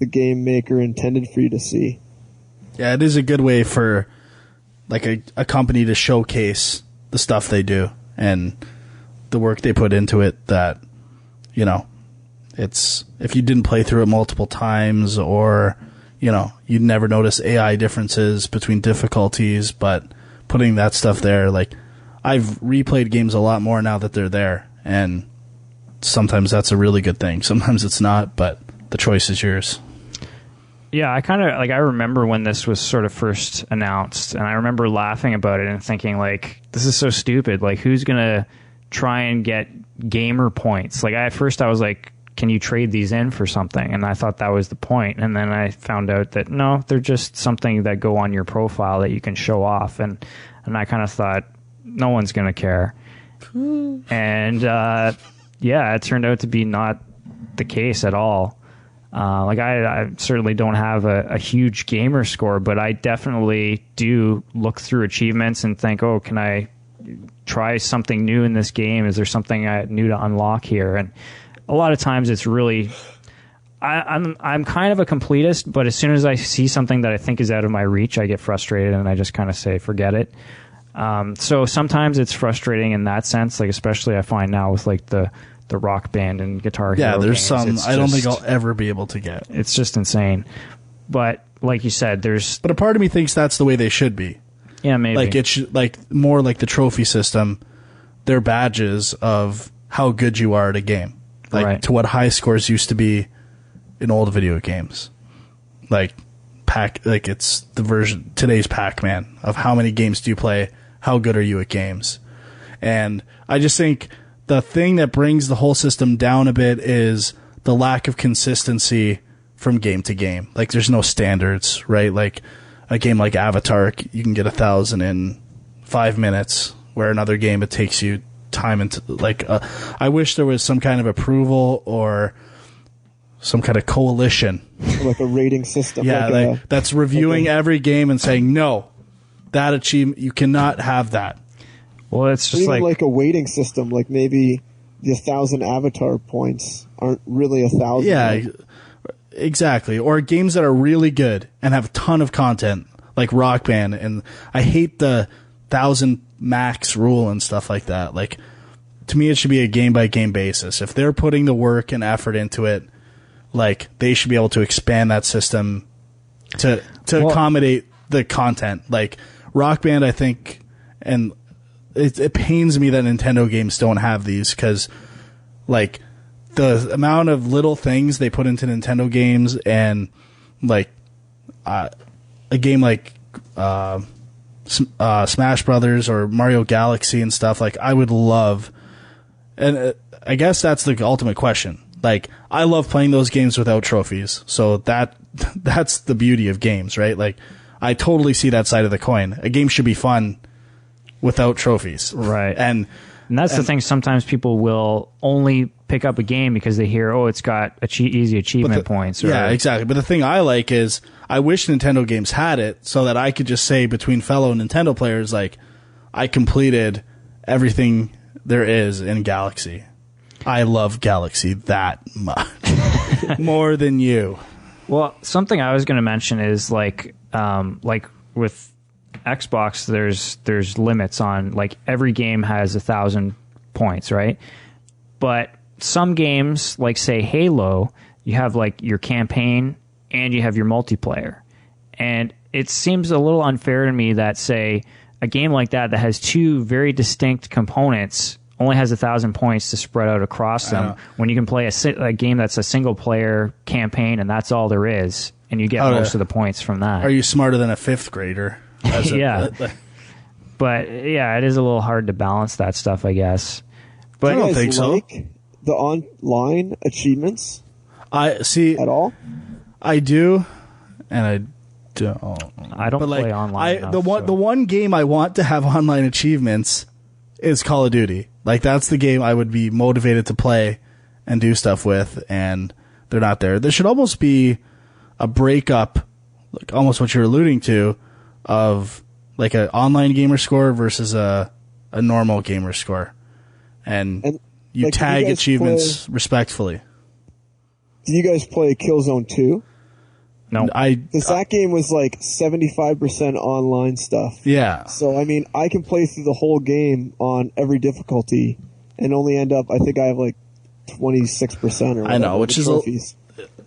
game maker intended for you to see. Yeah, it is a good way for like a company to showcase the stuff they do and the work they put into it that, you know, it's, if you didn't play through it multiple times, or, you know, you'd never notice AI differences between difficulties, but putting that stuff there, like, I've replayed games a lot more now that they're there, and sometimes that's a really good thing. Sometimes it's not, but the choice is yours. Yeah, I remember when this was sort of first announced, and I remember laughing about it and thinking, like, this is so stupid. Like, who's going to try and get gamer points? Like, at first I was like, can you trade these in for something? And I thought that was the point. And then I found out that no, they're just something that go on your profile that you can show off. And I kind of thought, no one's going to care. And yeah, it turned out to be not the case at all. Like I certainly don't have a huge gamer score, but I definitely do look through achievements and think, oh, can I try something new in this game? Is there something new to unlock here? And a lot of times it's really, I'm kind of a completist, but as soon as I see something that I think is out of my reach, I get frustrated and I just kind of say, forget it. So sometimes it's frustrating in that sense, like especially I find now with like the Rock Band and Guitar Hero there's games, some I don't think I'll ever be able to get. It's just insane. But like you said, but a part of me thinks that's the way they should be. Yeah, maybe. Like it should, like more like the trophy system. They're badges of how good you are at a game. Like right. To what high scores used to be in old video games. Like it's the version today's Pac-Man of how many games do you play, how good are you at games. And I just think the thing that brings the whole system down a bit is the lack of consistency from game to game. Like, there's no standards, right? Like, a game like Avatar, you can get 1,000 in 5 minutes, where another game, it takes you time. Into like, I wish there was some kind of approval or some kind of coalition. Like a rating system. Yeah, like that's reviewing every game and saying, no, that achievement, you cannot have that. Well, it's just like a weighting system, like maybe the 1,000 Avatar points aren't really 1,000. Yeah, exactly. Or games that are really good and have a ton of content, like Rock Band. And I hate the 1,000 max rule and stuff like that. Like, to me, it should be a game by game basis. If they're putting the work and effort into it, like, they should be able to expand that system to accommodate the content. Like, Rock Band, I think, and it pains me that Nintendo games don't have these, because, like, the amount of little things they put into Nintendo games, and, like, a game like Smash Brothers or Mario Galaxy and stuff, like, I would love, and I guess that's the ultimate question. Like, I love playing those games without trophies, so that's the beauty of games, right? Like, I totally see that side of the coin. A game should be fun without trophies. Right. And that's the thing. Sometimes people will only pick up a game because they hear, oh, it's got easy achievement points. Yeah, exactly. But the thing I like is, I wish Nintendo games had it so that I could just say between fellow Nintendo players, like, I completed everything there is in Galaxy. I love Galaxy that much. More than you. Well, something I was going to mention is, like with Xbox, there's limits on, like, every game has 1,000 points, right? But some games, like, say Halo, you have, like, your campaign and you have your multiplayer. And it seems a little unfair to me that, say, a game like that has two very distinct components only has 1,000 points to spread out across them, when you can play a game that's a single player campaign and that's all there is, and you get most of the points from that. Are you smarter than a fifth grader? Yeah. But yeah, it is a little hard to balance that stuff, I guess. But I don't think so. Like the online achievements? I see at all. I do, and I don't. I don't play online. The one game I want to have online achievements is Call of Duty. Like, that's the game I would be motivated to play and do stuff with, and they're not there. There should almost be a breakup, like almost what you're alluding to, of like an online gamer score versus a normal gamer score, and you like, tag achievements respectfully. Do you guys play Killzone 2? No. Because that game was like 75% online stuff. Yeah. So, I mean, I can play through the whole game on every difficulty and only end up, I think I have like 26% or whatever. I know, which is trophies.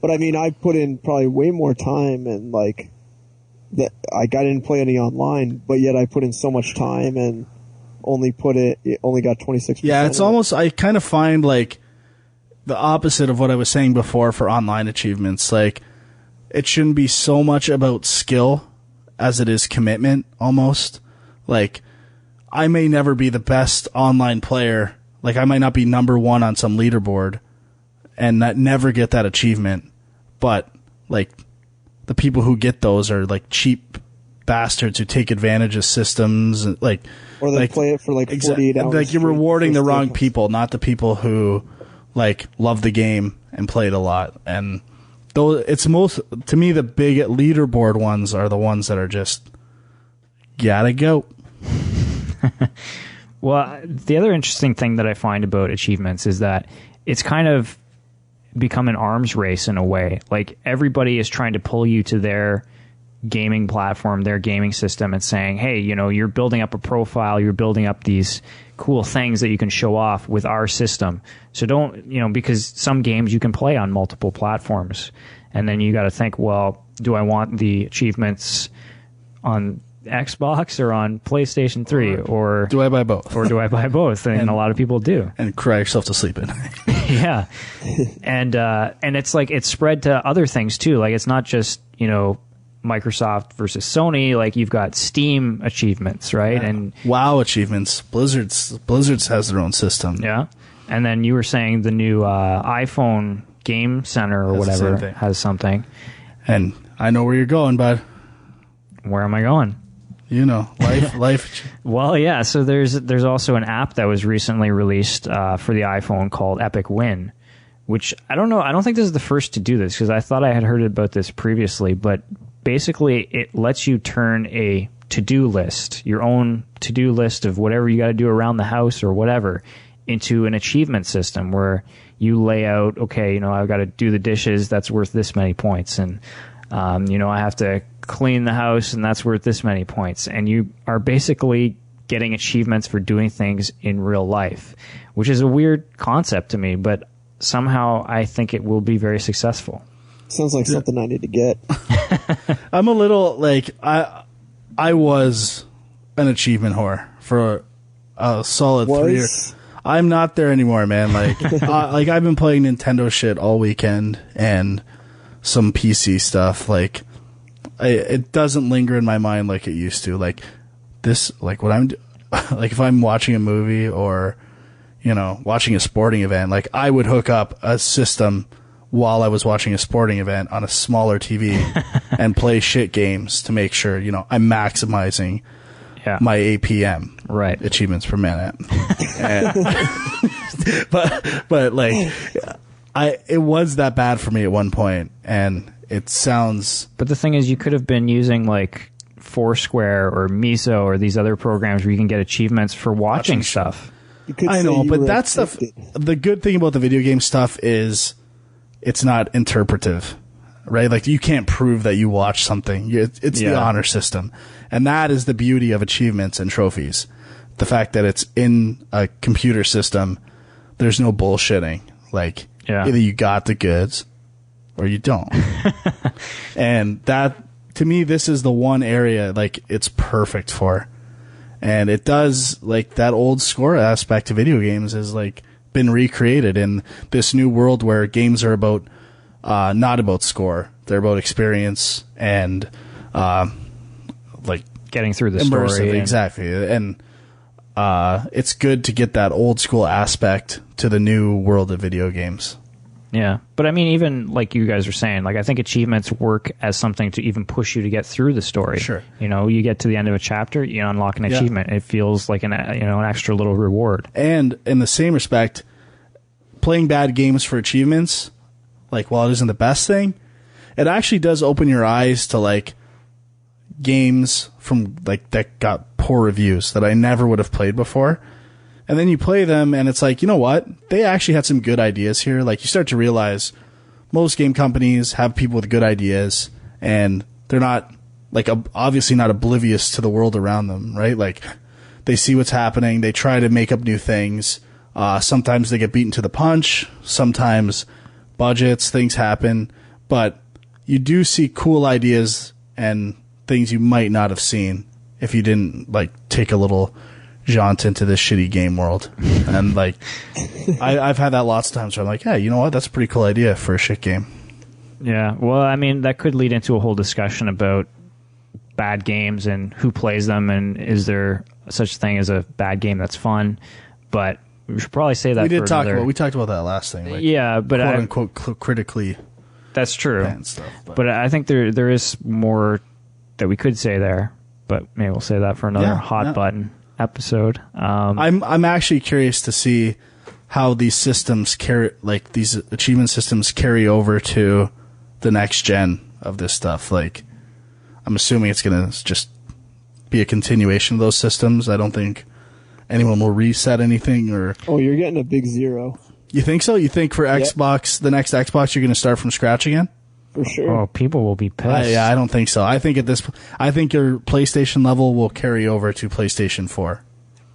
But I mean, I put in probably way more time, and like, that I didn't play any online, but yet I put in so much time and only got 26%. Yeah, it's almost, I kind of find like the opposite of what I was saying before for online achievements. Like, it shouldn't be so much about skill as it is commitment, almost. Like, I may never be the best online player. Like, I might not be number one on some leaderboard and never get that achievement. But, like, the people who get those are, like, cheap bastards who take advantage of systems. And, like, or they play it for, like, 48 hours. Like, you're rewarding the wrong people, not the people who, like, love the game and play it a lot. And though it's to me, the big leaderboard ones are the ones that are just gotta go. Well, the other interesting thing that I find about achievements is that it's kind of become an arms race in a way. Like, everybody is trying to pull you to their gaming platform, their gaming system, and saying, hey, you know, you're building up a profile, you're building up these cool things that you can show off with our system. So don't, you know, because some games you can play on multiple platforms, and then you got to think, well, do I want the achievements on Xbox or on PlayStation 3, or do I buy both? Or do I buy both? And a lot of people do. And cry yourself to sleep in. Yeah. And it's like, it's spread to other things too. Like, it's not just, you know, Microsoft versus Sony. Like, you've got Steam achievements, right? Yeah. And WoW achievements. Blizzard's has their own system. Yeah. And then you were saying the new iPhone Game Center or Has the same whatever thing. has something. And I know where you're going, bud. Where am I going? You know, life. Well, yeah. So there's also an app that was recently released for the iPhone called Epic Win, which I don't know. I don't think this is the first to do this because I thought I had heard about this previously. But basically, it lets you turn a to-do list, your own to-do list of whatever you got to do around the house or whatever, into an achievement system where you lay out, okay, I've got to do the dishes. That's worth this many points, and I have to clean the house, and that's worth this many points. And you are basically getting achievements for doing things in real life, which is a weird concept to me, but somehow I think it will be very successful. Sounds like something I need to get. I'm a little like I was an achievement whore for a solid 3 years. I'm not there anymore, man. Like like I've been playing Nintendo shit all weekend and some PC stuff. Like it doesn't linger in my mind like it used to. Like this, like what I'm like if I'm watching a movie or watching a sporting event, like I would hook up a system while I was watching a sporting event on a smaller TV and play shit games to make sure I'm maximizing my APM achievements per minute. but like it was that bad for me at one point, and it sounds. But the thing is, you could have been using like Foursquare or Miso or these other programs where you can get achievements for watching stuff. I know, but that's the good thing about the video game stuff is it's not interpretive, right? Like you can't prove that you watch something. It's the honor system, and that is the beauty of achievements and trophies. The fact that it's in a computer system, there's no bullshitting. Like either you got the goods or you don't. And that, to me, this is the one area like it's perfect for. And it does, like, that old score aspect of video games is like been recreated in this new world where games are about not about score. They're about experience and like getting through the immersive, story. Exactly. And it's good to get that old school aspect to the new world of video games. Yeah. But I mean, even like you guys are saying, like I think achievements work as something to even push you to get through the story. Sure. You get to the end of a chapter, you unlock an achievement. It feels like an extra little reward. And in the same respect, playing bad games for achievements, like while it isn't the best thing, it actually does open your eyes to like games from like that got poor reviews that I never would have played before. And then you play them and it's like, you know what? They actually had some good ideas here. Like you start to realize most game companies have people with good ideas and they're not like obviously not oblivious to the world around them, right? Like they see what's happening. They try to make up new things. Sometimes they get beaten to the punch. Sometimes budgets, things happen, but you do see cool ideas and things you might not have seen if you didn't like take a little jaunt into this shitty game world. And like I've had that lots of times where I'm like, yeah, you know what, that's a pretty cool idea for a shit game. Yeah, well, I mean, that could lead into a whole discussion about bad games and who plays them and is there such a thing as a bad game that's fun. But we should probably say that we did for talk another... about we talked about that last thing, like, yeah, but quote unquote critically that's true stuff, but I think there is more that we could say there, but maybe we'll say that for another hot button episode. I'm actually curious to see how these systems these achievement systems carry over to the next gen of this stuff. Like, I'm assuming it's going to just be a continuation of those systems. I don't think anyone will reset anything or. Oh, you're getting a big zero. You think so? You think for Xbox, the next Xbox, you're going to start from scratch again? For sure. Oh, people will be pissed. I don't think so. I think I think your PlayStation level will carry over to PlayStation 4.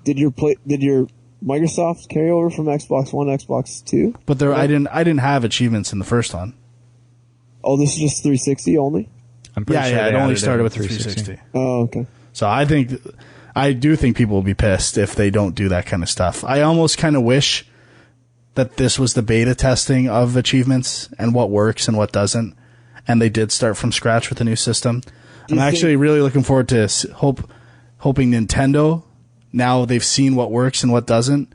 Did your Microsoft carry over from Xbox One, Xbox 2? But I didn't have achievements in the first one. Oh, this is just 360 only? I'm pretty sure it only started with the 360. Oh, okay. So I do think people will be pissed if they don't do that kind of stuff. I almost kind of wish that this was the beta testing of achievements and what works and what doesn't. And they did start from scratch with a new system. I'm actually really looking forward to hoping Nintendo, now they've seen what works and what doesn't,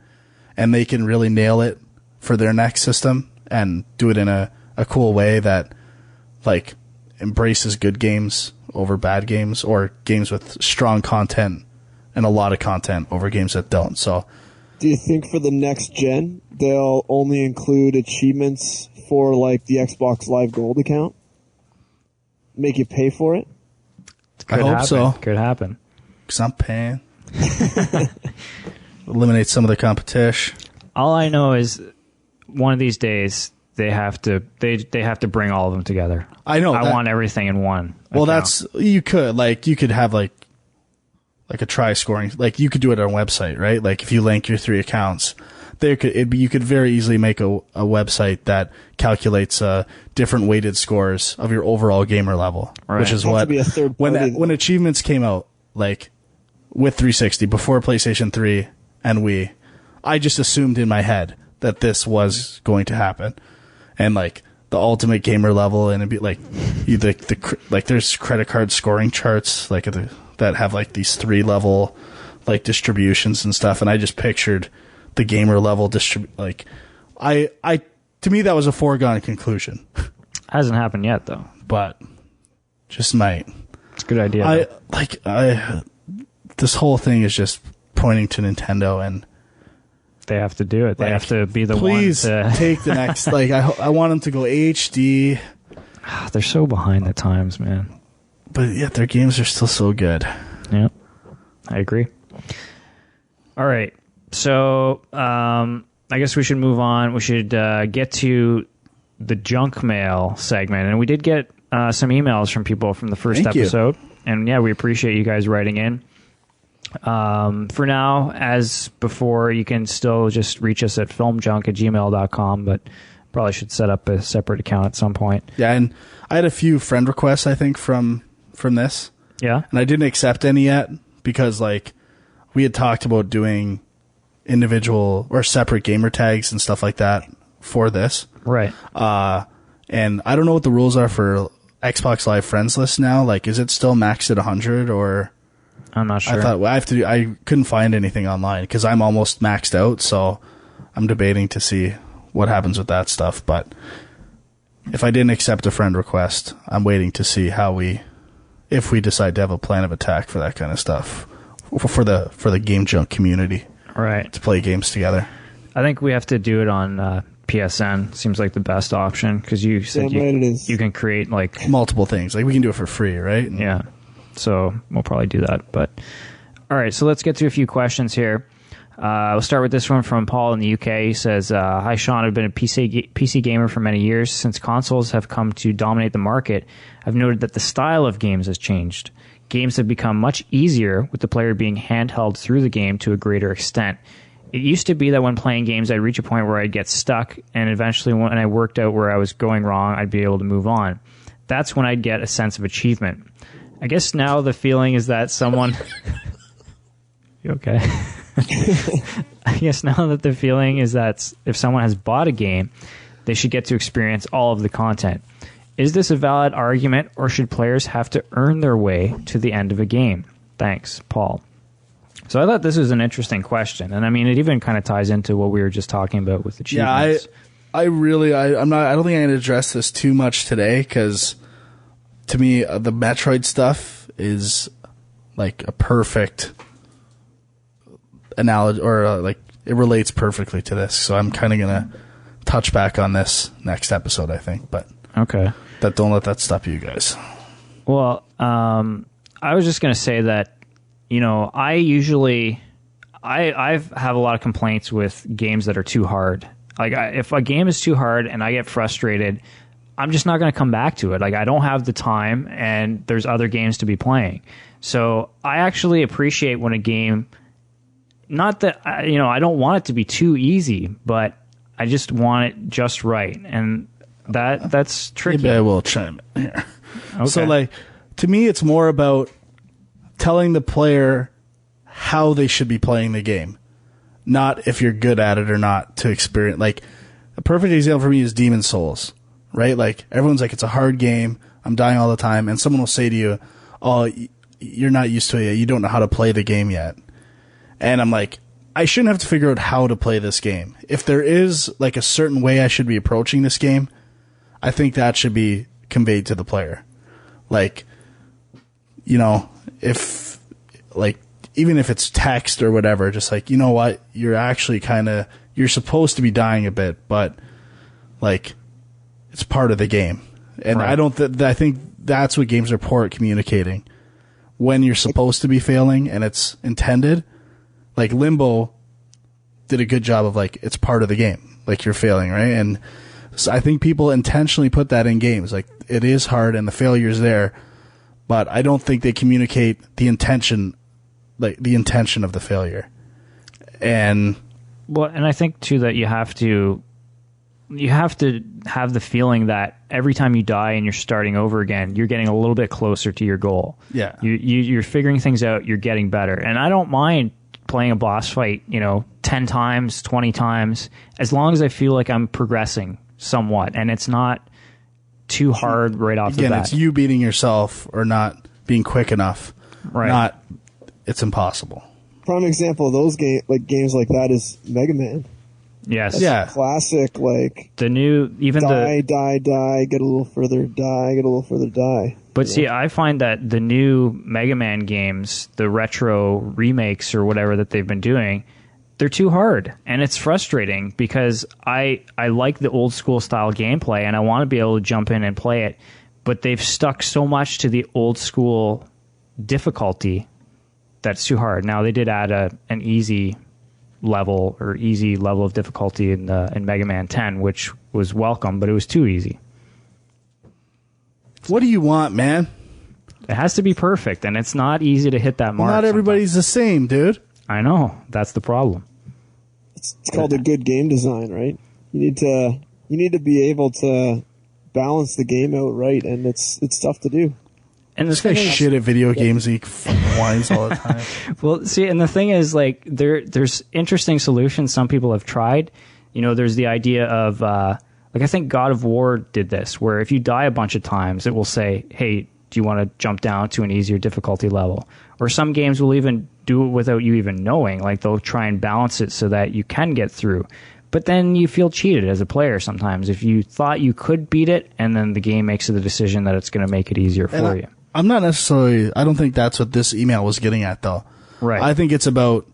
and they can really nail it for their next system and do it in a cool way that like embraces good games over bad games, or games with strong content and a lot of content over games that don't. So do you think for the next gen they'll only include achievements for like the Xbox Live Gold account? Make you pay for it? I hope so. Could happen. Because I'm paying. Eliminate some of the competition. All I know is one of these days they have to bring all of them together. I know. I want everything in one. Well, account. you could have like a try scoring, like you could do it on a website, right? Like if you link your 3 accounts, you could very easily make a website that calculates different weighted scores of your overall gamer level, right. Which is what when achievements came out, like with 360 before PlayStation 3 and Wii, I just assumed in my head that this was going to happen, and like the ultimate gamer level, and it'd be like like there's credit card scoring charts like that have like these 3 level like distributions and stuff, and I just pictured the gamer level like to me that was a foregone conclusion. Hasn't happened yet though, but just might. It's a good idea. This whole thing is just pointing to Nintendo, and they have to do it. They have to be the please one to take the next. Like I want them to go HD. They're so behind the times, man. But yet their games are still so good. Yeah, I agree. All right. So, I guess we should move on. We should get to the junk mail segment. And we did get some emails from people from the first episode. And yeah, we appreciate you guys writing in. For now, as before, you can still just reach us at filmjunk@gmail.com, but probably should set up a separate account at some point. Yeah, and I had a few friend requests, I think, from this. Yeah. And I didn't accept any yet because, like, we had talked about doing individual or separate gamer tags and stuff like that for this. Right. And I don't know what the rules are for Xbox Live friends list now. Like, is it still maxed at 100 or? I'm not sure. I thought I couldn't find anything online because I'm almost maxed out. So I'm debating to see what happens with that stuff. But if I didn't accept a friend request, I'm waiting to see if we decide to have a plan of attack for that kind of stuff for the Game Junk community. Right. To play games together. I think we have to do it on PSN. Seems like the best option because you said you can create like multiple things. Like we can do it for free, right? Yeah. So we'll probably do that. But all right, so let's get to a few questions here. We'll start with this one from Paul in the UK. He says, "Hi Sean, I've been a PC gamer for many years. Since consoles have come to dominate the market, I've noted that the style of games has changed. Games have become much easier with the player being handheld through the game to a greater extent. It used to be that when playing games, I'd reach a point where I'd get stuck, and eventually when I worked out where I was going wrong, I'd be able to move on. That's when I'd get a sense of achievement. I guess now the feeling is that someone..." You okay? I guess now that the feeling is that if someone has bought a game, they should get to experience all of the content. Is this a valid argument, or should players have to earn their way to the end of a game? Thanks, Paul. So I thought this was an interesting question, and I mean, it even kind of ties into what we were just talking about with achievements. Yeah, I don't think I'm going to address this too much today, because to me, the Metroid stuff is like a perfect analogy, or like it relates perfectly to this. So I'm kind of going to touch back on this next episode, I think, but okay. Don't let that stop you guys. Well, I was just going to say that, you know, I have a lot of complaints with games that are too hard. Like, if a game is too hard and I get frustrated, I'm just not going to come back to it. Like, I don't have the time, and there's other games to be playing. So I actually appreciate when a game, not that, you know, I don't want it to be too easy, but I just want it just right. And that's tricky. Maybe I will chime in here. Okay. So, like, to me, it's more about telling the player how they should be playing the game, not if you're good at it or not to experience. Like, a perfect example for me is Demon's Souls, right? Like, everyone's like, it's a hard game, I'm dying all the time, and someone will say to you, oh, you're not used to it yet, you don't know how to play the game yet. And I'm like, I shouldn't have to figure out how to play this game. If there is like a certain way I should be approaching this game, I think that should be conveyed to the player. Like, you know, if like, even if it's text or whatever, just like, you know what, you're actually you're supposed to be dying a bit, but like, it's part of the game. And right. I think that's what games are poor at communicating. When you're supposed to be failing and it's intended, like Limbo did a good job of like, it's part of the game. Like you're failing, right? And so I think people intentionally put that in games. Like it is hard and the failure's there, but I don't think they communicate the intention, like the intention of the failure. And I think too that you have to have the feeling that every time you die and you're starting over again, you're getting a little bit closer to your goal. Yeah. You're figuring things out, you're getting better. And I don't mind playing a boss fight, 10 times, 20 times, as long as I feel like I'm progressing somewhat and it's not too hard right off the bat. Again, it's you beating yourself or not being quick enough. Right. It's impossible. Prime example of those games like that is Mega Man. Yes. That's yeah. Classic, like the new die, get a little further, die. But see, I find that the new Mega Man games, the retro remakes or whatever that they've been doing, they're too hard, and it's frustrating because I like the old school style gameplay and I want to be able to jump in and play it, but they've stuck so much to the old school difficulty that's too hard. Now they did add an easy level of difficulty in Mega Man 10, which was welcome, but it was too easy. What do you want, man? It has to be perfect, and it's not easy to hit that mark. Not everybody's the same, dude. I know. That's the problem. It's called a good game design, right? You need to be able to balance the game out right, and it's tough to do. And this guy's shit at video games. He whines all the time. Well, see, and the thing is, like, there's interesting solutions some people have tried. There's the idea of, like, I think God of War did this, where if you die a bunch of times, it will say, hey, do you want to jump down to an easier difficulty level? Or some games will even do it without you even knowing. Like, they'll try and balance it so that you can get through. But then you feel cheated as a player sometimes if you thought you could beat it, and then the game makes the decision that it's going to make it easier for you. I don't think that's what this email was getting at, though. Right. I think it's about,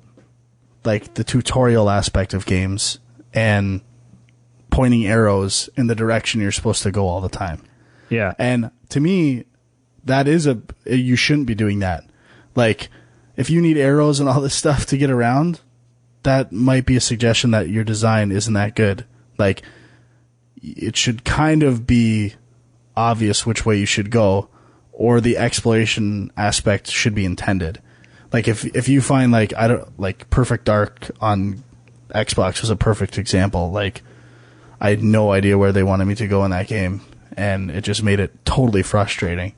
like, the tutorial aspect of games and pointing arrows in the direction you're supposed to go all the time. Yeah. And to me, that is you shouldn't be doing that. Like, if you need arrows and all this stuff to get around, that might be a suggestion that your design isn't that good. Like, it should kind of be obvious which way you should go, or the exploration aspect should be intended. Like, if you find, like, Perfect Dark on Xbox was a perfect example. Like, I had no idea where they wanted me to go in that game, and it just made it totally frustrating.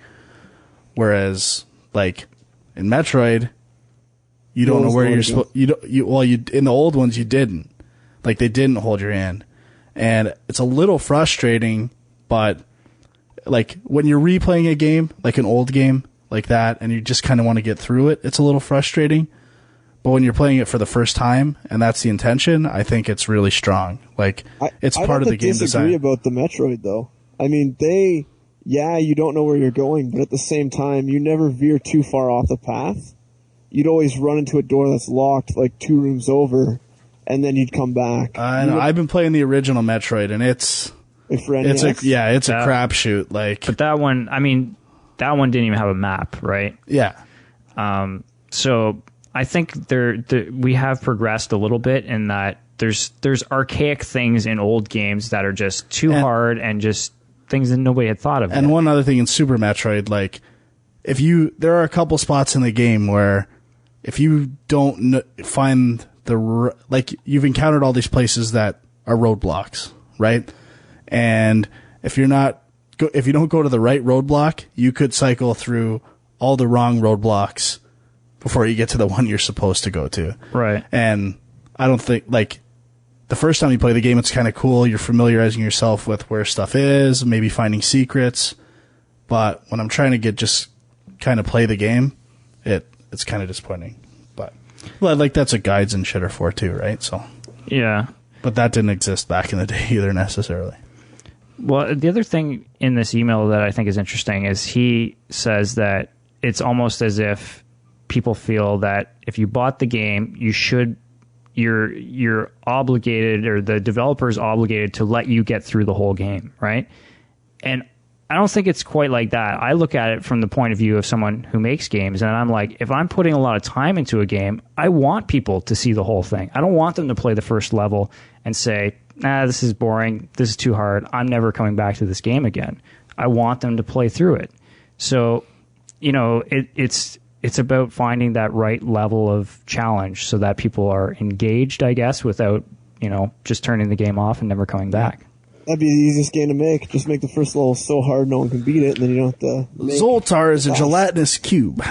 Whereas, like, in Metroid, you don't know where you're supposed. In the old ones you didn't. Like, they didn't hold your hand, and it's a little frustrating. But like, when you're replaying a game, like an old game like that, and you just kind of want to get through it, it's a little frustrating. But when you're playing it for the first time, and that's the intention, I think it's really strong. Like, it's part of the game design. I disagree about the Metroid, though. I mean, you don't know where you're going, but at the same time, you never veer too far off the path. You'd always run into a door that's locked, like 2 rooms over, and then you'd come back. I know. I've been playing the original Metroid, and it's a crapshoot. Like, but that one didn't even have a map, right? Yeah. So I think we have progressed a little bit in that there's archaic things in old games that are just too hard and just things that nobody had thought of. And one other thing in Super Metroid, like, there are a couple spots in the game where if you don't find you've encountered all these places that are roadblocks, right? And if you don't go to the right roadblock, you could cycle through all the wrong roadblocks before you get to the one you're supposed to go to. Right. And I don't think, like, the first time you play the game, it's kind of cool. You're familiarizing yourself with where stuff is, maybe finding secrets. But when I'm trying to just kind of play the game, it's kind of disappointing. But Well, like that's what guides and shit are for too, right? So Yeah. but that didn't exist back in the day either necessarily. Well, the other thing in this email that I think is interesting is he says that it's almost as if people feel that if you bought the game, you're obligated, or the developer is obligated to let you get through the whole game, right? And I don't think it's quite like that. I look at it from the point of view of someone who makes games, and I'm like, if I'm putting a lot of time into a game, I want people to see the whole thing. I don't want them to play the first level and say, this is boring, this is too hard, I'm never coming back to this game again. I want them to play through it. So, it's about finding that right level of challenge so that people are engaged, I guess, without, just turning the game off and never coming back. That'd be the easiest game to make. Just make the first level so hard no one can beat it, and then you don't have to make Zoltar is a gelatinous cube,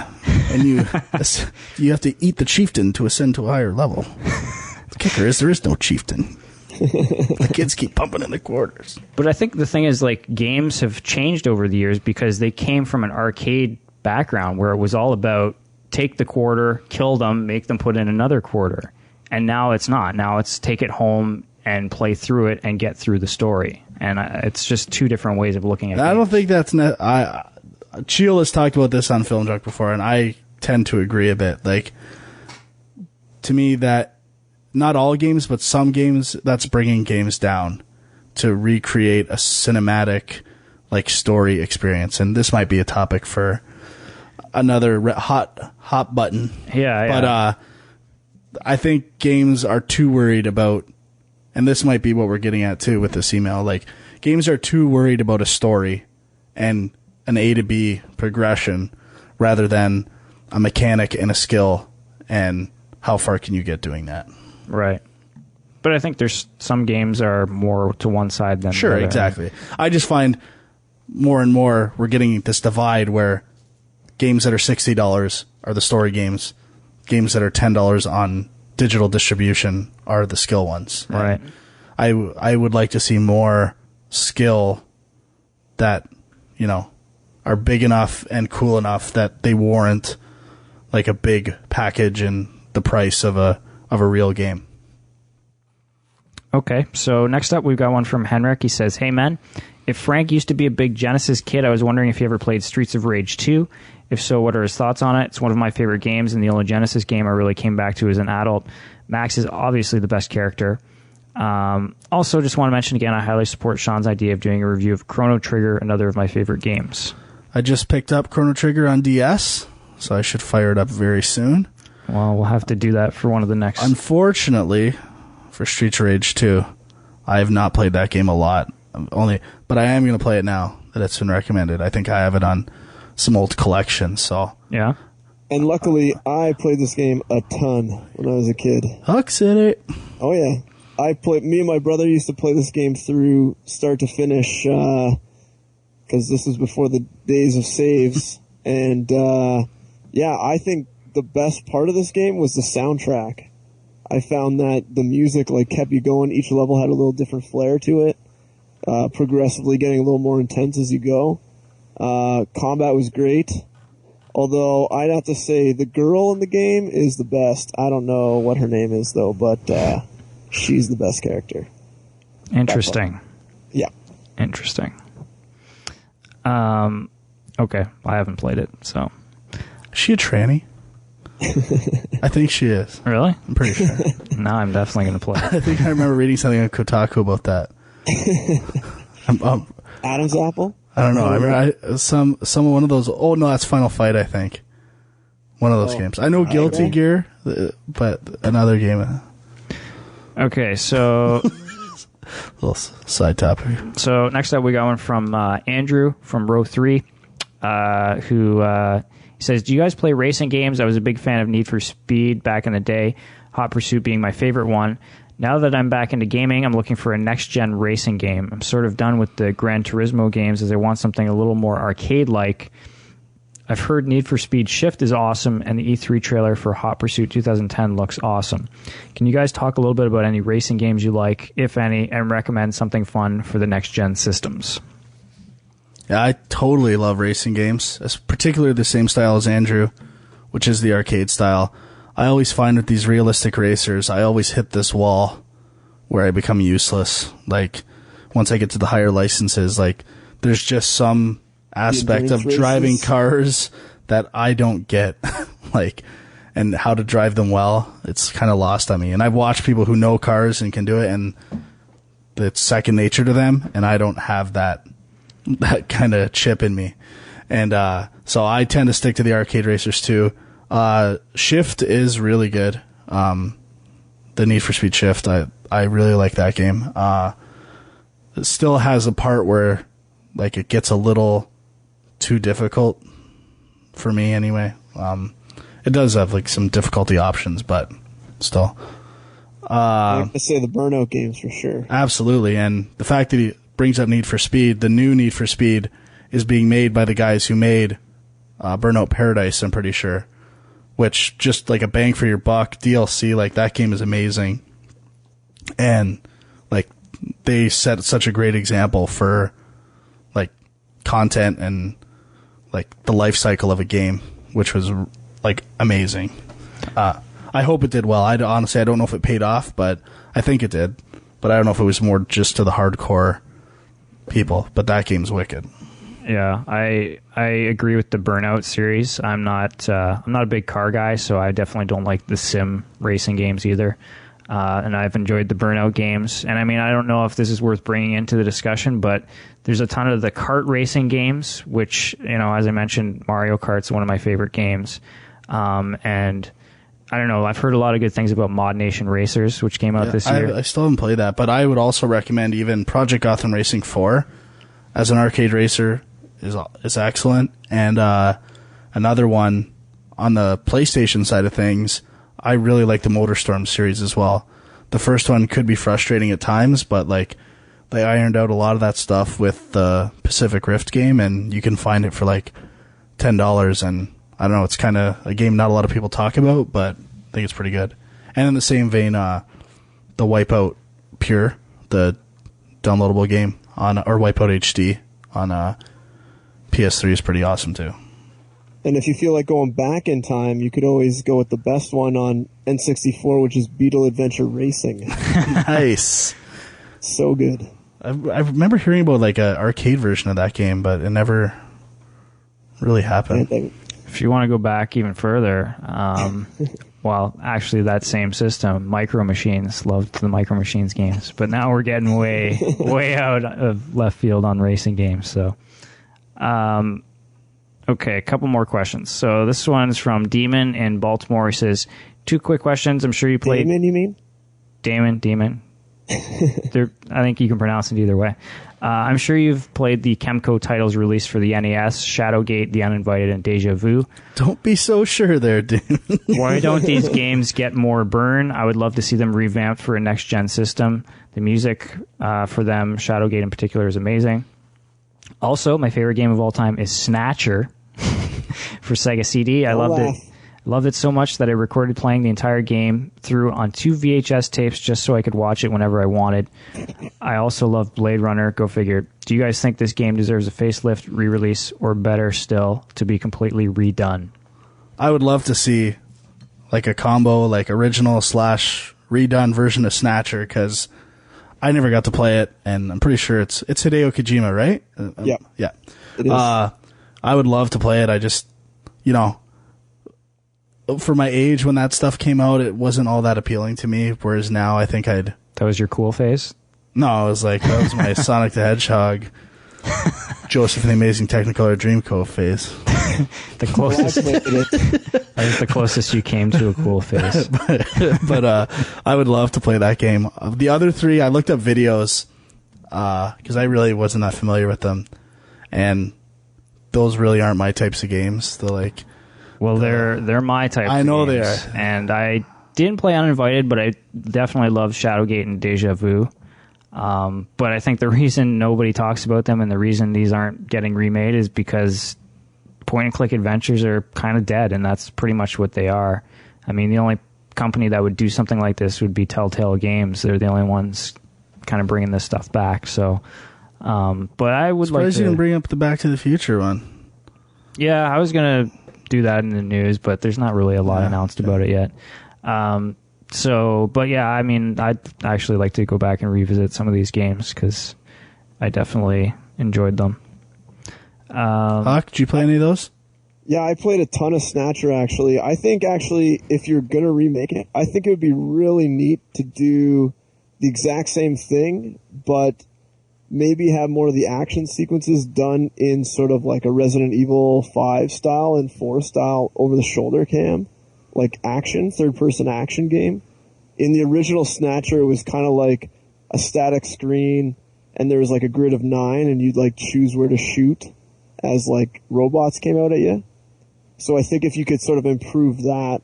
and you have to eat the chieftain to ascend to a higher level. The kicker is there is no chieftain. The kids keep pumping in the quarters. But I think the thing is, like, games have changed over the years because they came from an arcade background where it was all about take the quarter, kill them, make them put in another quarter. And now it's not. Now it's take it home and play through it and get through the story. And it's just two different ways of looking at it. I don't think that's... Cheel has talked about this on Film Junk before, and I tend to agree a bit. Like, to me, that not all games, but some games, that's bringing games down to recreate a cinematic, like, story experience. And this might be a topic for another hot button. Yeah. But I think games are too worried about... And this might be what we're getting at, too, with this email. Like, games are too worried about a story and an A to B progression rather than a mechanic and a skill and how far can you get doing that. Right. But I think there's some games are more to one side than Sure, the other. exactly. I just find more and more we're getting this divide where games that are $60 are the story games. Games that are $10 on digital distribution are the skill ones. Right. And I would like to see more skill that, are big enough and cool enough that they warrant like a big package and the price of a real game. Okay, so next up we've got one from Henrik. He says, "Hey men, if Frank used to be a big Genesis kid, I was wondering if he ever played Streets of Rage 2. If so, what are his thoughts on it? It's one of my favorite games, and the only Genesis game I really came back to as an adult. Max is obviously the best character. Also, just want to mention again, I highly support Sean's idea of doing a review of Chrono Trigger, another of my favorite games." I just picked up Chrono Trigger on DS, so I should fire it up very soon. Well, we'll have to do that for one of the next... Unfortunately, for Streets of Rage 2, I have not played that game a lot. But I am going to play it now that it's been recommended. I think I have it on some old collections, so... Yeah? And luckily, I played this game a ton when I was a kid. Huck City. Oh, yeah. Me and my brother used to play this game through start to finish, because this was before the days of saves. And, I think the best part of this game was the soundtrack. I found that the music kept you going. Each level had a little different flair to it, progressively getting a little more intense as you go. Combat was great. Although, I'd have to say, the girl in the game is the best. I don't know what her name is, though, but she's the best character. Interesting. Yeah. Interesting. Okay, I haven't played it, so... Is she a tranny? I think she is. Really? I'm pretty sure. Now I'm definitely going to play it. I think I remember reading something on Kotaku about that. Adam's Apple? I don't know. I remember one of those... Oh, no, that's Final Fight, I think. One of those games. I know Guilty Gear, but another game... Okay, so... little side topic. So next up we got one from Andrew from row 3, who says, "Do you guys play racing games? I was a big fan of Need for Speed back in the day, Hot Pursuit being my favorite one. Now that I'm back into gaming, I'm looking for a next-gen racing game. I'm sort of done with the Gran Turismo games as I want something a little more arcade-like. I've heard Need for Speed Shift is awesome, and the E3 trailer for Hot Pursuit 2010 looks awesome. Can you guys talk a little bit about any racing games you like, if any, and recommend something fun for the next-gen systems?" Yeah, I totally love racing games, particularly the same style as Andrew, which is the arcade style. I always find with these realistic racers, I always hit this wall where I become useless. Like, once I get to the higher licenses, like, there's just some aspect of driving cars that I don't get. Like, and how to drive them well, it's kind of lost on me. And I've watched people who know cars and can do it, and it's second nature to them, and I don't have that kind of chip in me. And so I tend to stick to the arcade racers too. Shift is really good. The Need for Speed Shift, I really like that game. It still has a part where, like, it gets a little too difficult for me anyway. It does have, like, some difficulty options, but still. I have to say the Burnout games for sure. Absolutely, and the fact that he brings up Need for Speed, the new Need for Speed is being made by the guys who made Burnout Paradise, I'm pretty sure. Which, just like a bang for your buck DLC, like, that game is amazing. And, like, they set such a great example for, like, content and, like, the life cycle of a game, which was, like, amazing. I hope it did well. Honestly, I don't know if it paid off, but I think it did. But I don't know if it was more just to the hardcore people. But that game's wicked. Yeah, I agree with the Burnout series. I'm not a big car guy, so I definitely don't like the sim racing games either. And I've enjoyed the Burnout games. And I mean, I don't know if this is worth bringing into the discussion, but there's a ton of the kart racing games, which, you know, as I mentioned, Mario Kart's one of my favorite games. And I don't know, I've heard a lot of good things about Mod Nation Racers, which came out this year. I still haven't played that, but I would also recommend even Project Gotham Racing 4 as an arcade racer is excellent. And another one on the PlayStation side of things, I really like the MotorStorm series as well. The first one could be frustrating at times, but like they ironed out a lot of that stuff with the Pacific Rift game, and you can find it for like $10. And I don't know, it's kind of a game not a lot of people talk about, but I think it's pretty good. And in the same vein, the Wipeout Pure, the downloadable game on, or Wipeout HD on PS3 is pretty awesome too. And if you feel like going back in time, you could always go with the best one on N64, which is Beetle Adventure Racing. Nice. So good. I remember hearing about like an arcade version of that game, but it never really happened. If you want to go back even further, well, actually that same system, Micro Machines, loved the Micro Machines games. But now we're getting way out of left field on racing games. So, okay, a couple more questions. So this one's from Demon in Baltimore. He says, 2 quick questions. I'm sure you played... Damon, you mean? Damon. I think you can pronounce it either way. I'm sure you've played the Kemco titles released for the NES, Shadowgate, The Uninvited, and Deja Vu. Don't be so sure there, dude. Why don't these games get more burn? I would love to see them revamped for a next-gen system. The music for them, Shadowgate in particular, is amazing. Also, my favorite game of all time is Snatcher for Sega CD. I loved it. Loved it so much that I recorded playing the entire game through on 2 VHS tapes just so I could watch it whenever I wanted. I also love Blade Runner. Go figure. Do you guys think this game deserves a facelift, re-release, or better still, to be completely redone? I would love to see like a combo, like original / redone version of Snatcher, because I never got to play it, and I'm pretty sure it's Hideo Kojima, right? Yeah. It is. I would love to play it. I just, for my age when that stuff came out, it wasn't all that appealing to me, whereas now I think I'd... That was your cool phase? No, I was like, that was my Sonic the Hedgehog, Joseph and the Amazing Technicolor Dreamcoat phase. The closest... That was the closest you came to a cool phase. but I would love to play that game. The other 3, I looked up videos, because I really wasn't that familiar with them, and those really aren't my types of games. They're like... Well, they're my type. I know they are. And I didn't play Uninvited, but I definitely loved Shadowgate and Deja Vu. But I think the reason nobody talks about them and the reason these aren't getting remade is because point-and-click adventures are kind of dead, and that's pretty much what they are. I mean, the only company that would do something like this would be Telltale Games. They're the only ones kind of bringing this stuff back. So, but I would like to... Surprised you didn't bring up the Back to the Future one. Yeah, I was going to do that in the news, but there's not really a lot announced about it yet. But yeah, I mean, I'd actually like to go back and revisit some of these games because I definitely enjoyed them. Huck, did you play any of those? Yeah, I played a ton of Snatcher, actually. I think, if you're going to remake it, I think it would be really neat to do the exact same thing, but maybe have more of the action sequences done in sort of like a Resident Evil 5 style and 4 style over-the-shoulder cam, like action, third-person action game. In the original Snatcher, it was kind of like a static screen, and there was like a grid of 9, and you'd like choose where to shoot as like robots came out at you. So I think if you could sort of improve that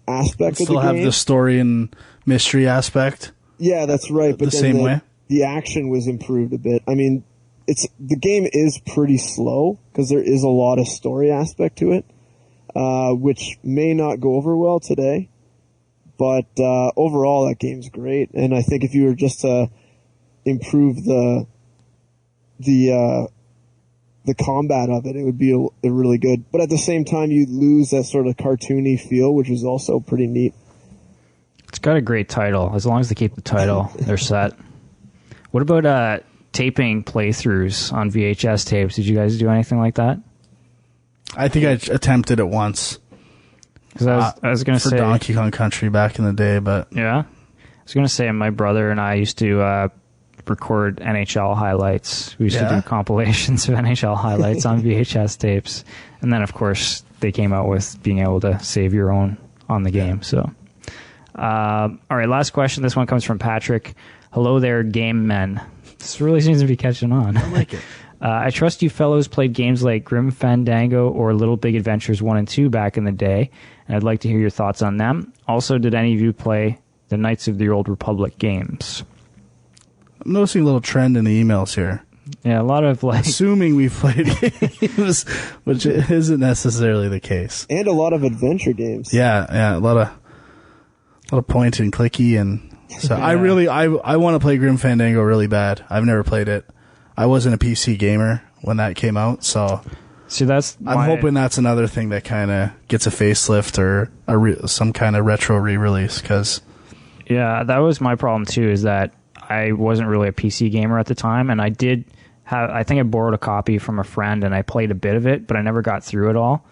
aspect of the game. Still have the story and mystery aspect. Yeah, that's right. But the same way? The action was improved a bit. I mean, the game is pretty slow because there is a lot of story aspect to it, which may not go over well today. But overall, that game's great. And I think if you were just to improve the combat of it, it would be a really good. But at the same time, you'd lose that sort of cartoony feel, which is also pretty neat. It's got a great title. As long as they keep the title, they're set. What about taping playthroughs on VHS tapes? Did you guys do anything like that? I think I attempted it once. Because I was going to say... For Donkey Kong Country back in the day, but... Yeah? I was going to say my brother and I used to... record NHL highlights. We used to do compilations of NHL highlights on VHS tapes. And then, of course, they came out with being able to save your own on the game. So, all right, last question. This one comes from Patrick. Hello there, game men. This really seems to be catching on. I like it. I trust you fellows played games like Grim Fandango or Little Big Adventures 1 and 2 back in the day, and I'd like to hear your thoughts on them. Also, did any of you play the Knights of the Old Republic games? I'm noticing a little trend in the emails here. Yeah, a lot of like... Assuming we played games, which isn't necessarily the case. And a lot of adventure games. Yeah, a lot of point and clicky, and so yeah. I want to play Grim Fandango really bad. I've never played it. I wasn't a PC gamer when that came out, so... See, I'm hoping that's another thing that kind of gets a facelift or some kind of retro re-release, because... Yeah, that was my problem too, is that I wasn't really a PC gamer at the time, and I think I borrowed a copy from a friend, and I played a bit of it, but I never got through it all.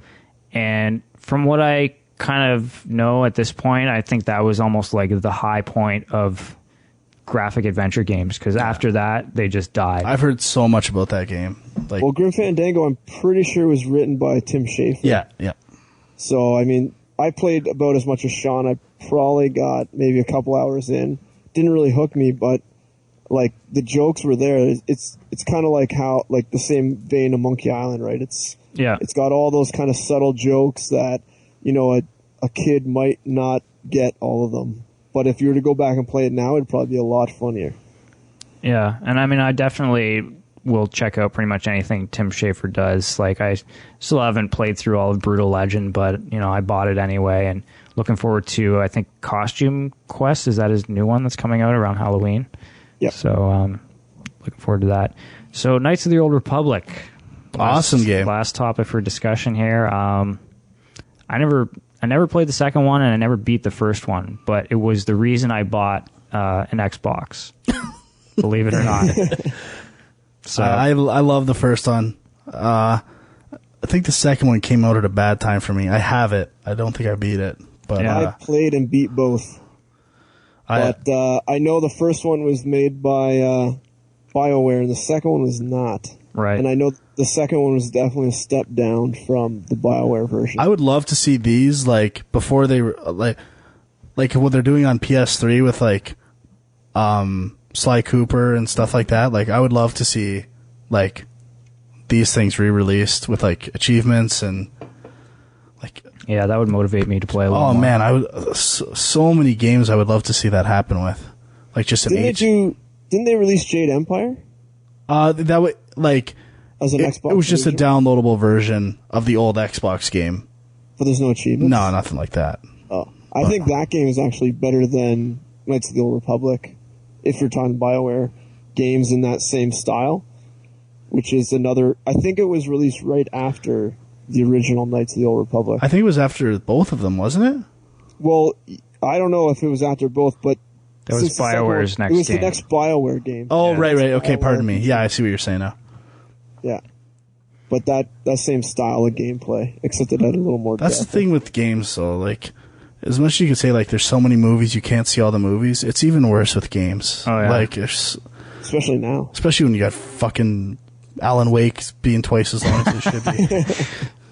And from what I kind of know at this point, I think that was almost like the high point of graphic adventure games, because after that, they just died. I've heard so much about that game. Well, Grim Fandango, I'm pretty sure was written by Tim Schafer. Yeah. So, I mean, I played about as much as Sean. I probably got maybe a couple hours in. Didn't really hook me, but like the jokes were there. It's kind of like how, like the same vein of Monkey Island, right? It's got all those kind of subtle jokes that, you know, a kid might not get all of them. But if you were to go back and play it now, it'd probably be a lot funnier. Yeah, and I mean, I definitely will check out pretty much anything Tim Schafer does. Like, I still haven't played through all of Brutal Legend, but, you know, I bought it anyway, and looking forward to, I think, Costume Quest. Is that his new one that's coming out around Halloween? Yeah. So, looking forward to that. So, Knights of the Old Republic. Awesome game. Last topic for discussion here. I never played the second one, and I never beat the first one, but it was the reason I bought an Xbox. Believe it or not. So I love the first one. I think the second one came out at a bad time for me. I have it. I don't think I beat it. But I played and beat both. But I know the first one was made by BioWare, and the second one was not. Right. And I know the second one was definitely a step down from the BioWare version. I would love to see these, like, before they were, like what they're doing on PS3 with, like, Sly Cooper and stuff like that. Like, I would love to see, like, these things re-released with, like, achievements and, like... Yeah, that would motivate me to play a little more. Man, I would so many games I would love to see that happen with. Like, just an Didn't they release Jade Empire? That would, like... As an Xbox it was just version? a downloadable version of the old Xbox game. But there's no achievements? No, nothing like that. Oh. I think that game is actually better than Knights of the Old Republic, if you're talking BioWare games in that same style, which is another... I think it was released right after the original Knights of the Old Republic. I think it was after both of them, wasn't it? Well, I don't know if it was after both, but That was BioWare's next game. It was the next BioWare game. Oh, right. Okay, pardon me. Yeah, I see what you're saying now. Yeah. But that same style of gameplay, except it had a little more That's depth. the thing with games, though. Like, as much as you could say, like, there's so many movies, you can't see all the movies, it's even worse with games. Oh, yeah. Like, especially now. Especially when you got fucking Alan Wake being twice as long as it should be.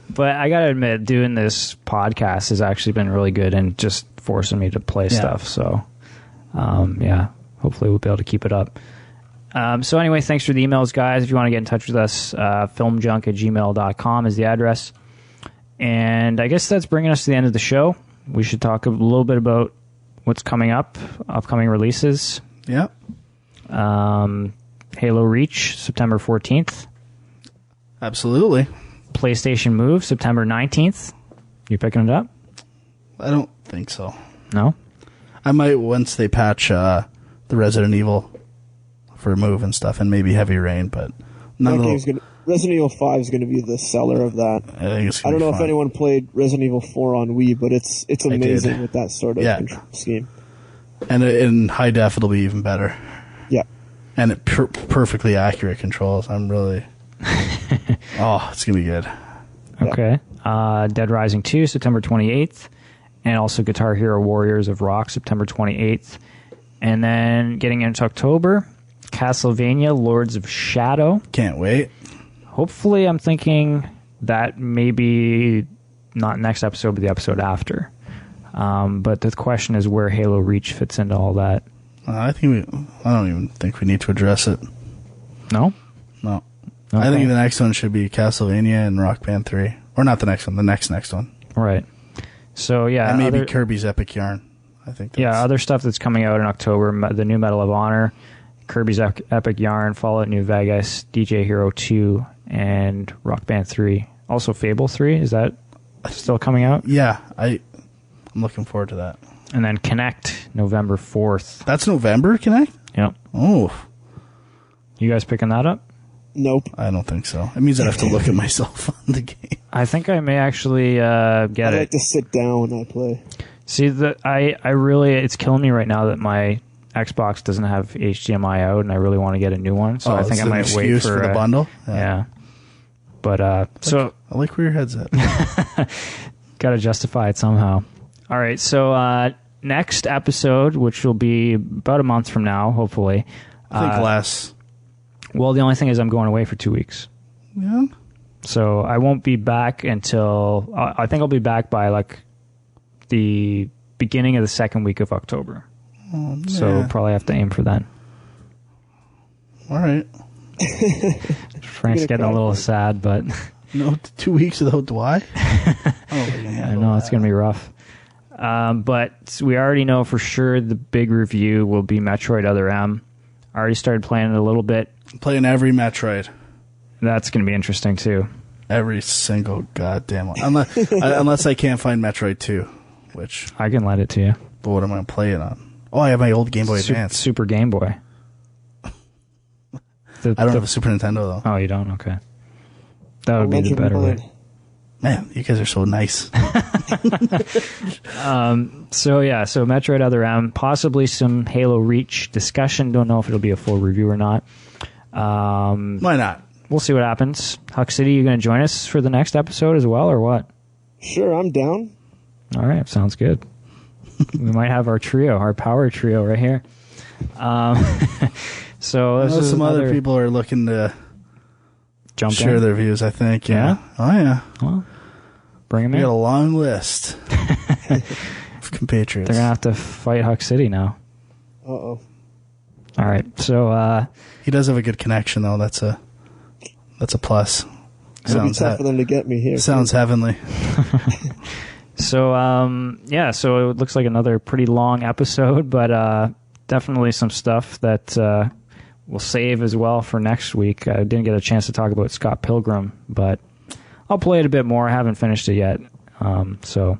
But I gotta admit, doing this podcast has actually been really good and just forcing me to play stuff. So, hopefully we'll be able to keep it up. So anyway, thanks for the emails, guys. If you want to get in touch with us, filmjunk@gmail.com is the address. And I guess that's bringing us to the end of the show. We should talk a little bit about what's coming up, upcoming releases. Yeah. Halo Reach, September 14th. Absolutely. PlayStation Move, September 19th. You picking it up? I don't think so. No? I might once they patch the Resident Evil for Move and stuff, and maybe Heavy Rain, but Resident Evil 5 is going to be the seller of that. I don't know if anyone played Resident Evil 4 on Wii, but it's amazing with that sort of control scheme. And in high def, it'll be even better. Yeah. And perfectly accurate controls. I'm really... it's going to be good. Okay. Dead Rising 2, September 28th. And also Guitar Hero Warriors of Rock, September 28th. And then getting into October, Castlevania Lords of Shadow. Can't wait. Hopefully, I'm thinking that maybe not next episode, but the episode after. But the question is where Halo Reach fits into all that. I don't even think we need to address it. No? No. Okay. I think the next one should be Castlevania and Rock Band 3. Or not the next one, the next one. Right. So, yeah. And maybe Kirby's Epic Yarn. I think that's... Yeah, other stuff that's coming out in October, the new Medal of Honor, Kirby's Epic Yarn, Fallout New Vegas, DJ Hero 2, and Rock Band 3. Also Fable 3, is that still coming out? Yeah, I'm looking forward to that. And then Connect, November 4th. That's November, Connect? Yep. Oh. You guys picking that up? Nope. I don't think so. It means I have to look at myself on the game. I think I may actually get it. I like to sit down when I play. See, I really, it's killing me right now that my Xbox doesn't have HDMI out, and I really want to get a new one. So I think I might wait for the bundle. Yeah. But so I like where your head's at. got to justify it somehow. All right. So next episode, which will be about a month from now, hopefully. I think less. Well, the only thing is I'm going away for 2 weeks. Yeah. So I won't be back until I think I'll be back by like the beginning of the second week of October. Oh, so probably have to aim for then. All right. Frank's getting a little sad, but no, 2 weeks without Dwight. I know it's going to be rough. But we already know for sure the big review will be Metroid Other M. I already started playing it a little bit. Playing every Metroid. That's going to be interesting too. Every single goddamn one. Unless I can't find Metroid 2, which... I can lend it to you. But what am I going to play it on? Oh, I have my old Game Boy Advance. Super Game Boy. I don't have a Super Nintendo, though. Oh, you don't? Okay. That would be the better way. Man, you guys are so nice. So Metroid Other M, possibly some Halo Reach discussion. Don't know if it'll be a full review or not. Why not? We'll see what happens. Huck City, you going to join us for the next episode as well, or what? Sure, I'm down. All right, sounds good. We might have our trio, our power trio right here. So this is some other people are looking to share their views, I think. Yeah. Oh, yeah. Well, bring them in. We got a long list of compatriots. They're going to have to fight Huck City now. Uh-oh. All right, so... he does have a good connection, though. That's a plus. It'll be tough for them to get me here. Sounds heavenly. So, so it looks like another pretty long episode, but definitely some stuff that we'll save as well for next week. I didn't get a chance to talk about Scott Pilgrim, but I'll play it a bit more. I haven't finished it yet. So,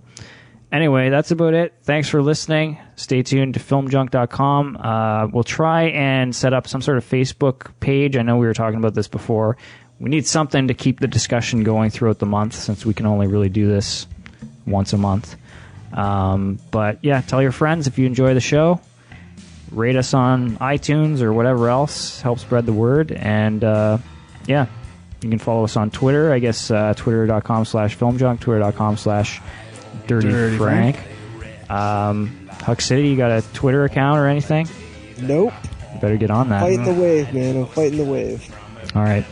anyway, that's about it. Thanks for listening. Stay tuned to filmjunk.com. We'll try and set up some sort of Facebook page. I know we were talking about this before, we need something to keep the discussion going throughout the month, since we can only really do this once a month. But yeah, tell your friends if you enjoy the show. Rate us on iTunes or whatever else. Help spread the word. And yeah, you can follow us on Twitter. I guess twitter.com/filmjunk, twitter.com/dirtyfrank. Huck City, you got a Twitter account or anything? Nope. You better get on that. Fighting the wave, man. I'm fighting the wave. All right.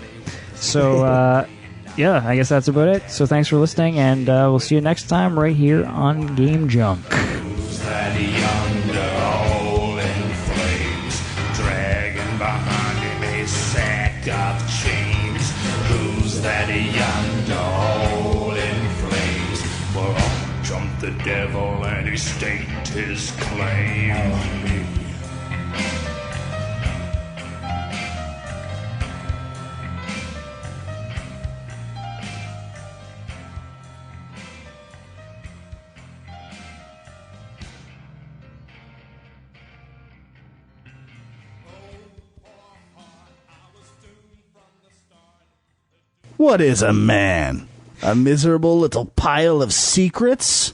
So, yeah, I guess that's about it. So thanks for listening, and we'll see you next time right here on Game Junk. Who's that yonder hole in flames, dragging behind him a sack of chains? Who's that yonder hole in flames? Well, up jumped the devil and he staked his claim. What is a man? A miserable little pile of secrets?